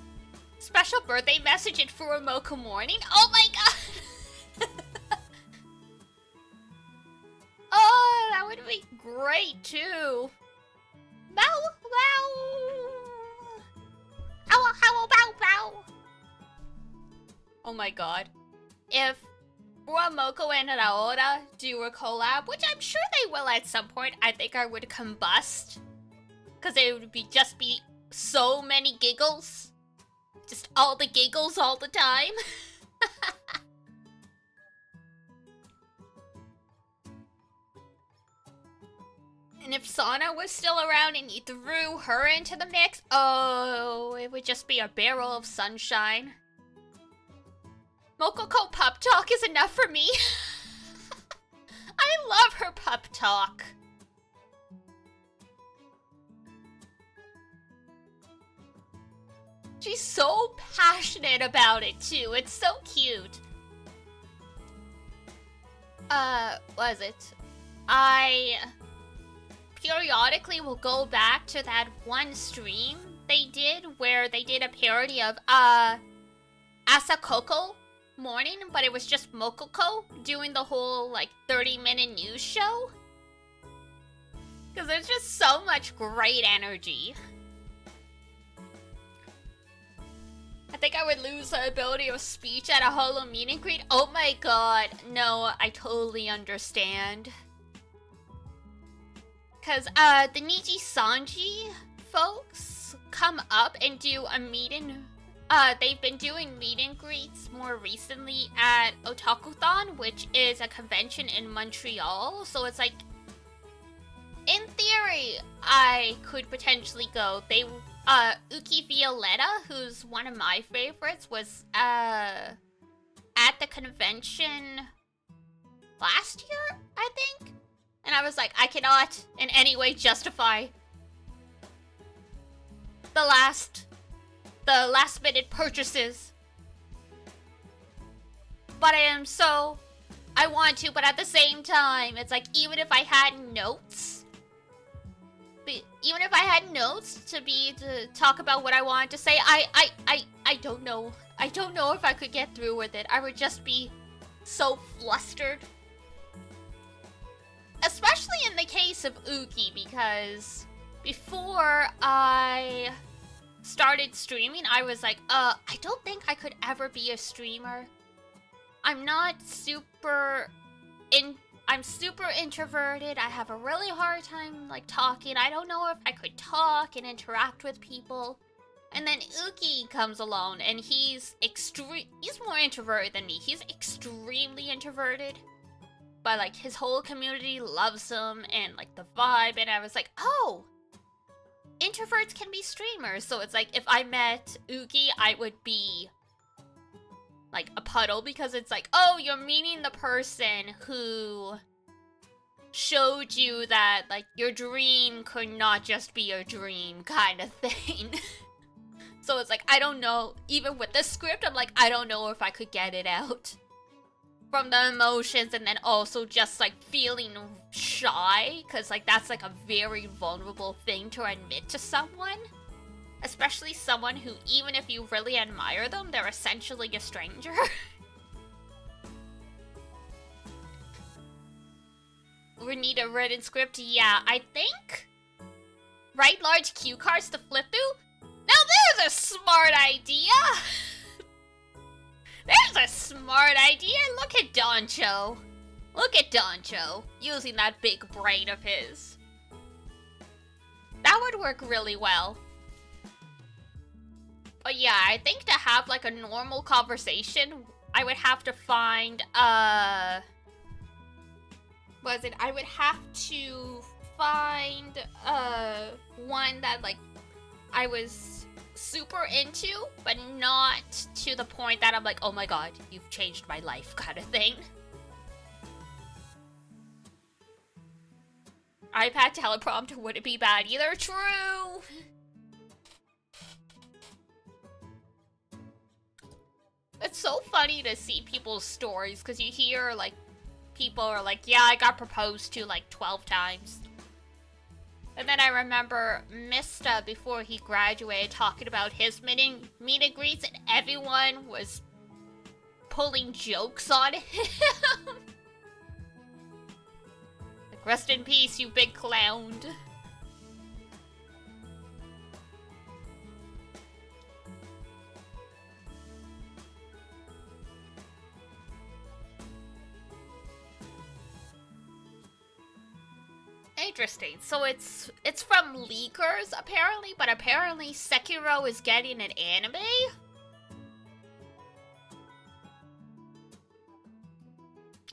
Special birthday message at Furumoku morning. Oh my god! Oh, that would be great too. Bow, bow. How bow, bow. Oh my god. If Furumoku and Raora do a collab, which I'm sure they will at some point, I think I would combust. Because it would just be so many giggles. Just all the giggles all the time. And if Sana was still around and you threw her into the mix, oh, it would just be a barrel of sunshine. Mokoko pup talk is enough for me. I love her pup talk. She's so passionate about it too. It's so cute. Was it? I periodically will go back to that one stream they did where they did a parody of, Asakoko Morning, but it was just Mokoko doing the whole, like, 30-minute news show. Because there's just so much great energy. I think I would lose the ability of speech at a holo meet and greet. Oh my god. No, I totally understand. Because, the Niji Sanji folks come up and do a meet and... they've been doing meet and greets more recently at Otakuthon, which is a convention in Montreal. So it's like... in theory, I could potentially go. They... Uki Violetta, who's one of my favorites, was, at the convention last year, I think? And I was like, I cannot in any way justify the last minute purchases. But I want to, but at the same time, it's like, even if I had notes, to talk about what I wanted to say, I don't know. I don't know if I could get through with it. I would just be so flustered. Especially in the case of Uki, because before I started streaming, I was like, I don't think I could ever be a streamer. I'm super introverted. I have a really hard time, like, talking. I don't know if I could talk and interact with people. And then Uki comes along, and he's more introverted than me. He's extremely introverted. But, like, his whole community loves him, and, like, the vibe, and I was like, oh! Introverts can be streamers. So it's like, if I met Uki, I would be like a puddle, because it's like, oh, you're meeting the person who showed you that, like, your dream could not just be a dream kind of thing. So it's like, I don't know, even with the script, I'm like, I don't know if I could get it out from the emotions, and then also just, like, feeling shy, because, like, that's, like, a very vulnerable thing to admit to someone. Especially someone who, even if you really admire them, they're essentially a stranger. We need a written script. Yeah, I think. Write large cue cards to flip through? Now there's a smart idea! There's a smart idea! Look at Doncho. Look at Doncho, using that big brain of his. That would work really well. But yeah, I think to have, like, a normal conversation, I would have to find, I would have to find, one that, like, I was super into, but not to the point that I'm like, oh my god, you've changed my life kind of thing. iPad teleprompter wouldn't be bad either. True! It's so funny to see people's stories, because you hear, like, people are like, yeah, I got proposed to, like, 12 times. And then I remember Mista, before he graduated, talking about his meet and greets, and everyone was pulling jokes on him. Like, rest in peace, you big clown. Interesting. So it's from leakers, apparently, but apparently Sekiro is getting an anime?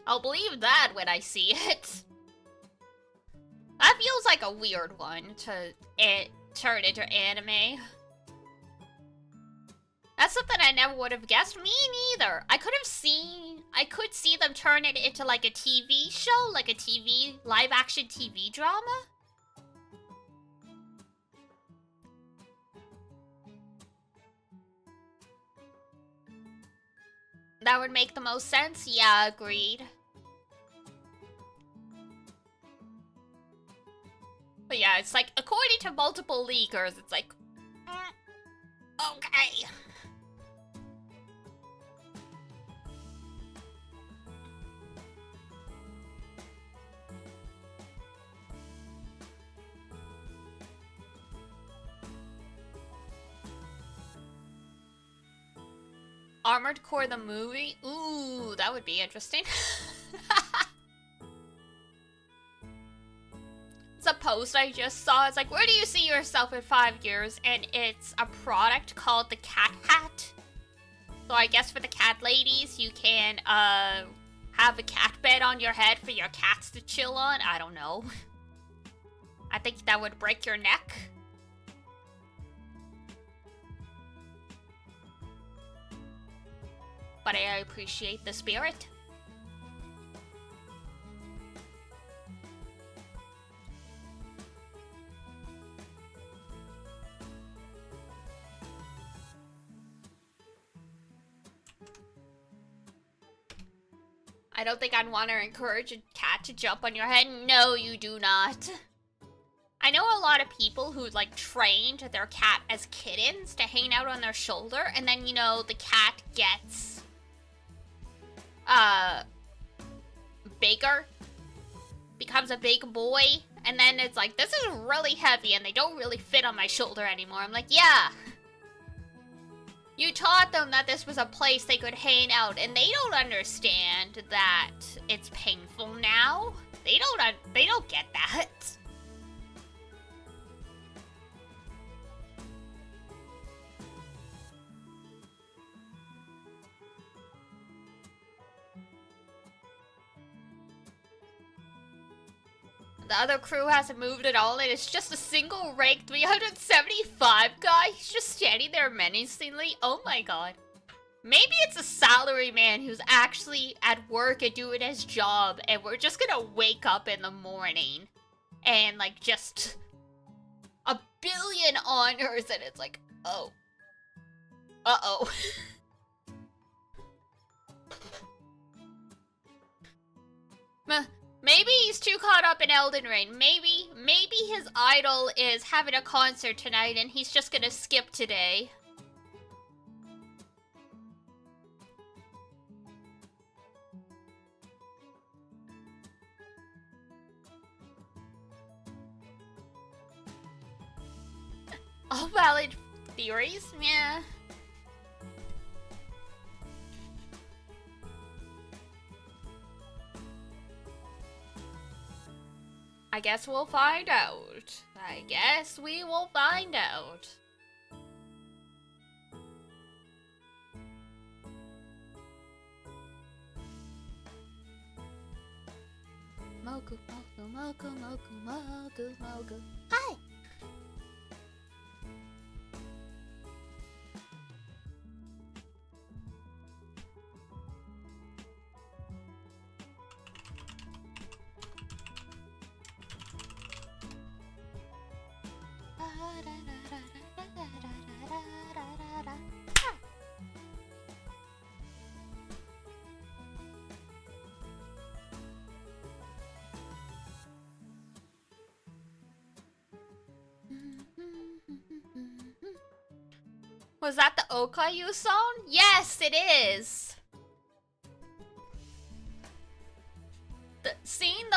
I'll believe that when I see it. That feels like a weird one to turn into anime. That's something I never would have guessed. Me neither. I could see them turn it into, like, a TV show, like a live action TV drama. That would make the most sense. Yeah, agreed. But yeah, it's like, according to multiple leakers, it's like, okay. Armored Core the movie? Ooh, that would be interesting. It's a post I just saw. It's like, where do you see yourself in 5 years? And it's a product called the Cat Hat. So I guess for the cat ladies, you can have a cat bed on your head for your cats to chill on. I don't know. I think that would break your neck. But I appreciate the spirit. I don't think I'd want to encourage a cat to jump on your head. No, you do not. I know a lot of people who like trained their cat as kittens to hang out on their shoulder, and then, you know, the cat gets bigger, becomes a big boy, and then it's like, this is really heavy and they don't really fit on my shoulder anymore. I'm like, yeah. You taught them that this was a place they could hang out, and they don't understand that it's painful now. They don't get that. The other crew hasn't moved at all, and it's just a single rank 375 guy. He's just standing there menacingly. Oh my god. Maybe it's a salary man who's actually at work and doing his job, and we're just gonna wake up in the morning and like just a billion honors, and it's like, oh. Uh-oh. Maybe he's too caught up in Elden Ring. Maybe his idol is having a concert tonight and he's just gonna skip today. All valid theories? Yeah. I guess we'll find out. I guess we will find out. Mogu, mogu, mogu, mogu, mogu, mogu. Hi! Was that the Okayu song? Yes, it is. Seeing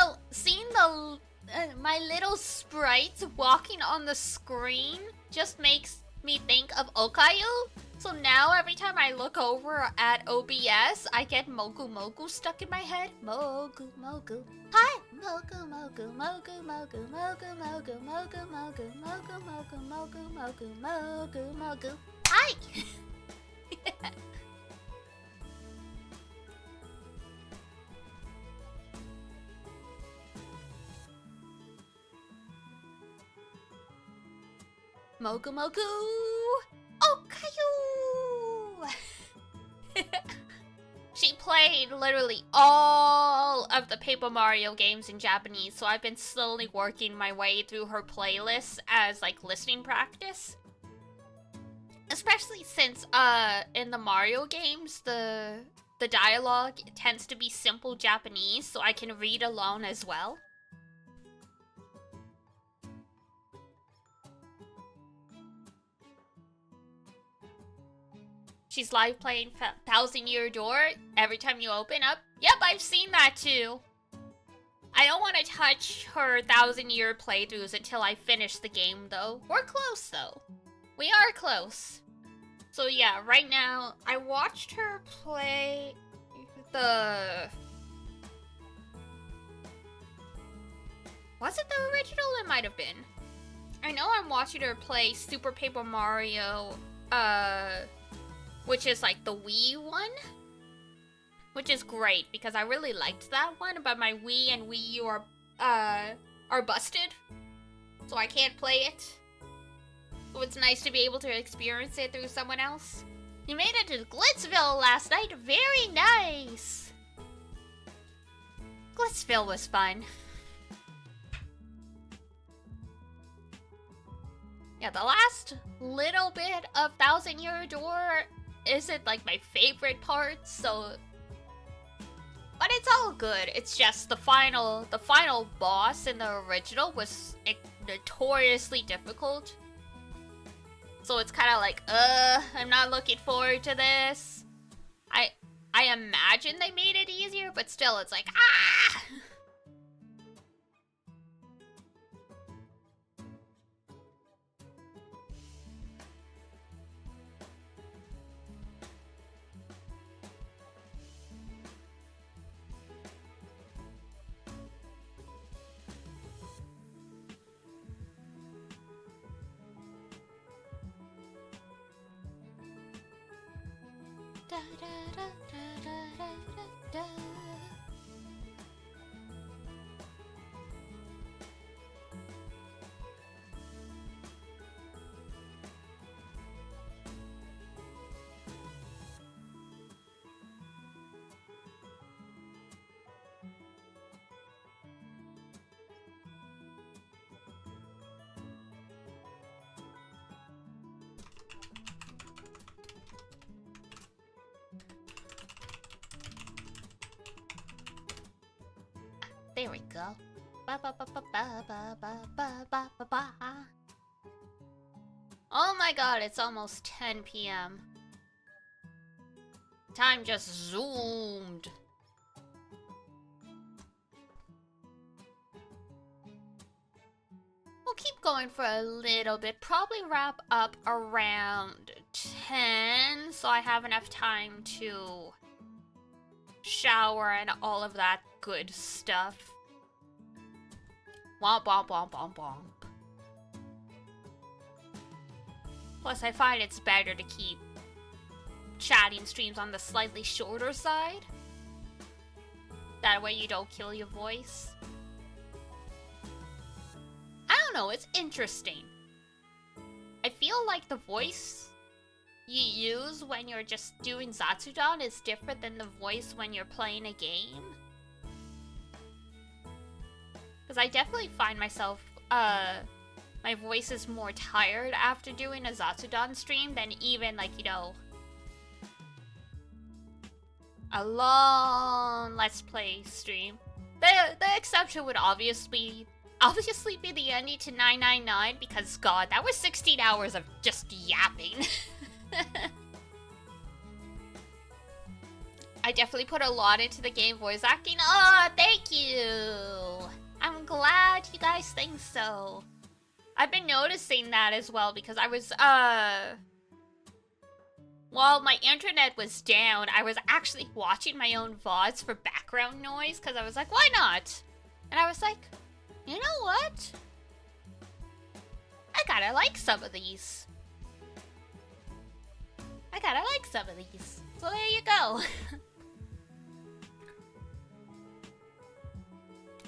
my little sprites walking on the screen just makes me think of Okayu. So now every time I look over at OBS, I get Mogu Mogu stuck in my head. Mogu Mogu. Hi! Mogu Mogu Mogu Mogu Mogu Mogu Mogu Mogu Mogu Mogu Mogu Mogu Mogu Mogu. Hi! Mogu Mogu Okayu! She played literally all of the Paper Mario games in Japanese, so I've been slowly working my way through her playlists as like listening practice. Especially since in the Mario games the dialogue tends to be simple Japanese, so I can read along as well. She's live playing Thousand Year Door every time you open up. Yep, I've seen that too. I don't want to touch her 1,000-year playthroughs until I finish the game, though. We're close, though. We are close. So yeah, right now, I watched her play the... Was it the original? It might have been. I know I'm watching her play Super Paper Mario, which is like the Wii one. Which is great, because I really liked that one, but my Wii and Wii U are busted. So I can't play it. So it's nice to be able to experience it through someone else. You made it to Glitzville last night. Very nice. Glitzville was fun. Yeah, the last little bit of 1,000-Year Door isn't like my favorite part, so... But it's all good. It's just the final boss in the original was notoriously difficult. So it's kind of like, I'm not looking forward to this. I imagine they made it easier, but still it's like, ah! Da, da, da, da, da, da, da. There we go. Ba ba ba ba ba ba ba ba ba ba ba. Oh my god, it's almost 10 p.m. Time just zoomed. We'll keep going for a little bit. Probably wrap up around 10, so I have enough time to shower and all of that good stuff. Womp womp womp womp womp. Plus, I find it's better to keep chatting streams on the slightly shorter side. That way you don't kill your voice. I don't know, it's interesting. I feel like the voice you use when you're just doing Zatsudan is different than the voice when you're playing a game. Because I definitely find myself, my voice is more tired after doing a Zatsudan stream than even, like, you know, a long Let's Play stream. The exception would obviously be the ending to 999, because, god, that was 16 hours of just yapping. I definitely put a lot into the game voice acting. Oh, thank you! I'm glad you guys think so. I've been noticing that as well, because I was, while my internet was down, I was actually watching my own VODs for background noise, because I was like, why not? And I was like, you know what? I gotta like some of these. I gotta like some of these. So there you go.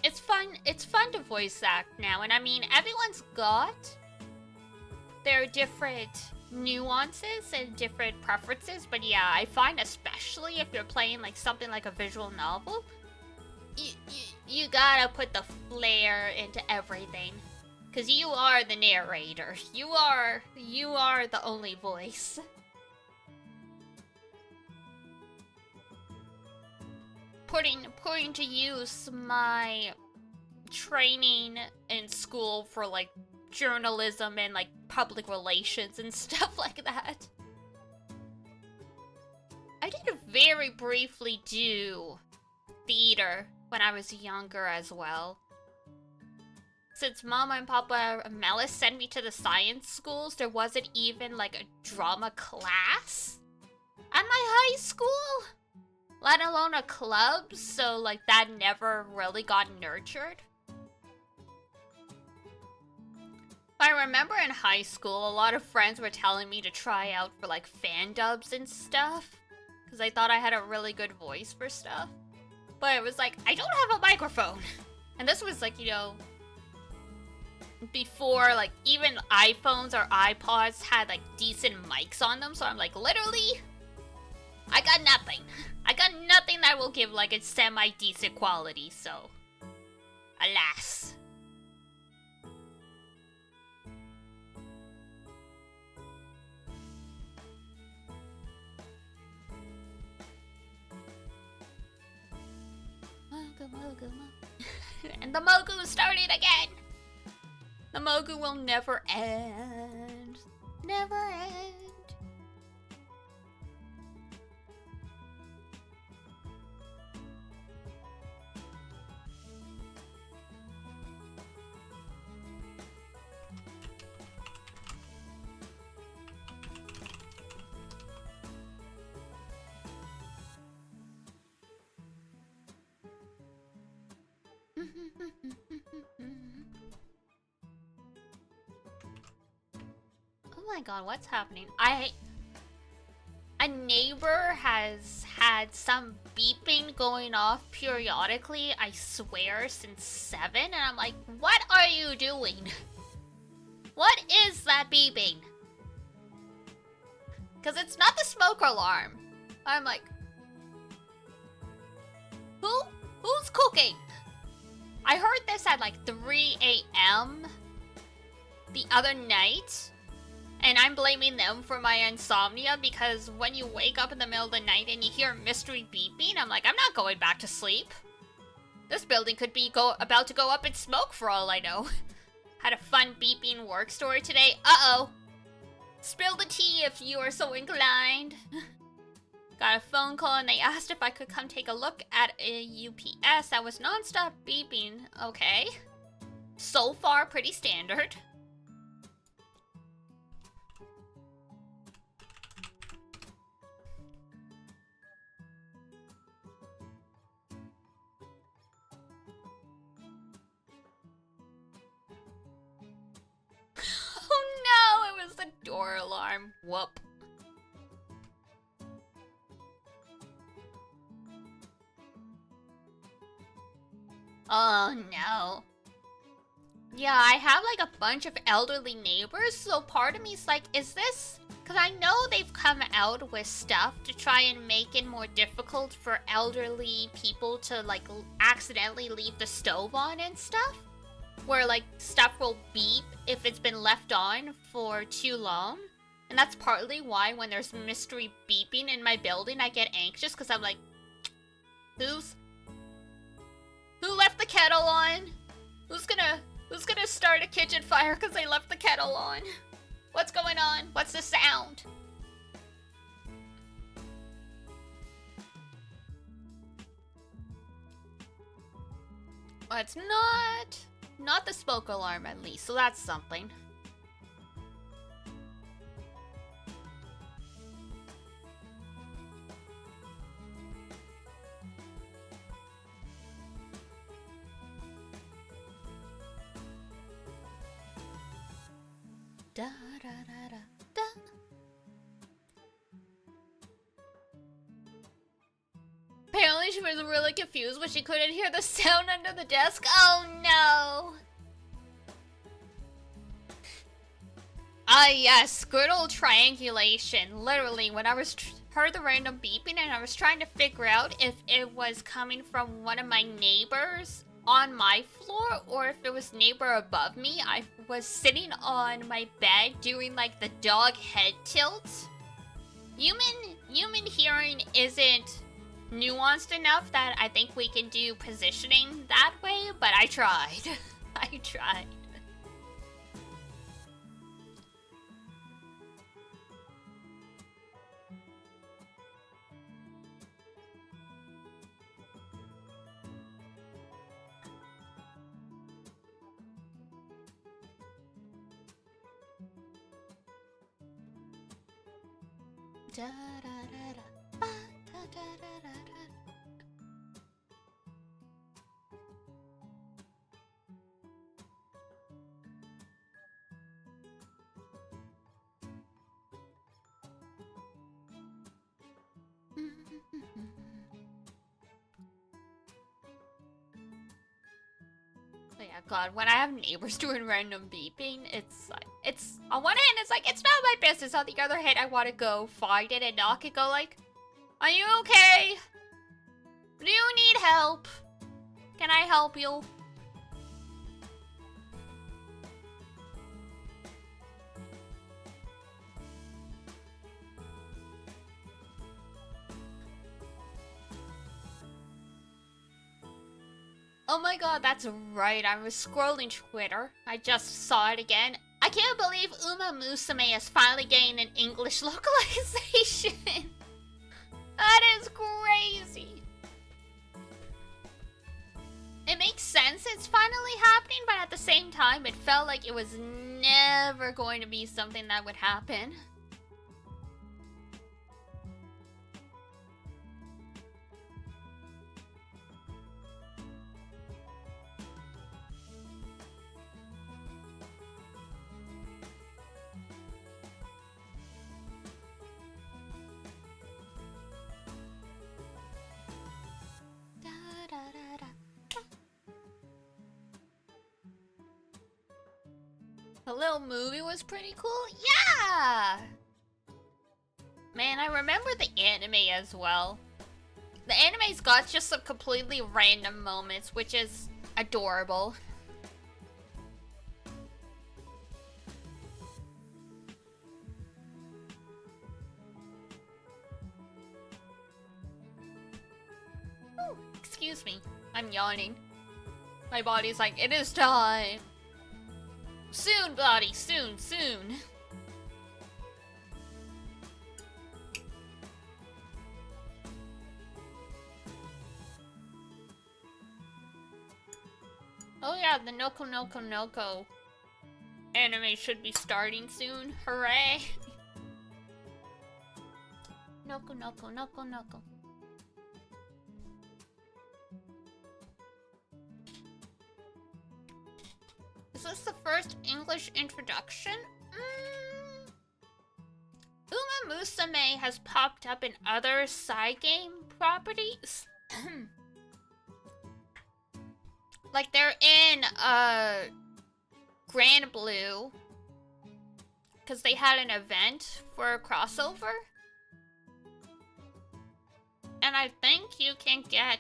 It's fun to voice act now, and I mean, everyone's got their different nuances and different preferences, but yeah, I find especially if you're playing like something like a visual novel, you gotta put the flair into everything, because you are the narrator. You are the only voice. Putting to use my training in school for like journalism and like public relations and stuff like that. I did very briefly do theater when I was younger as well. Since Mama and Papa Melis sent me to the science schools, there wasn't even like a drama class at my high school, let alone a club, so like that never really got nurtured. I remember in high school, a lot of friends were telling me to try out for like fan dubs and stuff, because I thought I had a really good voice for stuff. But it was like, I don't have a microphone. And this was like, you know, before like even iPhones or iPods had like decent mics on them, so I'm like, literally, I got nothing. I got nothing that will give like a semi-decent quality, so alas. And the Mogu started again! The Mogu will never end. Never end. Oh my god, what's happening? A neighbor has had some beeping going off periodically, I swear, since 7, and I'm like, what are you doing? What is that beeping? Because it's not the smoke alarm. I'm like, who's cooking? I heard this at like 3 a.m. the other night, and I'm blaming them for my insomnia because when you wake up in the middle of the night and you hear mystery beeping, I'm like, I'm not going back to sleep. This building could be about to go up in smoke for all I know. Had a fun beeping work story today. Uh-oh. Spill the tea if you are so inclined. Got a phone call and they asked if I could come take a look at a UPS that was non-stop beeping. Okay. So far, pretty standard. Oh no, it was the door alarm. Whoop. Oh no. Yeah, I have like a bunch of elderly neighbors, so part of me is like, is this... Because I know they've come out with stuff to try and make it more difficult for elderly people to like accidentally leave the stove on and stuff. Where like stuff will beep if it's been left on for too long. And that's partly why when there's mystery beeping in my building, I get anxious because I'm like, who left the kettle on? Who's gonna start a kitchen fire because they left the kettle on? What's going on? What's the sound? Well, it's not the smoke alarm at least, so that's something. Da da da da da. Apparently she was really confused when she couldn't hear the sound under the desk. Oh no! Ah yes, good old triangulation. Literally, when I was heard the random beeping and I was trying to figure out if it was coming from one of my neighbors on my floor or if it was neighbor above me. I was sitting on my bed doing like the dog head tilt. Human hearing isn't nuanced enough that I think we can do positioning that way, but I tried. I tried. Yeah, God, when I have neighbors doing random beeping, it's like, it's, on one hand, it's like, it's not my business. On the other hand, I want to go find it and knock and go like, are you okay? Do you need help? Can I help you? Oh my god, that's right. I was scrolling Twitter. I just saw it again. I can't believe Uma Musume has finally gained an English localization. That is crazy. It makes sense it's finally happening, but at the same time, it felt like it was never going to be something that would happen. The little movie was pretty cool. Yeah! Man, I remember the anime as well. The anime's got just some completely random moments, which is adorable. Ooh, excuse me. I'm yawning. My body's like, it is time. Soon, body, soon, soon. Oh yeah, the Noko Noko Noko anime should be starting soon. Hooray! Noko Noko Noko Noko. Is this the first English introduction? Uma Musume has popped up in other side game properties. Like they're in GRANBLUE, because they had an event for a crossover. And I think you can get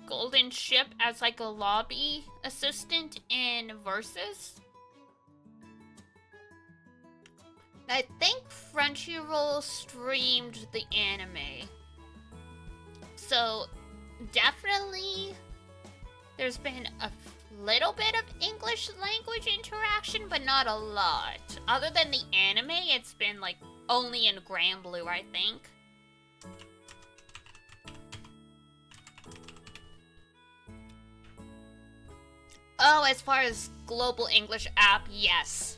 Golden Ship as like a lobby assistant in Versus. I think Crunchyroll streamed the anime. So definitely there's been a little bit of English language interaction, but not a lot. Other than the anime, it's been like only in GRANBLUE, I think. Oh, as far as global English app, yes.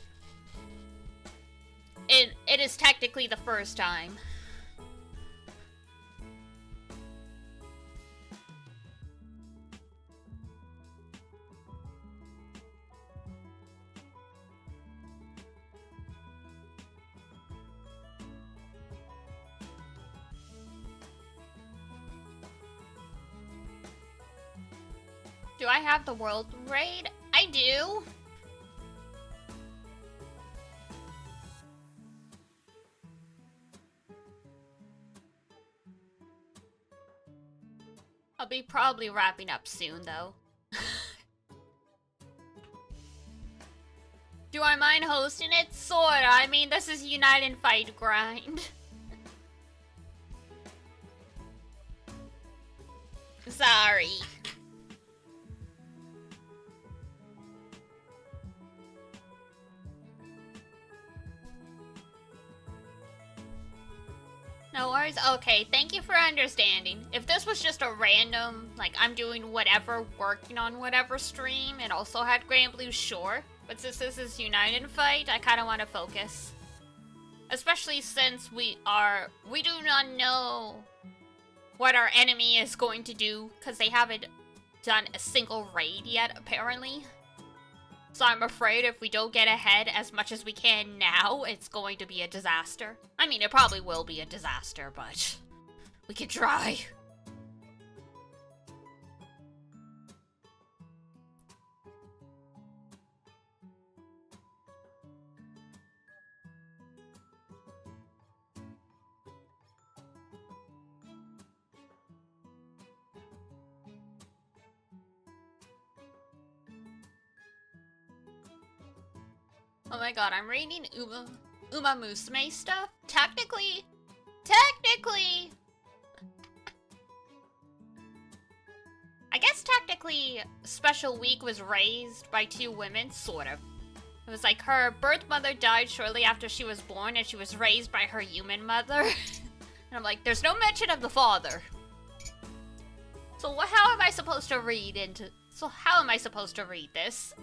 It is technically the first time. Do I have the world raid? I do. I'll be probably wrapping up soon, though. Do I mind hosting it? Sorta. I mean, this is Unite and Fight grind. Sorry. No worries. Okay, thank you for understanding. If this was just a random, like, I'm doing whatever, working on whatever stream, and also had GRANBLUE, sure. But since this is Unite and Fight, I kind of want to focus. Especially since we do not know what our enemy is going to do, because they haven't done a single raid yet, apparently. So I'm afraid if we don't get ahead as much as we can now, it's going to be a disaster. I mean, it probably will be a disaster, but we can try. Oh my god, I'm reading Uma Musume stuff. Technically, I guess technically, Special Week was raised by two women, sort of. It was like her birth mother died shortly after she was born, and she was raised by her human mother. And I'm like, there's no mention of the father. So how am I supposed to read this?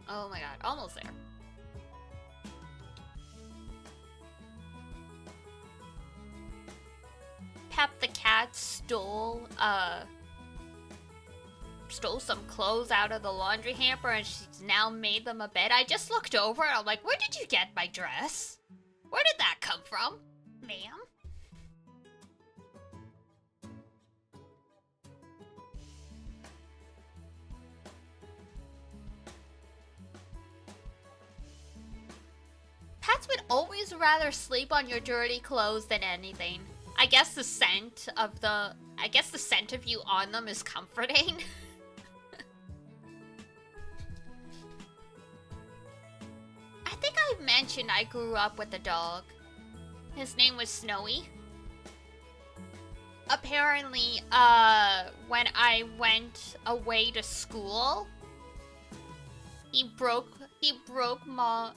Oh my god, almost there. Pep the cat stole some clothes out of the laundry hamper and she's now made them a bed. I just looked over and I'm like, where did you get my dress? Where did that come from, ma'am? Pets would always rather sleep on your dirty clothes than anything. I guess the scent of you on them is comforting. I think I mentioned I grew up with a dog. His name was Snowy. Apparently, when I went away to school, he broke Mama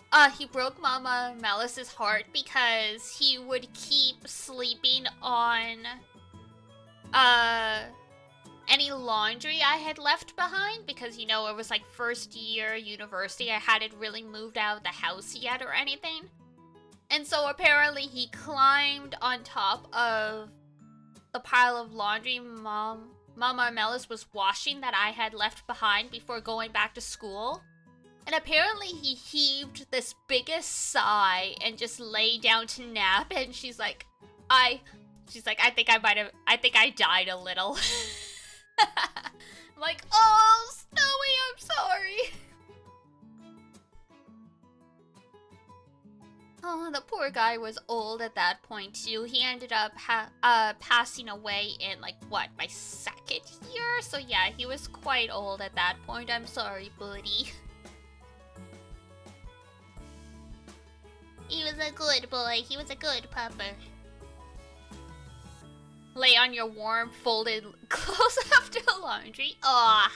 Melis's heart because he would keep sleeping on any laundry I had left behind, because, you know, it was like first year university. I hadn't really moved out of the house yet or anything. And so apparently he climbed on top of the pile of laundry Mama Melis was washing that I had left behind before going back to school. And apparently he heaved this biggest sigh and just lay down to nap, and she's like, I think I died a little. I'm like, oh, Snowy, I'm sorry. Oh, the poor guy was old at that point too. He ended up passing away in, like, what, my second year? So yeah, he was quite old at that point. I'm sorry, buddy. He was a good boy. He was a good pupper. Lay on your warm, folded clothes after laundry. Aw.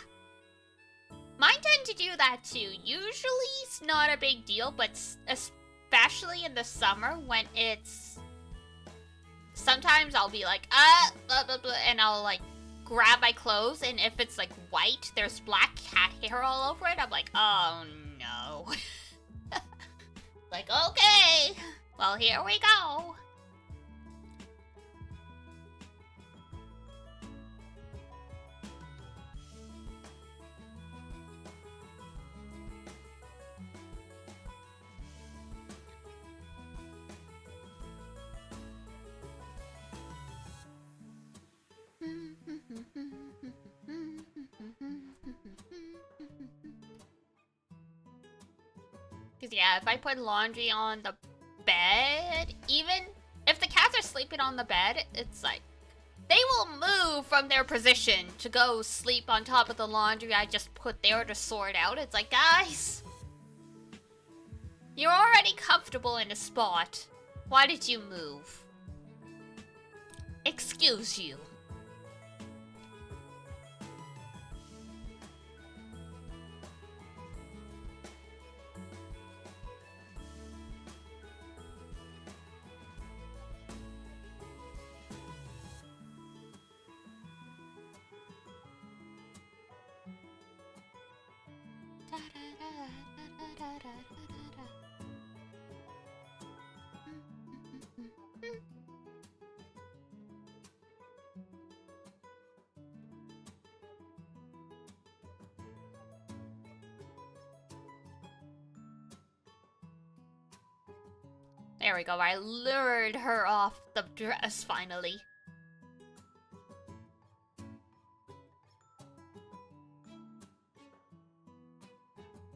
Mine tend to do that too. Usually it's not a big deal, but especially in the summer when it's... Sometimes I'll be like, blah, blah, blah, and I'll, like, grab my clothes, and if it's, like, white, there's black cat hair all over it, I'm like, oh no. Like, okay, well, here we go. Because, yeah, if I put laundry on the bed, even if the cats are sleeping on the bed, it's like, they will move from their position to go sleep on top of the laundry I just put there to sort out. It's like, guys, you're already comfortable in a spot. Why did you move? Excuse you. There we go, I lured her off the dress finally.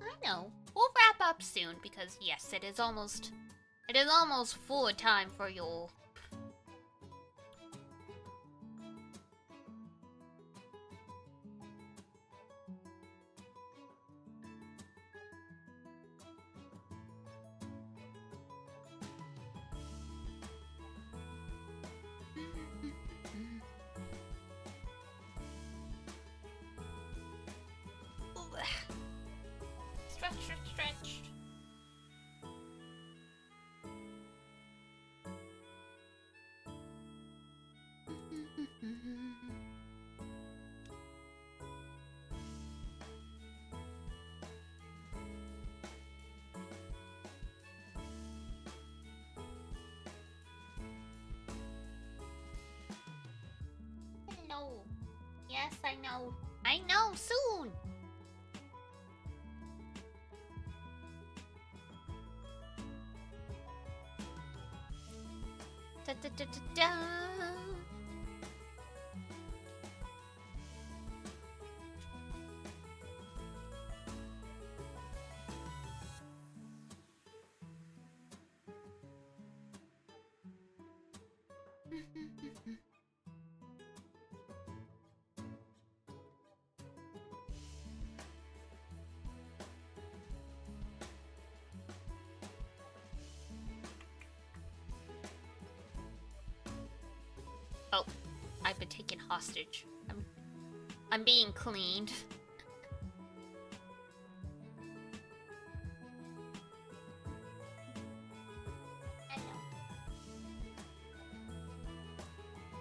I know. We'll wrap up soon because yes, it is almost full time for you. Stretch, stretch, stretch. No. Yes, I know. I know, soon. Da, da, da, da, da. Oh, I've been taken hostage. I'm being cleaned. I know.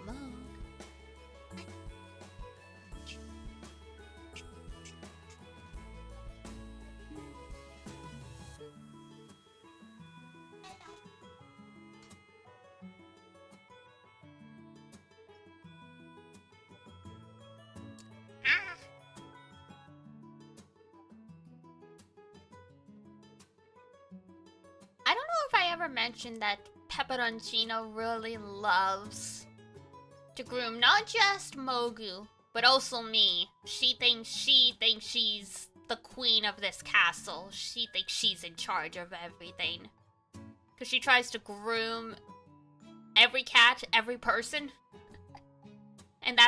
Mug. I don't know if I ever mentioned that Pepperoncino really loves to groom not just Mogu, but also me. She thinks she's the queen of this castle. She thinks she's in charge of everything. Because she tries to groom every cat, every person. And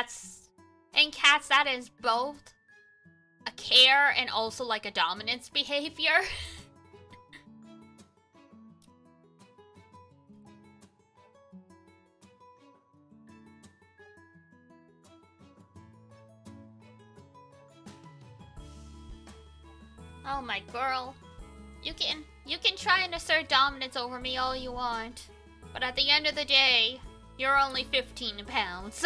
in cats, that is both a care and also like a dominance behavior. Oh my girl. You can try and assert dominance over me all you want. But at the end of the day, you're only 15 pounds.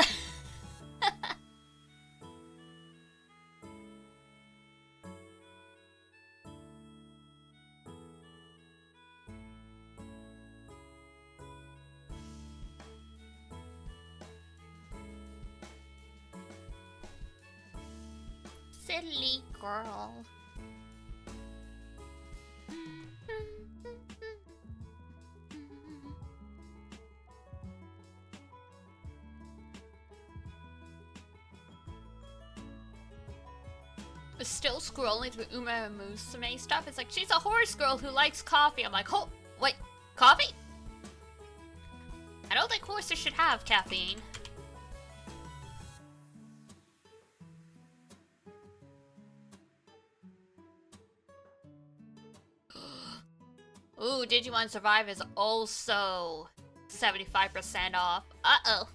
Silly girl. Still scrolling through Uma Musume stuff. It's like, she's a horse girl who likes coffee. I'm like, oh, wait, coffee? I don't think horses should have caffeine. Ooh, Digimon Survive is also 75% off. Uh-oh.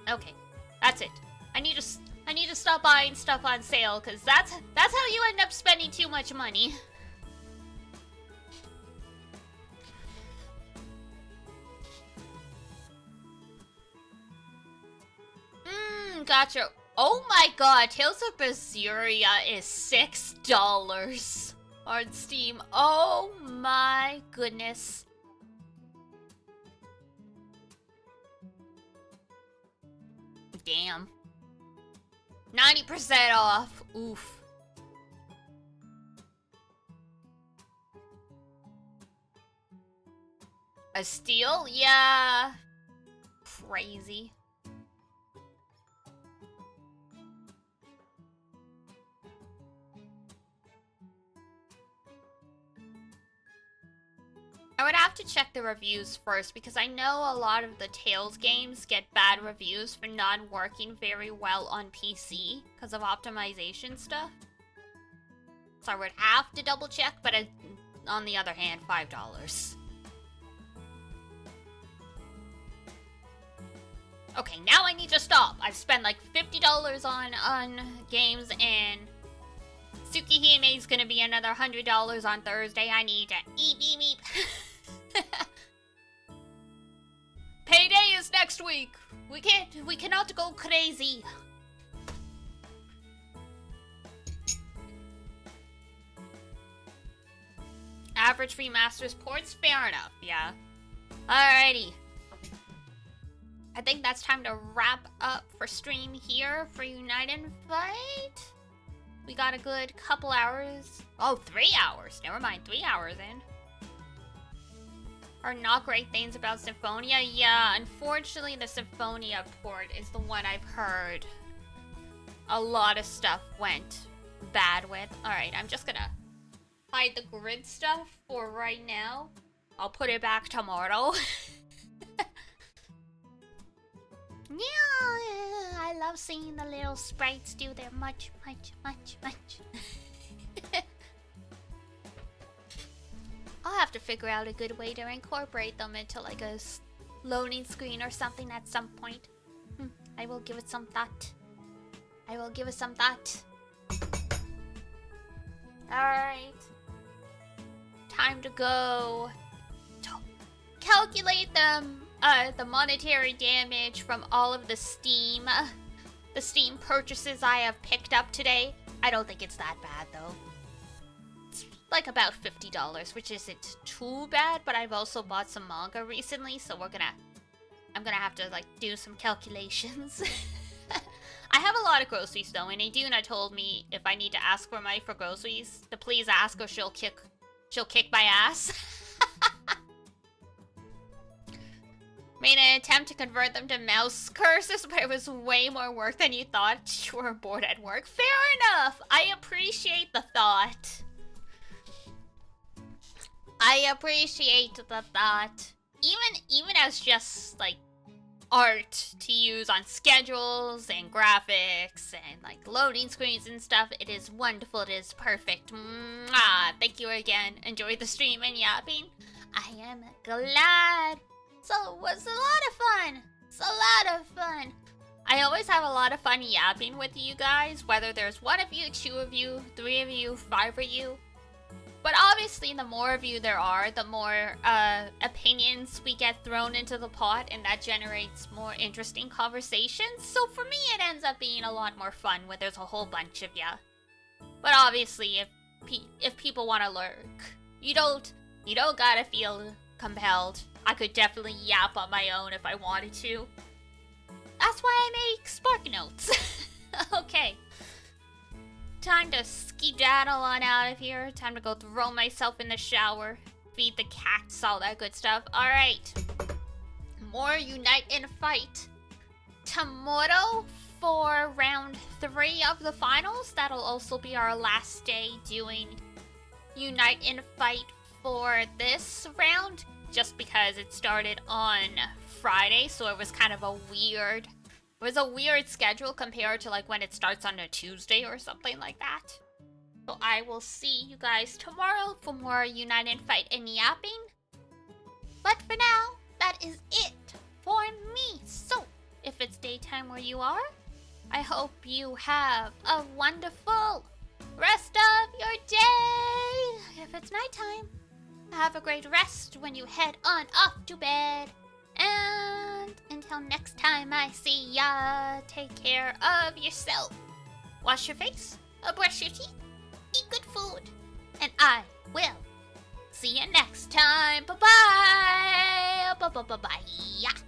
Okay, that's it. I need to stop buying stuff on sale, cause that's how you end up spending too much money. Gotcha. Oh my god, Tales of Berseria is $6 on Steam. Oh my goodness. Damn. 90% off. Oof. A steal? Yeah. Crazy. I would have to check the reviews first because I know a lot of the Tales games get bad reviews for not working very well on PC because of optimization stuff. So I would have to double check, but on the other hand, $5. Okay, now I need to stop. I've spent like $50 on games, and Tsukihime's gonna be another $100 on Thursday. I need to eep. Payday is next week. We cannot go crazy. Average remasters ports, fair enough, yeah. Alrighty. I think that's time to wrap up for stream here for Unite and Fight. We got a good couple hours. Oh, 3 hours. Never mind, 3 hours in. Are not great things about Symphonia. Yeah, unfortunately the Symphonia port is the one I've heard a lot of stuff went bad with. Alright, I'm just gonna hide the grid stuff for right now. I'll put it back tomorrow. Yeah, I love seeing the little sprites do their much. I'll have to figure out a good way to incorporate them into like a loading screen or something at some point. I will give it some thought. Alright. Time to go calculate them. The monetary damage from all of the Steam purchases I have picked up today. I don't think it's that bad though. It's like about $50, which isn't too bad, but I've also bought some manga recently, so I'm gonna have to like do some calculations. I have a lot of groceries though, and Aduna told me if I need to ask for money for groceries, to please ask or she'll kick my ass. Made an attempt to convert them to mouse curses, but it was way more work than you thought. You were bored at work. Fair enough. I appreciate the thought. Even as just like art to use on schedules and graphics and like loading screens and stuff, it is wonderful. It is perfect. Mwah. Thank you again. Enjoyed the stream and yapping. I am glad. So it was a lot of fun. I always have a lot of fun yapping with you guys, whether there's 1 of you, 2 of you, 3 of you, 5 of you. But obviously the more of you there are, the more opinions we get thrown into the pot, and that generates more interesting conversations. So for me it ends up being a lot more fun when there's a whole bunch of ya. But obviously if people want to lurk, you don't gotta feel compelled. I could definitely yap on my own if I wanted to. That's why I make Spark Notes. Okay. Time to skedaddle on out of here. Time to go throw myself in the shower. Feed the cats, all that good stuff. Alright. More Unite and Fight. Tomorrow for round 3 of the finals. That'll also be our last day doing Unite and Fight for this round. Just because it started on Friday, so it was kind of a weird schedule compared to like when it starts on a Tuesday or something like that. So I will see you guys tomorrow for more Unite and Fight and yapping. But for now, that is it for me. So if it's daytime where you are. I hope you have a wonderful rest of your day. If it's nighttime, have a great rest when you head on off to bed. And until next time I see ya, take care of yourself. Wash your face, brush your teeth, eat good food, and I will see you next time. Bye-bye. Bye-bye-bye-bye.